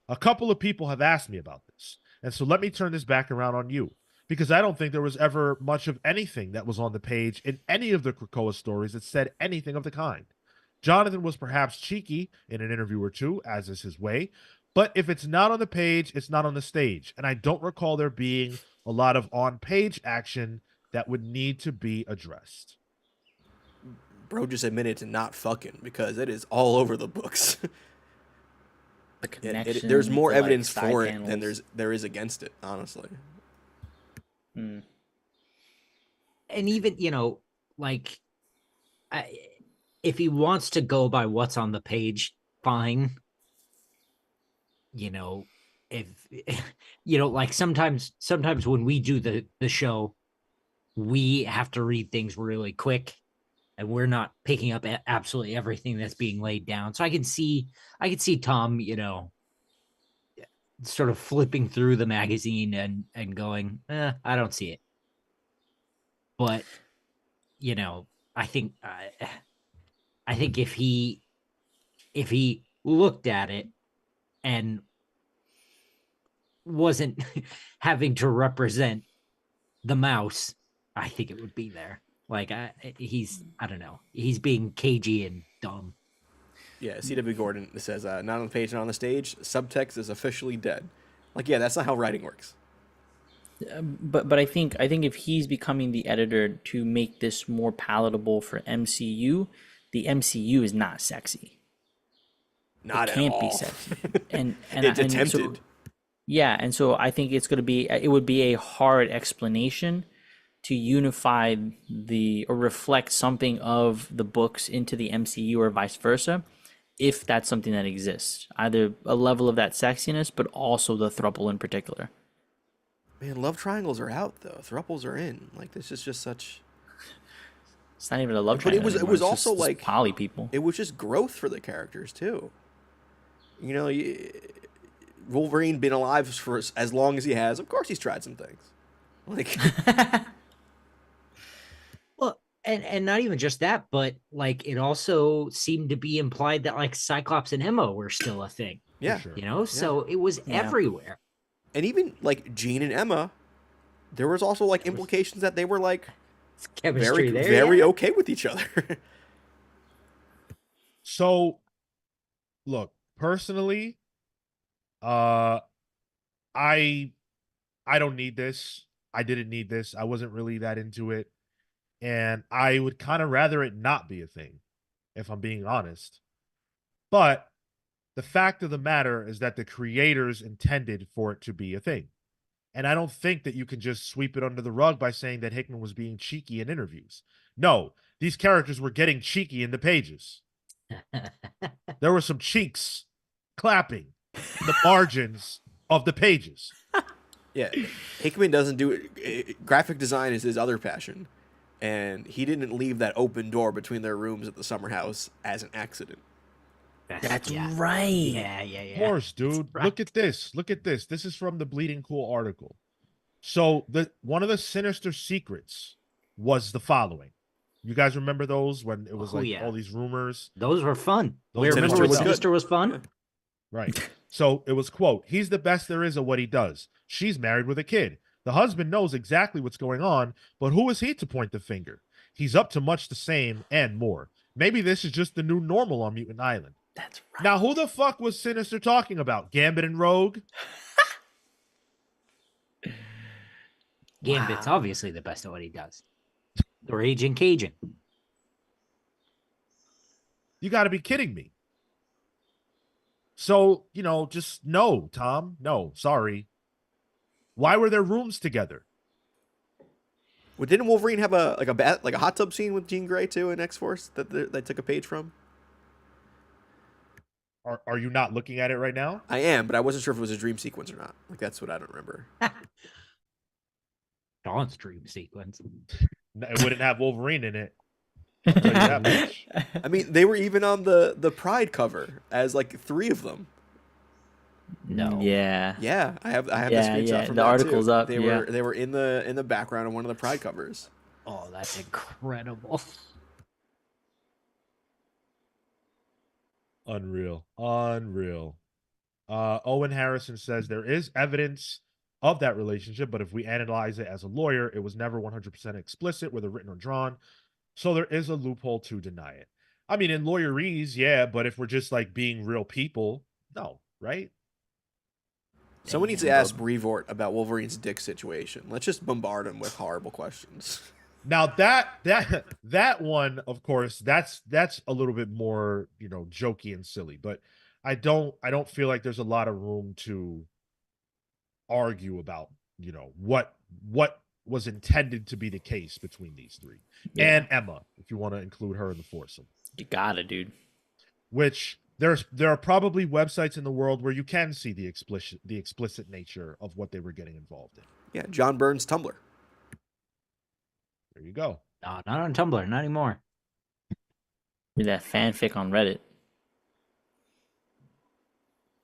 a couple of people have asked me about this, and so let me turn this back around on you, because I don't think there was ever much of anything that was on the page in any of the Krakoa stories that said anything of the kind. Jonathan was perhaps cheeky in an interview or two, as is his way, but if it's not on the page, it's not on the stage, and I don't recall there being a lot of on-page action that would need to be addressed. Bro just admitted to not fucking because it is all over the books. The there's more the, evidence like, for panels. it than there is against it, honestly. And even, if he wants to go by what's on the page, fine. You know, if like sometimes when we do the show, we have to read things really quick, and we're not picking up absolutely everything that's being laid down. So I can see Tom, sort of flipping through the magazine and going, I don't see it. But I think if he looked at it and wasn't having to represent the mouse, I think it would be there. Like I don't know. He's being cagey and dumb. Yeah, C.W. Gordon says, not on the page, not on the stage. Subtext is officially dead. Like, yeah, that's not how writing works. But I think if he's becoming the editor to make this more palatable for MCU, the MCU is not sexy. Not it at can't all. be sexy. And It's attempted. So, yeah, and so I think it would be a hard explanation to unify or reflect something of the books into the MCU or vice versa, if that's something that exists. Either a level of that sexiness, but also the throuple in particular. Man, love triangles are out though. Throuples are in. Like, this is just such. It's not even a love But triangle. it was also just like poly people. It was just growth for the characters too. Wolverine been alive for as long as he has. Of course, he's tried some things. Like. Well, and not even just that, but like it also seemed to be implied that like Cyclops and Emma were still a thing. Yeah, sure. So it was everywhere. And even like Jean and Emma, there was also like implications that they were like It's chemistry very okay with each other. So, look, personally, I don't need this. I didn't need this. I wasn't really that into it. And I would kind of rather it not be a thing, if I'm being honest. But the fact of the matter is that the creators intended for it to be a thing. And I don't think that you can just sweep it under the rug by saying that Hickman was being cheeky in interviews. No, these characters were getting cheeky in the pages. There were some cheeks clapping in the margins of the pages. Yeah, Hickman doesn't do it. Graphic design is his other passion. And he didn't leave that open door between their rooms at the summer house as an accident. That's right. Yeah. Of course, dude. Right. Look at this. Look at this. This is from the Bleeding Cool article. So one of the sinister secrets was the following. You guys remember those when it was all these rumors? Those were fun. Those Remember Sinister when was Sinister good. was fun? Yeah. Right. So it was, quote, he's the best there is at what he does. She's married with a kid. The husband knows exactly what's going on, but who is he to point the finger? He's up to much the same and more. Maybe this is just the new normal on Mutant Island. That's right. Now, who the fuck was Sinister talking about? Gambit and Rogue? Gambit's obviously the best at what he does. Or Agent Cajun. You got to be kidding me. So, just no, Tom. No, sorry. Why were their rooms together? Well, didn't Wolverine have a hot tub scene with Jean Grey too in X-Force that they took a page from? Are you not looking at it right now? I am, but I wasn't sure if it was a dream sequence or not. Like, that's what I don't remember. Dawn's dream sequence. It wouldn't have Wolverine in it. I'll tell you that much. I mean, they were even on the Pride cover as like 3 of them. No. Yeah. Yeah, I have that Yeah, screenshot yeah, from the that, article's too. up, They yeah. were in the background of one of the Pride covers. Oh, that's incredible. Unreal. Owen Harrison says there is evidence of that relationship, but if we analyze it as a lawyer, it was never 100% explicit, whether written or drawn. So there is a loophole to deny it. I mean, in lawyerese, yeah, but if we're just like being real people, no, right? Someone needs to ask Breevort about Wolverine's dick situation. Let's just bombard him with horrible questions. Now that one, of course, that's a little bit more, jokey and silly, but I don't feel like there's a lot of room to argue about, what was intended to be the case between these 3. Yeah. And Emma, if you want to include her in the foursome. You got it, dude. Which there are probably websites in the world where you can see the explicit nature of what they were getting involved in. Yeah, John Burns' Tumblr. There you go. No, not on Tumblr, not anymore. Read that fanfic on Reddit.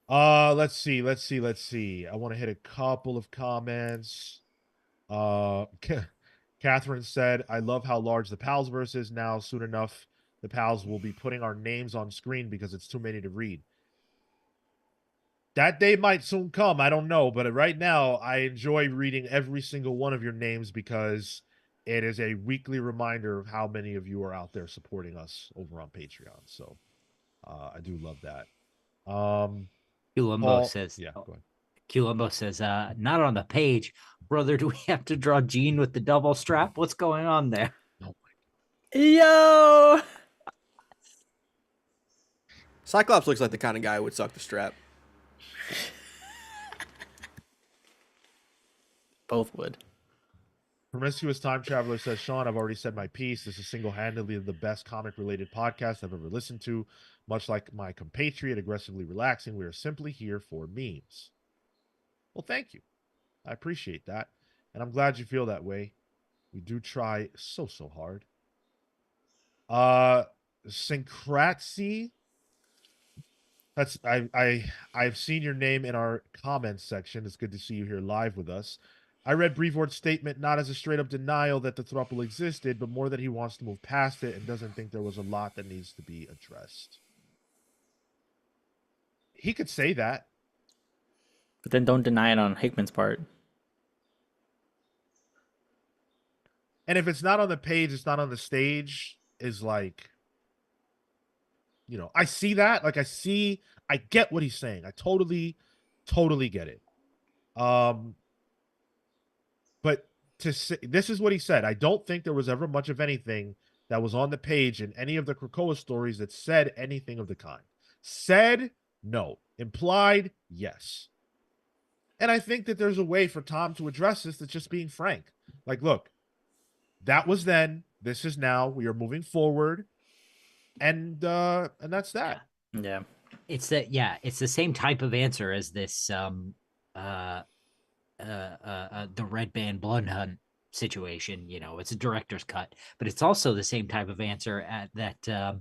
Let's see. I want to hit a couple of comments. Catherine said, I love how large the Pals verse is now. Soon enough, the Pals will be putting our names on screen because it's too many to read. That day might soon come. I don't know. But right now, I enjoy reading every single one of your names because it is a weekly reminder of how many of you are out there supporting us over on Patreon. So I do love that. Culumbo says, yeah, go ahead. Culumbo says, not on the page. Brother, do we have to draw Gene with the double strap? What's going on there? Oh, Yo! Cyclops looks like the kind of guy who would suck the strap. Both would. Promiscuous Time Traveler says, Sean, I've already said my piece. This is single-handedly the best comic-related podcast I've ever listened to. Much like my compatriot, aggressively relaxing, we are simply here for memes. Well, thank you. I appreciate that. And I'm glad you feel that way. We do try so hard. Syncratsy. That's I've seen your name in our comments section. It's good to see you here live with us. I read Breevort's statement not as a straight-up denial that the throuple existed, but more that he wants to move past it and doesn't think there was a lot that needs to be addressed. He could say that. But then don't deny it on Hickman's part. And if it's not on the page, it's not on the stage, is like, you know, I see that. Like, I get what he's saying. I totally get it. But to say, this is what he said. I don't think there was ever much of anything that was on the page in any of the Krakoa stories that said anything of the kind. Said, no. Implied, yes. And I think that there's a way for Tom to address this that's just being frank. Like, look, that was then, this is now, we are moving forward. And that's that. Yeah. It's the same type of answer as this the Red Band Blood Hunt situation. You know, it's a director's cut, but it's also the same type of answer at that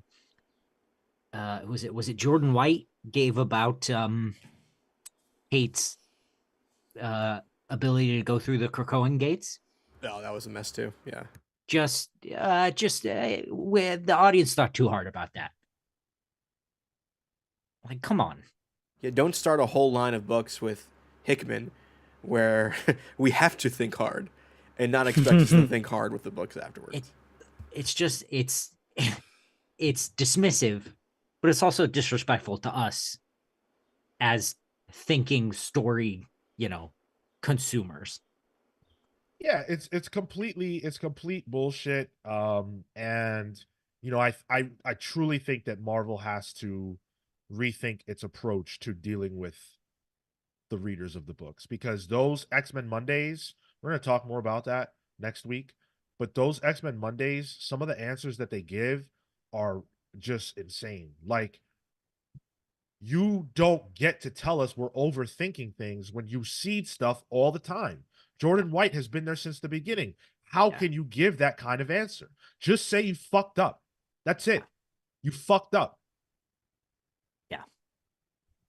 was it Jordan White gave about Hate's ability to go through the Krakoan gates. Oh, that was a mess too. Yeah. Just with the audience thought too hard about that. Like, come on. Yeah, don't start a whole line of books with Hickman where we have to think hard and not expect us to think hard with the books afterwards. It's just it's dismissive, but it's also disrespectful to us as thinking story, you know, consumers. Yeah, it's complete bullshit. And you know, I truly think that Marvel has to rethink its approach to dealing with the readers of the books, because those X-Men Mondays, we're going to talk more about that next week, but those X-Men Mondays, some of the answers that they give are just insane. Like, you don't get to tell us we're overthinking things when you seed stuff all the time. Jordan White has been there since the beginning. How can you give that kind of answer? Just say you fucked up. That's it. You fucked up. Yeah.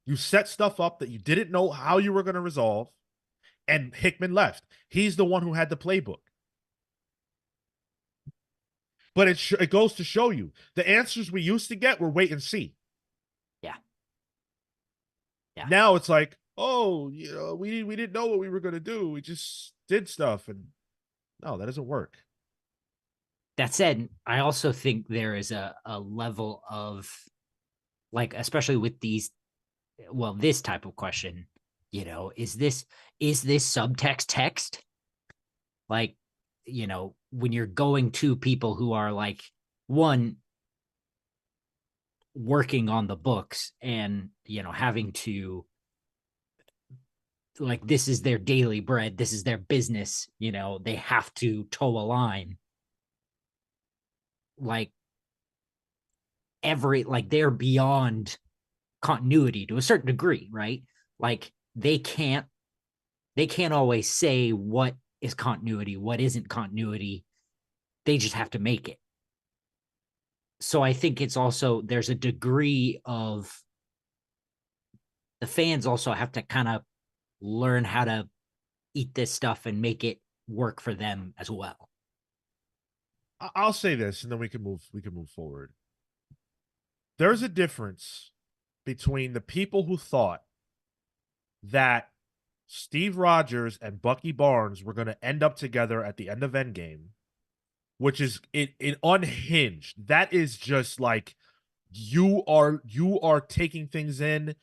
You set stuff up that you didn't know how you were going to resolve, and Hickman left. He's the one who had the playbook. But it goes to show you the answers we used to get were wait and see. Yeah. Yeah. Now it's like, oh, you know, we didn't know what we were going to do. We just did stuff, and no, that doesn't work. That said, I also think there is a level of, like, especially with these, well, this type of question, you know, is this subtext text? Like, you know, when you're going to people who are like, one, working on the books and, you know, having to, like, this is their daily bread, this is their business, you know, they have to toe a line. Like, they're beyond continuity to a certain degree, right? Like they can't always say what is continuity, what isn't continuity. They just have to make it. So I think it's also, there's a degree of, the fans also have to kind of learn how to eat this stuff and make it work for them as well. I'll say this, and then we can move forward. There's a difference between the people who thought that Steve Rogers and Bucky Barnes were going to end up together at the end of Endgame, which is it unhinged. That is just like you are taking things in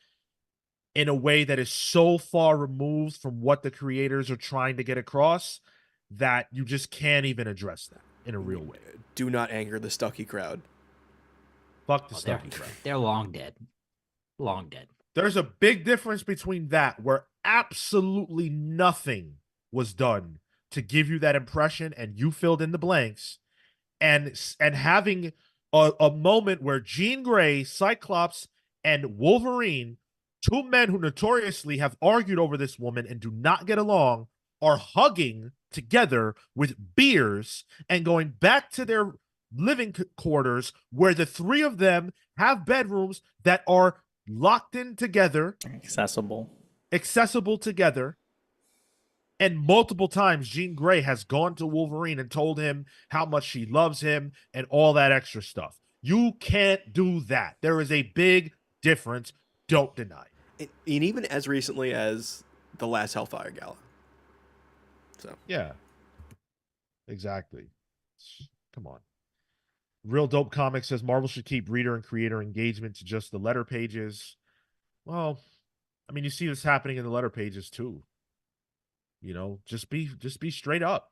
a way that is so far removed from what the creators are trying to get across that you just can't even address that in a real way. Do not anger the Stucky crowd. Fuck the Stucky crowd. They're long dead. Long dead. There's a big difference between that, where absolutely nothing was done to give you that impression and you filled in the blanks, and having a moment where Jean Grey, Cyclops, and Wolverine, two men who notoriously have argued over this woman and do not get along, are hugging together with beers and going back to their living quarters, where the three of them have bedrooms that are locked in together, accessible together. And multiple times Jean Grey has gone to Wolverine and told him how much she loves him and all that extra stuff. You can't do that. There is a big difference. Don't deny it. And even as recently as the last Hellfire Gala. So yeah, exactly. Come on. Real Dope Comics says Marvel should keep reader and creator engagement to just the letter pages. Well, I mean, you see this happening in the letter pages too. You know, just be straight up.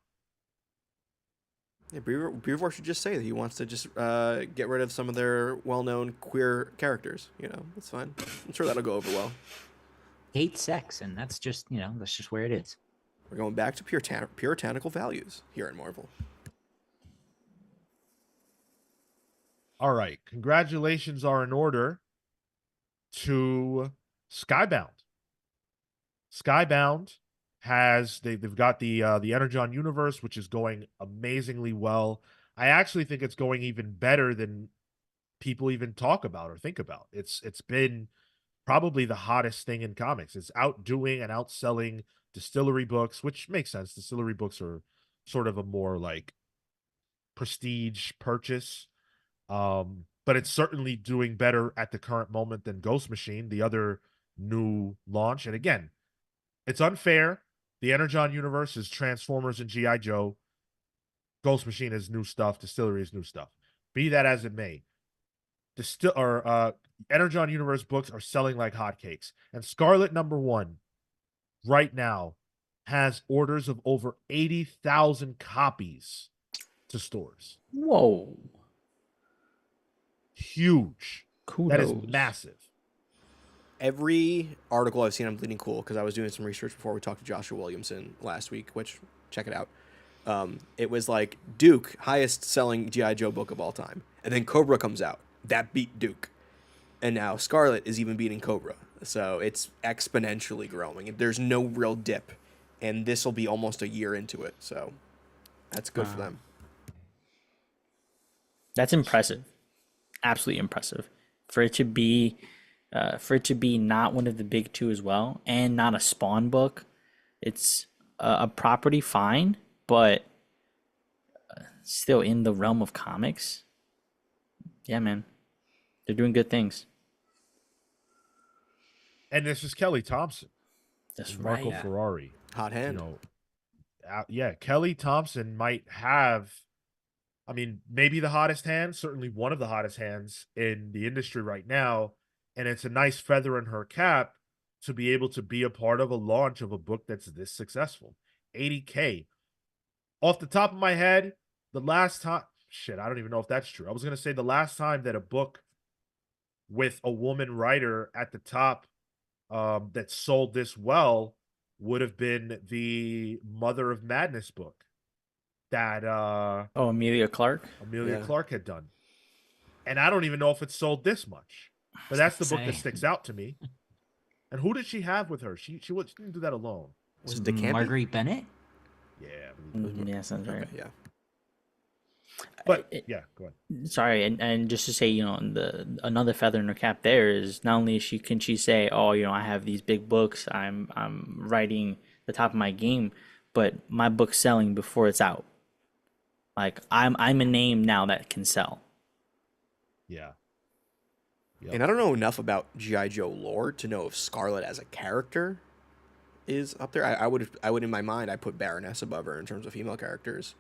Yeah, Breevort should just say that he wants to just get rid of some of their well-known queer characters. You know, that's fine. I'm sure that'll go over well. Hate sex, and that's just, you know, that's just where it is. We're going back to puritanical values here at Marvel. All right. Congratulations are in order to Skybound. Skybound has they've got the Energon universe, which is going amazingly well. I actually think it's going even better than people even talk about or think about. It's been probably the hottest thing in comics. It's outdoing and outselling Distillery books, which makes sense. Distillery books are sort of a more like prestige purchase. But it's certainly doing better at the current moment than Ghost Machine, the other new launch. And again, it's unfair. The Energon universe is Transformers and G.I. Joe. Ghost Machine is new stuff. Distillery is new stuff. Be that as it may, Energon universe books are selling like hotcakes. And Scarlett #1 right now has orders of over 80,000 copies to stores. Whoa. Huge. Kudos. That is massive. Every article I've seen on Bleeding Cool, because I was doing some research before we talked to Joshua Williamson last week, which, check it out. It was like Duke, highest selling G.I. Joe book of all time. And then Cobra comes out. That beat Duke. And now Scarlett is even beating Cobra. So it's exponentially growing. There's no real dip. And this will be almost a year into it. So that's good for them. That's impressive. Absolutely impressive. For it to be not one of the big two as well, and not a Spawn book. It's a property, fine, but still in the realm of comics. Yeah, man. They're doing good things. And this is Kelly Thompson. That's Marco right. Ferrari. Hot hand. You know, yeah, Kelly Thompson might have, I mean, maybe the hottest hand, certainly one of the hottest hands in the industry right now. And it's a nice feather in her cap to be able to be a part of a launch of a book that's this successful. 80K. Off the top of my head, the last time, I don't even know if that's true. I was going to say the last time that a book with a woman writer at the top that sold this well would have been the Mother of Madness book that Amelia Clark? Amelia Clark had done. And I don't even know if it sold this much. But that's the book that Say, sticks out to me. And who did she have with her? She didn't do that alone. Was it DeCampi? Marguerite Bennett? Yeah, I believe it was. Yeah, sounds right. Okay, yeah. But yeah, go ahead. Sorry, and just to say, another feather in her cap there is not only can she say, oh, I have these big books, I'm writing the top of my game, but my book's selling before it's out. Like I'm a name now that can sell. Yeah. Yep. And I don't know enough about G.I. Joe lore to know if Scarlett as a character is up there. I would in my mind I put Baroness above her in terms of female characters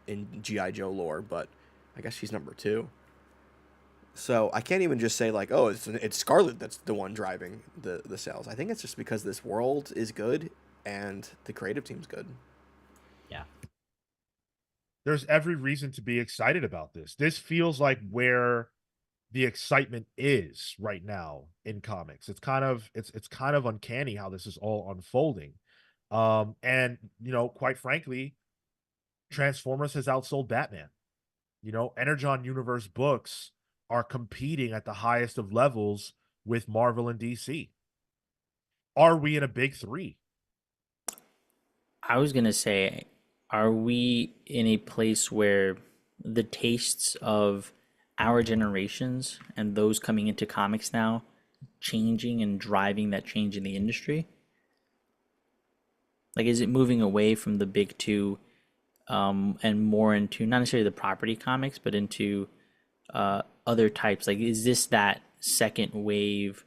in G.I. Joe lore, but I guess she's number 2. So I can't even just say like, oh, it's Scarlett that's the one driving the sales. I think it's just because this world is good and the creative team's good. Yeah. There's every reason to be excited about this. This feels like where the excitement is right now in comics. It's kind of uncanny how this is all unfolding. And quite frankly, Transformers has outsold Batman. Energon Universe books are competing at the highest of levels with Marvel and DC. Are we in a big 3? I was gonna say, are we in a place where the tastes of our generations and those coming into comics now changing and driving that change in the industry? Like, is it moving away from the big 2 and more into not necessarily the property comics, but into other types? Like, is this that second wave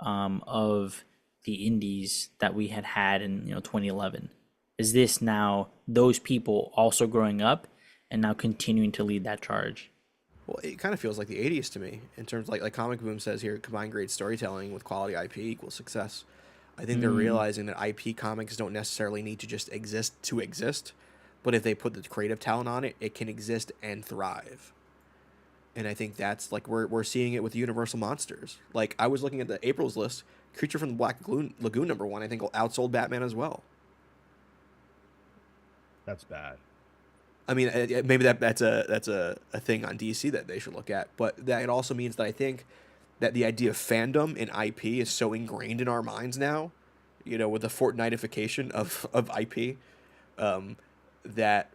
of the indies that we had in 2011? Is this now those people also growing up and now continuing to lead that charge? Well, it kind of feels like the 80s to me in terms of like Comic Boom says here, combine great storytelling with quality IP equals success. I think they're realizing that IP comics don't necessarily need to just exist to exist, but if they put the creative talent on it, it can exist and thrive. And I think that's like we're seeing it with Universal Monsters. Like I was looking at the April's list, Creature from the Black Lagoon number 1, I think outsold Batman as well. That's bad. I mean, maybe that's a thing on DC that they should look at, but that it also means that I think that the idea of fandom in IP is so ingrained in our minds now, with the Fortniteification of IP, that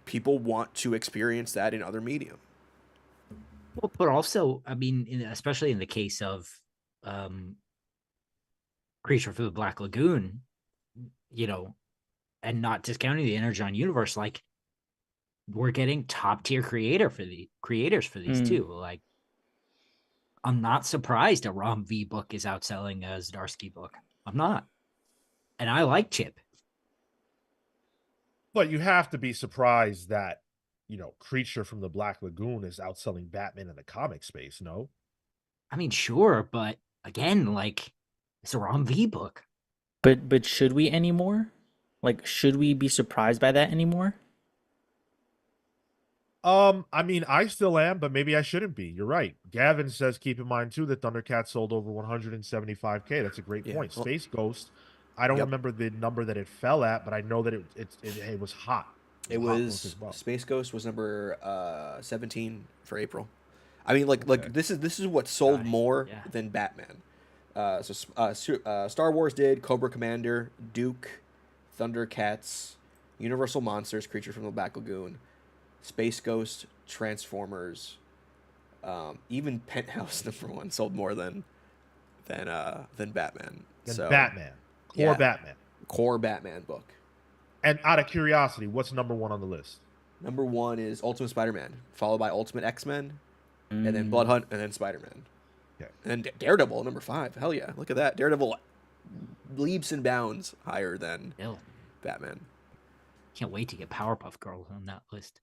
people want to experience that in other medium. Well, but also, I mean, especially in the case of Creature from the Black Lagoon, and not discounting the Energon universe, like we're getting top tier creators for these too. Like, I'm not surprised a Rom V book is outselling a Zdarsky book. I'm not, and I like Chip. But you have to be surprised that Creature from the Black Lagoon is outselling Batman in the comic space. No, I mean, sure, but again, like it's a Rom V book. But should we anymore? Like, should we be surprised by that anymore? I mean, I still am, but maybe I shouldn't be. You're right. Gavin says, keep in mind too that Thundercat sold over 175K. That's a great point. Well, Space Ghost, I don't remember the number that it fell at, but I know that it was hot. It was Space Ghost was number 17 for April. I mean, like this is what sold more than Batman. Star Wars did, Cobra Commander, Duke, Thundercats, Universal Monsters, Creature from the Black Lagoon, Space Ghost, Transformers, even Penthouse number 1 sold more than Batman. Batman. Core Batman book. And out of curiosity, what's number 1 on the list? Number 1 is Ultimate Spider-Man, followed by Ultimate X-Men, and then Blood Hunt, and then Spider-Man. Okay. And then Daredevil, number 5. Hell yeah, look at that. Daredevil leaps and bounds higher than Batman. Can't wait to get Powerpuff Girls on that list.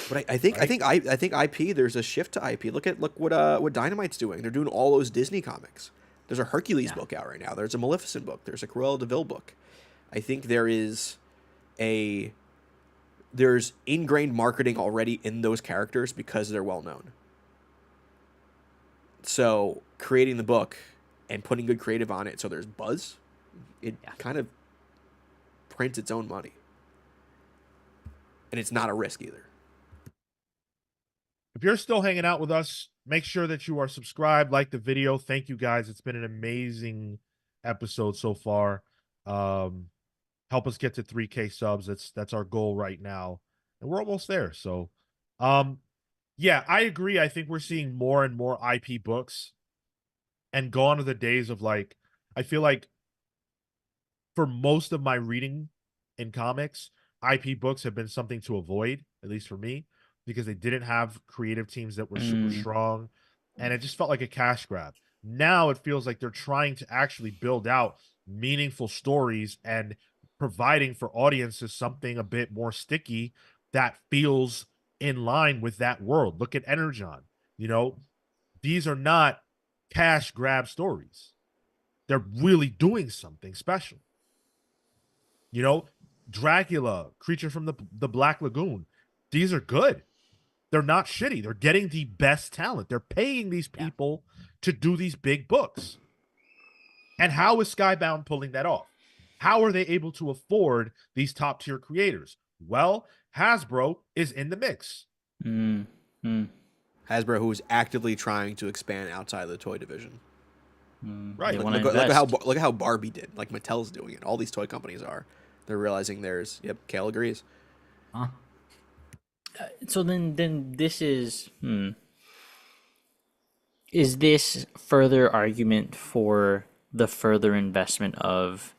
But I think IP. There's a shift to IP. Look what Dynamite's doing. They're doing all those Disney comics. There's a Hercules book out right now. There's a Maleficent book. There's a Cruella de Vil book. I think there's ingrained marketing already in those characters because they're well known. So creating the book and putting good creative on it, so there's buzz. It kind of prints its own money, and it's not a risk either. If you're still hanging out with us, make sure that you are subscribed, like the video. Thank you guys. It's been an amazing episode so far. Help us get to 3K subs. That's our goal right now. And we're almost there. So yeah, I agree. I think we're seeing more and more IP books, and gone are the days of like, I feel like for most of my reading in comics, IP books have been something to avoid, at least for me, because they didn't have creative teams that were super strong, and it just felt like a cash grab. Now it feels like they're trying to actually build out meaningful stories and providing for audiences something a bit more sticky that feels in line with that world. Look at Energon. You know, these are not cash grab stories. They're really doing something special. You know, Dracula, Creature from the Black Lagoon. These are good. They're not shitty. They're getting the best talent. They're paying these people to do these big books. And how is Skybound pulling that off? How are they able to afford these top tier creators? Well, Hasbro is in the mix. Hasbro, who is actively trying to expand outside of the toy division. Right. Look at how Barbie did. Like Mattel's doing it. All these toy companies are. They're realizing there's. Yep, Kale agrees. Huh? So then this is this further argument for the further investment of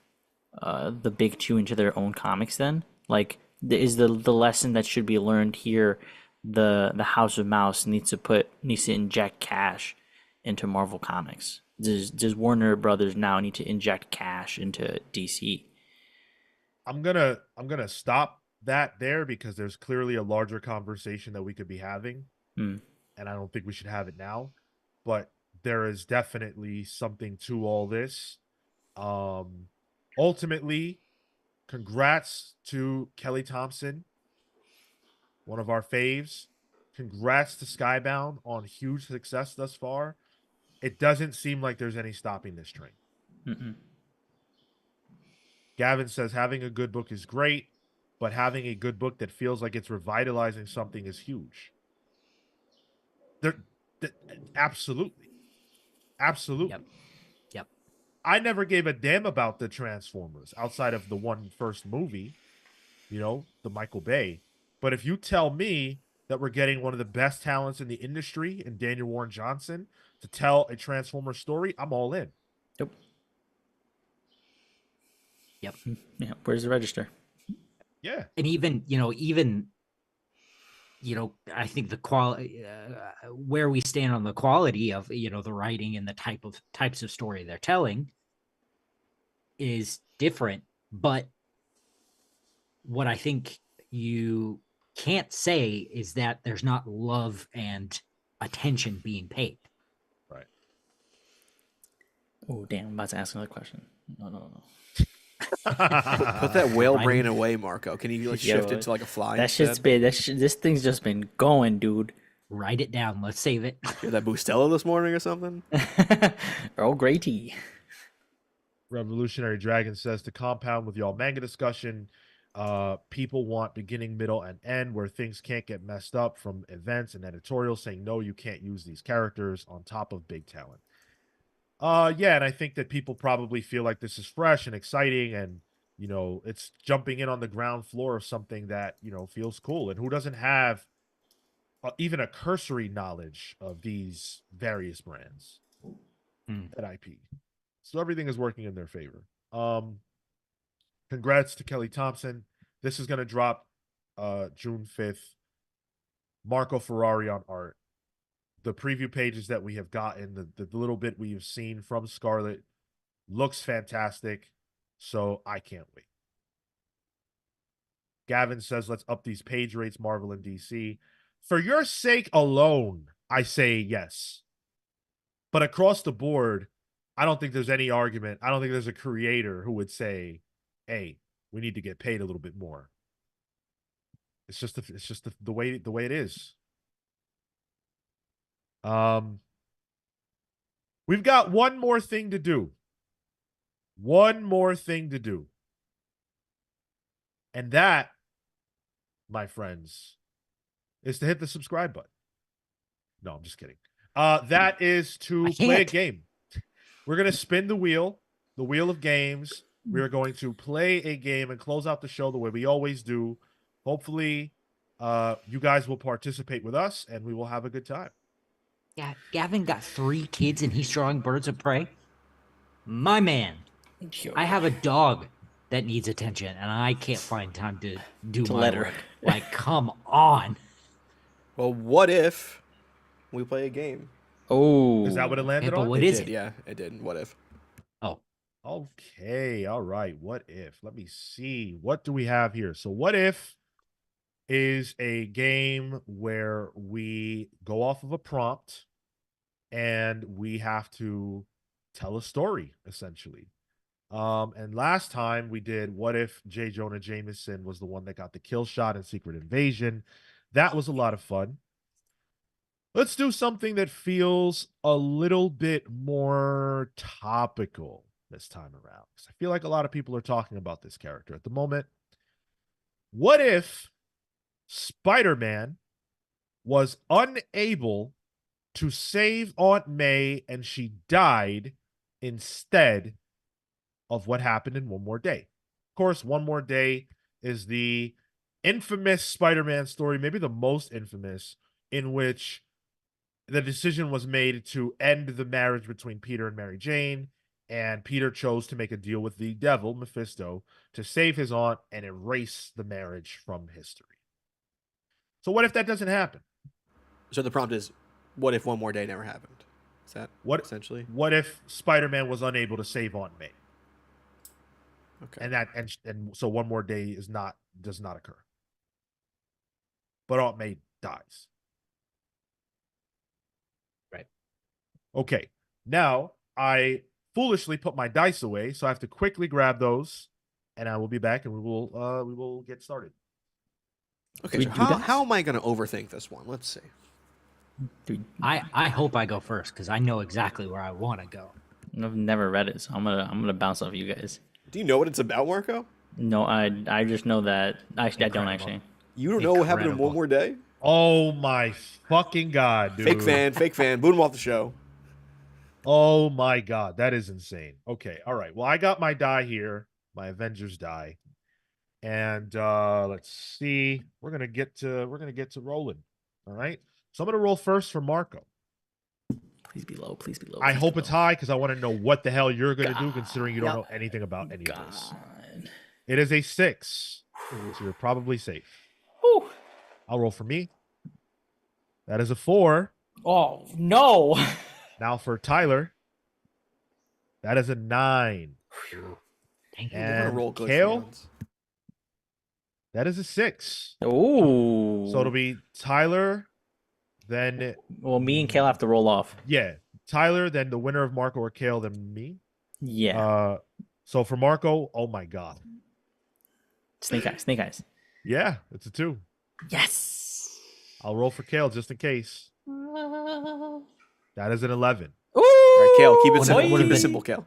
the big two into their own comics? Then, like, is the lesson that should be learned here? The House of Mouse needs to inject cash into Marvel Comics. Does Warner Brothers now need to inject cash into DC? I'm gonna stop that there because there's clearly a larger conversation that we could be having, and I don't think we should have it now. But there is definitely something to all this. Ultimately, congrats to Kelly Thompson, one of our faves. Congrats to Skybound on huge success thus far. It doesn't seem like there's any stopping this train. Gavin says having a good book is great, but having a good book that feels like it's revitalizing something is huge. Absolutely. Yep. I never gave a damn about the Transformers outside of the one first movie, you know, the Michael Bay. But if you tell me that we're getting one of the best talents in the industry in Daniel Warren Johnson to tell a Transformer story, I'm all in. Yep. Yeah. Where's the register? Yeah. And even I think the quality, where we stand on the quality of, the writing and the types of story they're telling is different. But what I think you can't say is that there's not love and attention being paid. Right. Oh, damn. I'm about to ask another question. No. Put that whale brain away, Marco. Can you shift it to like a fly? That shit's been this thing's just been going, dude. Write it down. Let's save it. You had that Bustelo this morning or something? Earl Grey tea. Revolutionary Dragon says to compound with y'all manga discussion, people want beginning, middle, and end where things can't get messed up from events and editorials saying, no, you can't use these characters on top of big talent. Yeah, and I think that people probably feel like this is fresh and exciting, and it's jumping in on the ground floor of something that feels cool. And who doesn't have even a cursory knowledge of these various brands at IP? So everything is working in their favor. Congrats to Kelly Thompson. This is going to drop June 5th. Marco Ferrari on art. The preview pages that we have gotten, the little bit we've seen from Scarlett looks fantastic. So I can't wait. Gavin says, let's up these page rates, Marvel and DC. For your sake alone, I say yes. But across the board, I don't think there's any argument. I don't think there's a creator who would say, hey, we need to get paid a little bit more. It's just the way it is. We've got one more thing to do. And that, my friends, is to hit the subscribe button. No, I'm just kidding. That is to I play a can't. game. We're going to spin the wheel of games. We are going to play a game and close out the show the way we always do. Hopefully, you guys will participate with us and we will have a good time. Yeah, Gavin got 3 kids and he's drawing birds of prey. My man, I have a dog that needs attention and I can't find time to do my let her. work. Like, come on. Well, what if we play a game? Oh, Is that what it landed Okay, but on? what It is did, it? yeah, it did. What if? Oh, Okay. All right. What if? Let me see. What do we have here? So, what if is a game where we go off of a prompt and we have to tell a story, essentially. And last time we did what if J. Jonah Jameson was the one that got the kill shot in Secret Invasion. That was a lot of fun. Let's do something that feels a little bit more topical this time around, because I feel like a lot of people are talking about this character at the moment. What if Spider-Man was unable to save Aunt May and she died instead of what happened in One More Day? Of course, One More Day is the infamous Spider-Man story, maybe the most infamous, in which the decision was made to end the marriage between Peter and Mary Jane, and Peter chose to make a deal with the devil, Mephisto, to save his aunt and erase the marriage from history. So what if that doesn't happen? So the prompt is, what if One More Day never happened? Is that essentially? What if Spider-Man was unable to save Aunt May? Okay. And so One More Day does not occur. But Aunt May dies. right. Okay. Now I foolishly put my dice away, so I have to quickly grab those, and I will be back and we will get started. Okay, we so do that? how am I going to overthink this one? Let's see. I hope I go first because I know exactly where I want to go. I've never read it, so I'm gonna bounce off you guys. Do you know what it's about, Marco? No, I just know that. Actually, I don't Incredible. actually. You don't know what happened in Incredible. One More Day? Oh my fucking god, dude. Fake fan. Boot him off the show. Oh my god, that is insane. Okay, all right. Well, I got my die here, my Avengers die. And let's see. We're gonna get to rolling. All right. So I'm gonna roll first for Marco. Please be low. Please be low. I please hope be it's low. high because I want to know what the hell you're gonna do, considering you don't know anything about any of this. God. It is a 6. So you're probably safe. Whew. I'll roll for me. That is a 4. Oh no. Now for Tyler. That is a 9. Thank you. We're gonna And roll good Kale, fans. that is a 6. Oh. So it'll be Tyler, then Well, me and Kale have to roll off. yeah, Tyler, then the winner of Marco or Kale, then me. Yeah. So for Marco, oh my god. Snake eyes. Snake eyes. Yeah, it's a 2. Yes. I'll roll for Kale just in case. That is an 11. Ooh. All right, Kale, keep it simple. What Keep if it it- simple, Kale.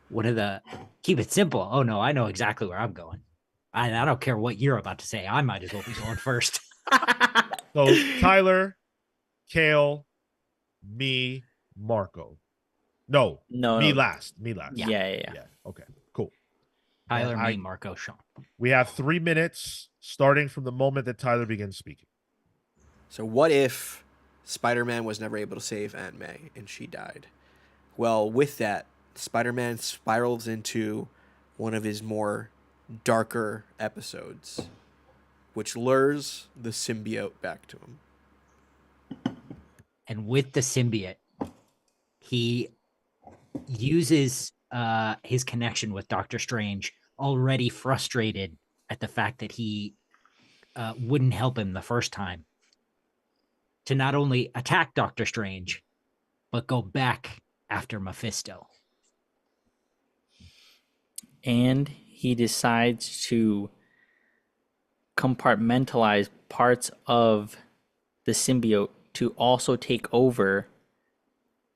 What are the keep it simple? Oh no, I know exactly where I'm going. I don't care what you're about to say. I might as well be going first. So Tyler, Kale, me, Marco. No, No. me no. last. Me last. Yeah. Yeah. Okay. Cool. Tyler, And me, Marco, Sean. We have 3 minutes starting from the moment that Tyler begins speaking. So what if Spider-Man was never able to save Aunt May and she died? Well, with that, Spider-Man spirals into one of his more darker episodes, which lures the symbiote back to him. And with the symbiote, he uses his connection with Doctor Strange, already frustrated at the fact that he wouldn't help him the first time, to not only attack Doctor Strange, but go back after Mephisto. And he decides to compartmentalize parts of the symbiote to also take over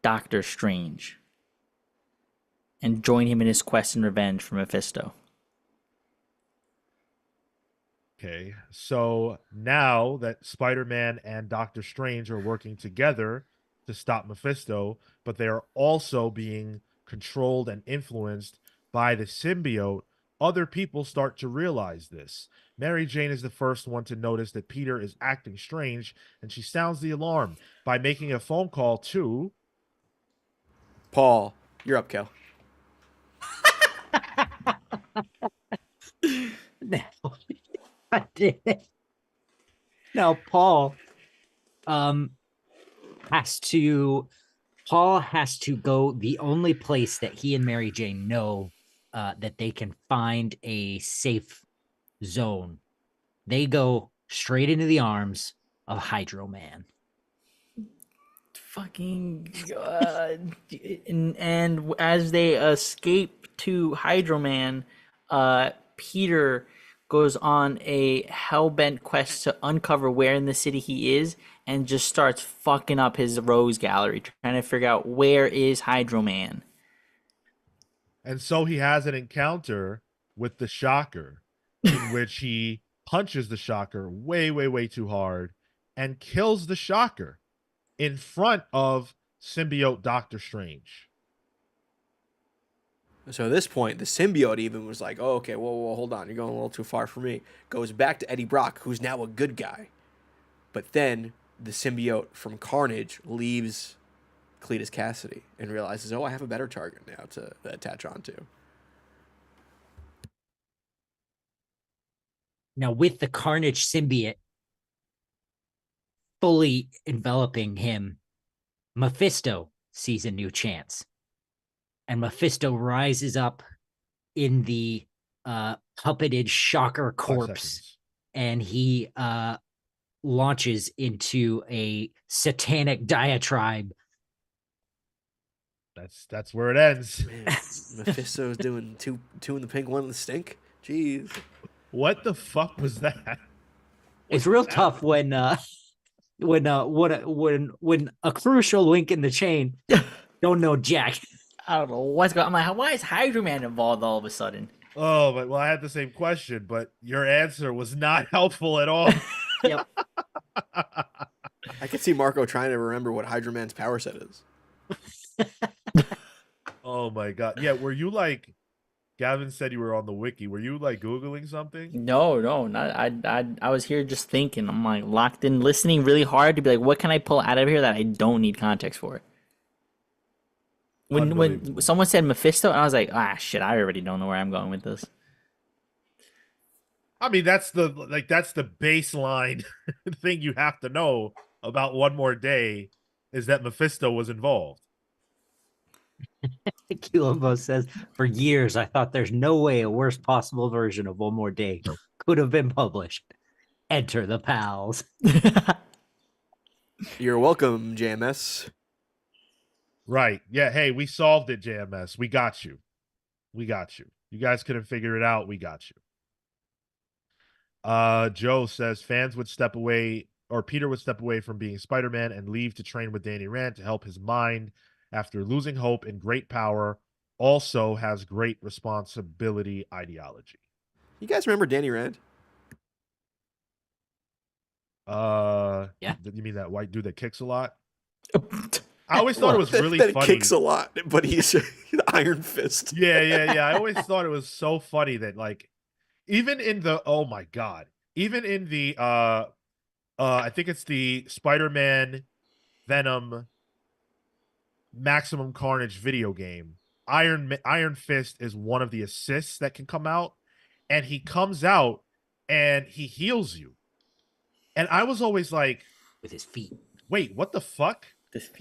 Doctor Strange and join him in his quest and revenge for Mephisto. Okay, so now that Spider-Man and Doctor Strange are working together to stop Mephisto, but they are also being controlled and influenced by the symbiote, other people start to realize this. Mary Jane is the first one to notice that Peter is acting strange, and she sounds the alarm by making a phone call to... Paul, you're up, Kel. No, I didn't. Now Paul has to go the only place that he and Mary Jane know that they can find a safe zone. They go straight into the arms of Hydro Man. Fucking and as they escape to Hydro Man, Peter goes on a hell-bent quest to uncover where in the city he is and just starts fucking up his rose gallery, trying to figure out where is Hydro Man. And so he has an encounter with the Shocker in which he punches the Shocker way, way, way too hard and kills the Shocker in front of symbiote Doctor Strange. So at this point, the symbiote even was like, oh, okay, whoa, hold on. You're going a little too far for me. Goes back to Eddie Brock, who's now a good guy. But then the symbiote from Carnage leaves Cletus Cassidy and realizes, oh, I have a better target now to attach onto. Now, with the Carnage symbiote fully enveloping him, Mephisto sees a new chance. And Mephisto rises up in the puppeted Shocker corpse, and he launches into a satanic diatribe. That's where it ends. Man, Mephisto's doing two in the pink, one in the stink. Jeez. What the fuck was that? It's real tough when a crucial link in the chain don't know jack. I don't know what's going on. I'm like, why is Hydro Man involved all of a sudden? Oh, but well, I had the same question, but your answer was not helpful at all. Yep. I can see Marco trying to remember what Hydro Man's power set is. Oh my god. Yeah, were you like Gavin said you were on the wiki. Were you like Googling something? No, not I was here just thinking. I'm like locked in, listening really hard to be like, what can I pull out of here that I don't need context for? When someone said Mephisto, I was like, ah, shit, I already don't know where I'm going with this. I mean, that's the baseline thing you have to know about One More Day is that Mephisto was involved. Quilombo says, for years, I thought there's no way a worst possible version of One More Day could have been published. Enter the pals. You're welcome, JMS. Right. Yeah. Hey, we solved it, JMS. We got you. We got you. You guys couldn't figure it out. We got you. Joe says fans would step away, or Peter would step away from being Spider-Man and leave to train with Danny Rand to help his mind after losing hope and great power. Also has great responsibility ideology. You guys remember Danny Rand? Yeah. You mean that white dude that kicks a lot? I always thought it was really that funny. Kicks a lot, but he's the Iron Fist. Yeah. I always thought it was so funny that like, even in the I think it's the Spider-Man Venom Maximum Carnage video game. Iron Fist is one of the assists that can come out, and he comes out and he heals you. And I was always like, with his feet. Wait, what the fuck?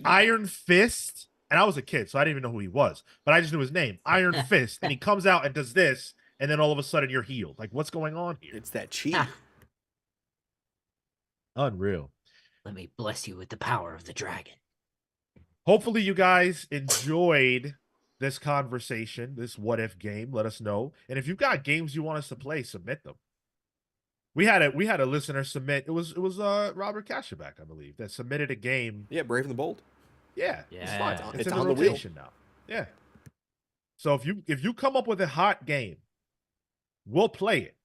Iron Fist? And I was a kid, so I didn't even know who he was, but I just knew his name, Iron Fist. And he comes out and does this, and then all of a sudden you're healed. Like, what's going on here? It's that cheat. Unreal. Let me bless you with the power of the dragon. Hopefully you guys enjoyed this conversation, this what if game. Let us know. And if you've got games you want us to play, submit them. We had a listener submit. It was Robert Kashabak, I believe, that submitted a game. Yeah, Brave and the Bold. Yeah. It's fun. It's in on the the wheel rotation now. Yeah. So if you come up with a hot game, we'll play it.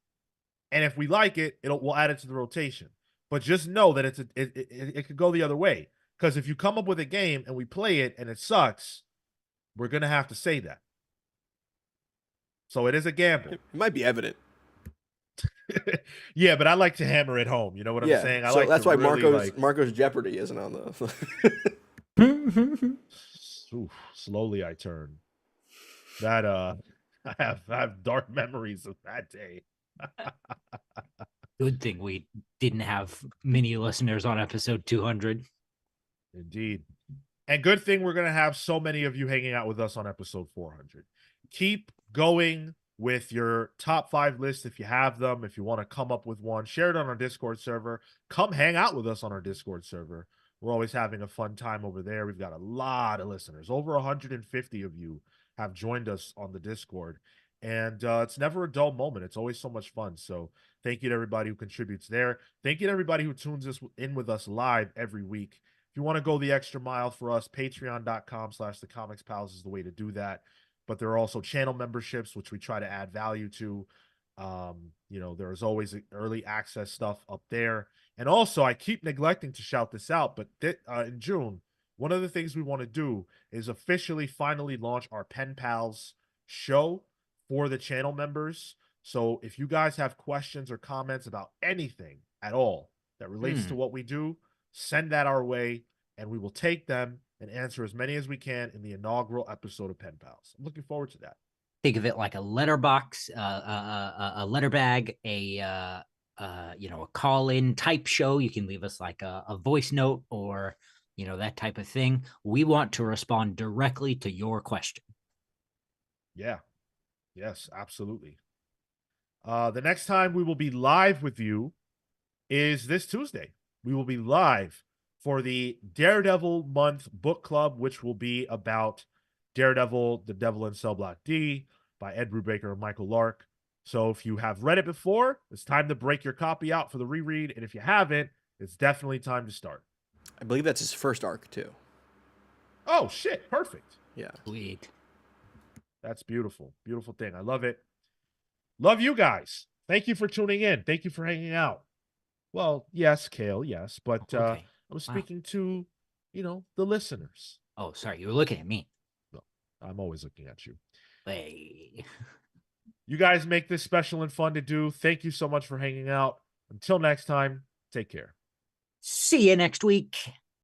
And if we like it, we'll add it to the rotation. But just know that it could go the other way. Because if you come up with a game and we play it and it sucks, we're going to have to say that. So it is a gamble. It might be evident. Yeah, but I like to hammer it home. You know what I'm saying? So like that's why really Marco's Jeopardy isn't on the. Oof, slowly I turn. That I have dark memories of that day. Good thing we didn't have many listeners on episode 200. Indeed. And good thing we're going to have so many of you hanging out with us on episode 400. Keep going with your top 5 lists if you have them. If you want to come up with one, share it on our Discord server. Come hang out with us on our Discord server. We're always having a fun time over there. We've got a lot of listeners. Over 150 of you have joined us on the Discord. And it's never a dull moment. It's always so much fun. So thank you to everybody who contributes there. Thank you to everybody who tunes us in with us live every week. If you want to go the extra mile for us, patreon.com/thecomicspals is the way to do that. But there are also channel memberships, which we try to add value to. There's always early access stuff up there. And also, I keep neglecting to shout this out, but in June, one of the things we want to do is officially finally launch our Pen Pals show for the channel members. So if you guys have questions or comments about anything at all that relates to what we do, send that our way, and we will take them and answer as many as we can in the inaugural episode of Pen Pals. I'm looking forward to that. Think of it like a letterbox, a letter bag, a call-in type show. You can leave us like a voice note or, that type of thing. We want to respond directly to your question. Yeah. Yes, absolutely. The next time we will be live with you is this Tuesday. We will be live for the Daredevil Month Book Club, which will be about Daredevil, The Devil in Cell Block D by Ed Brubaker and Michael Lark. So if you have read it before, it's time to break your copy out for the reread. And if you haven't, it's definitely time to start. I believe that's his first arc, too. Oh, shit. Perfect. Yeah. Sweet. That's beautiful. Beautiful thing. I love it. Love you guys. Thank you for tuning in. Thank you for hanging out. Well, yes, Kale, yes. But Okay. I was speaking to, the listeners. Oh, sorry. You were looking at me. No, I'm always looking at you. Hey. You guys make this special and fun to do. Thank you so much for hanging out. Until next time, take care. See you next week.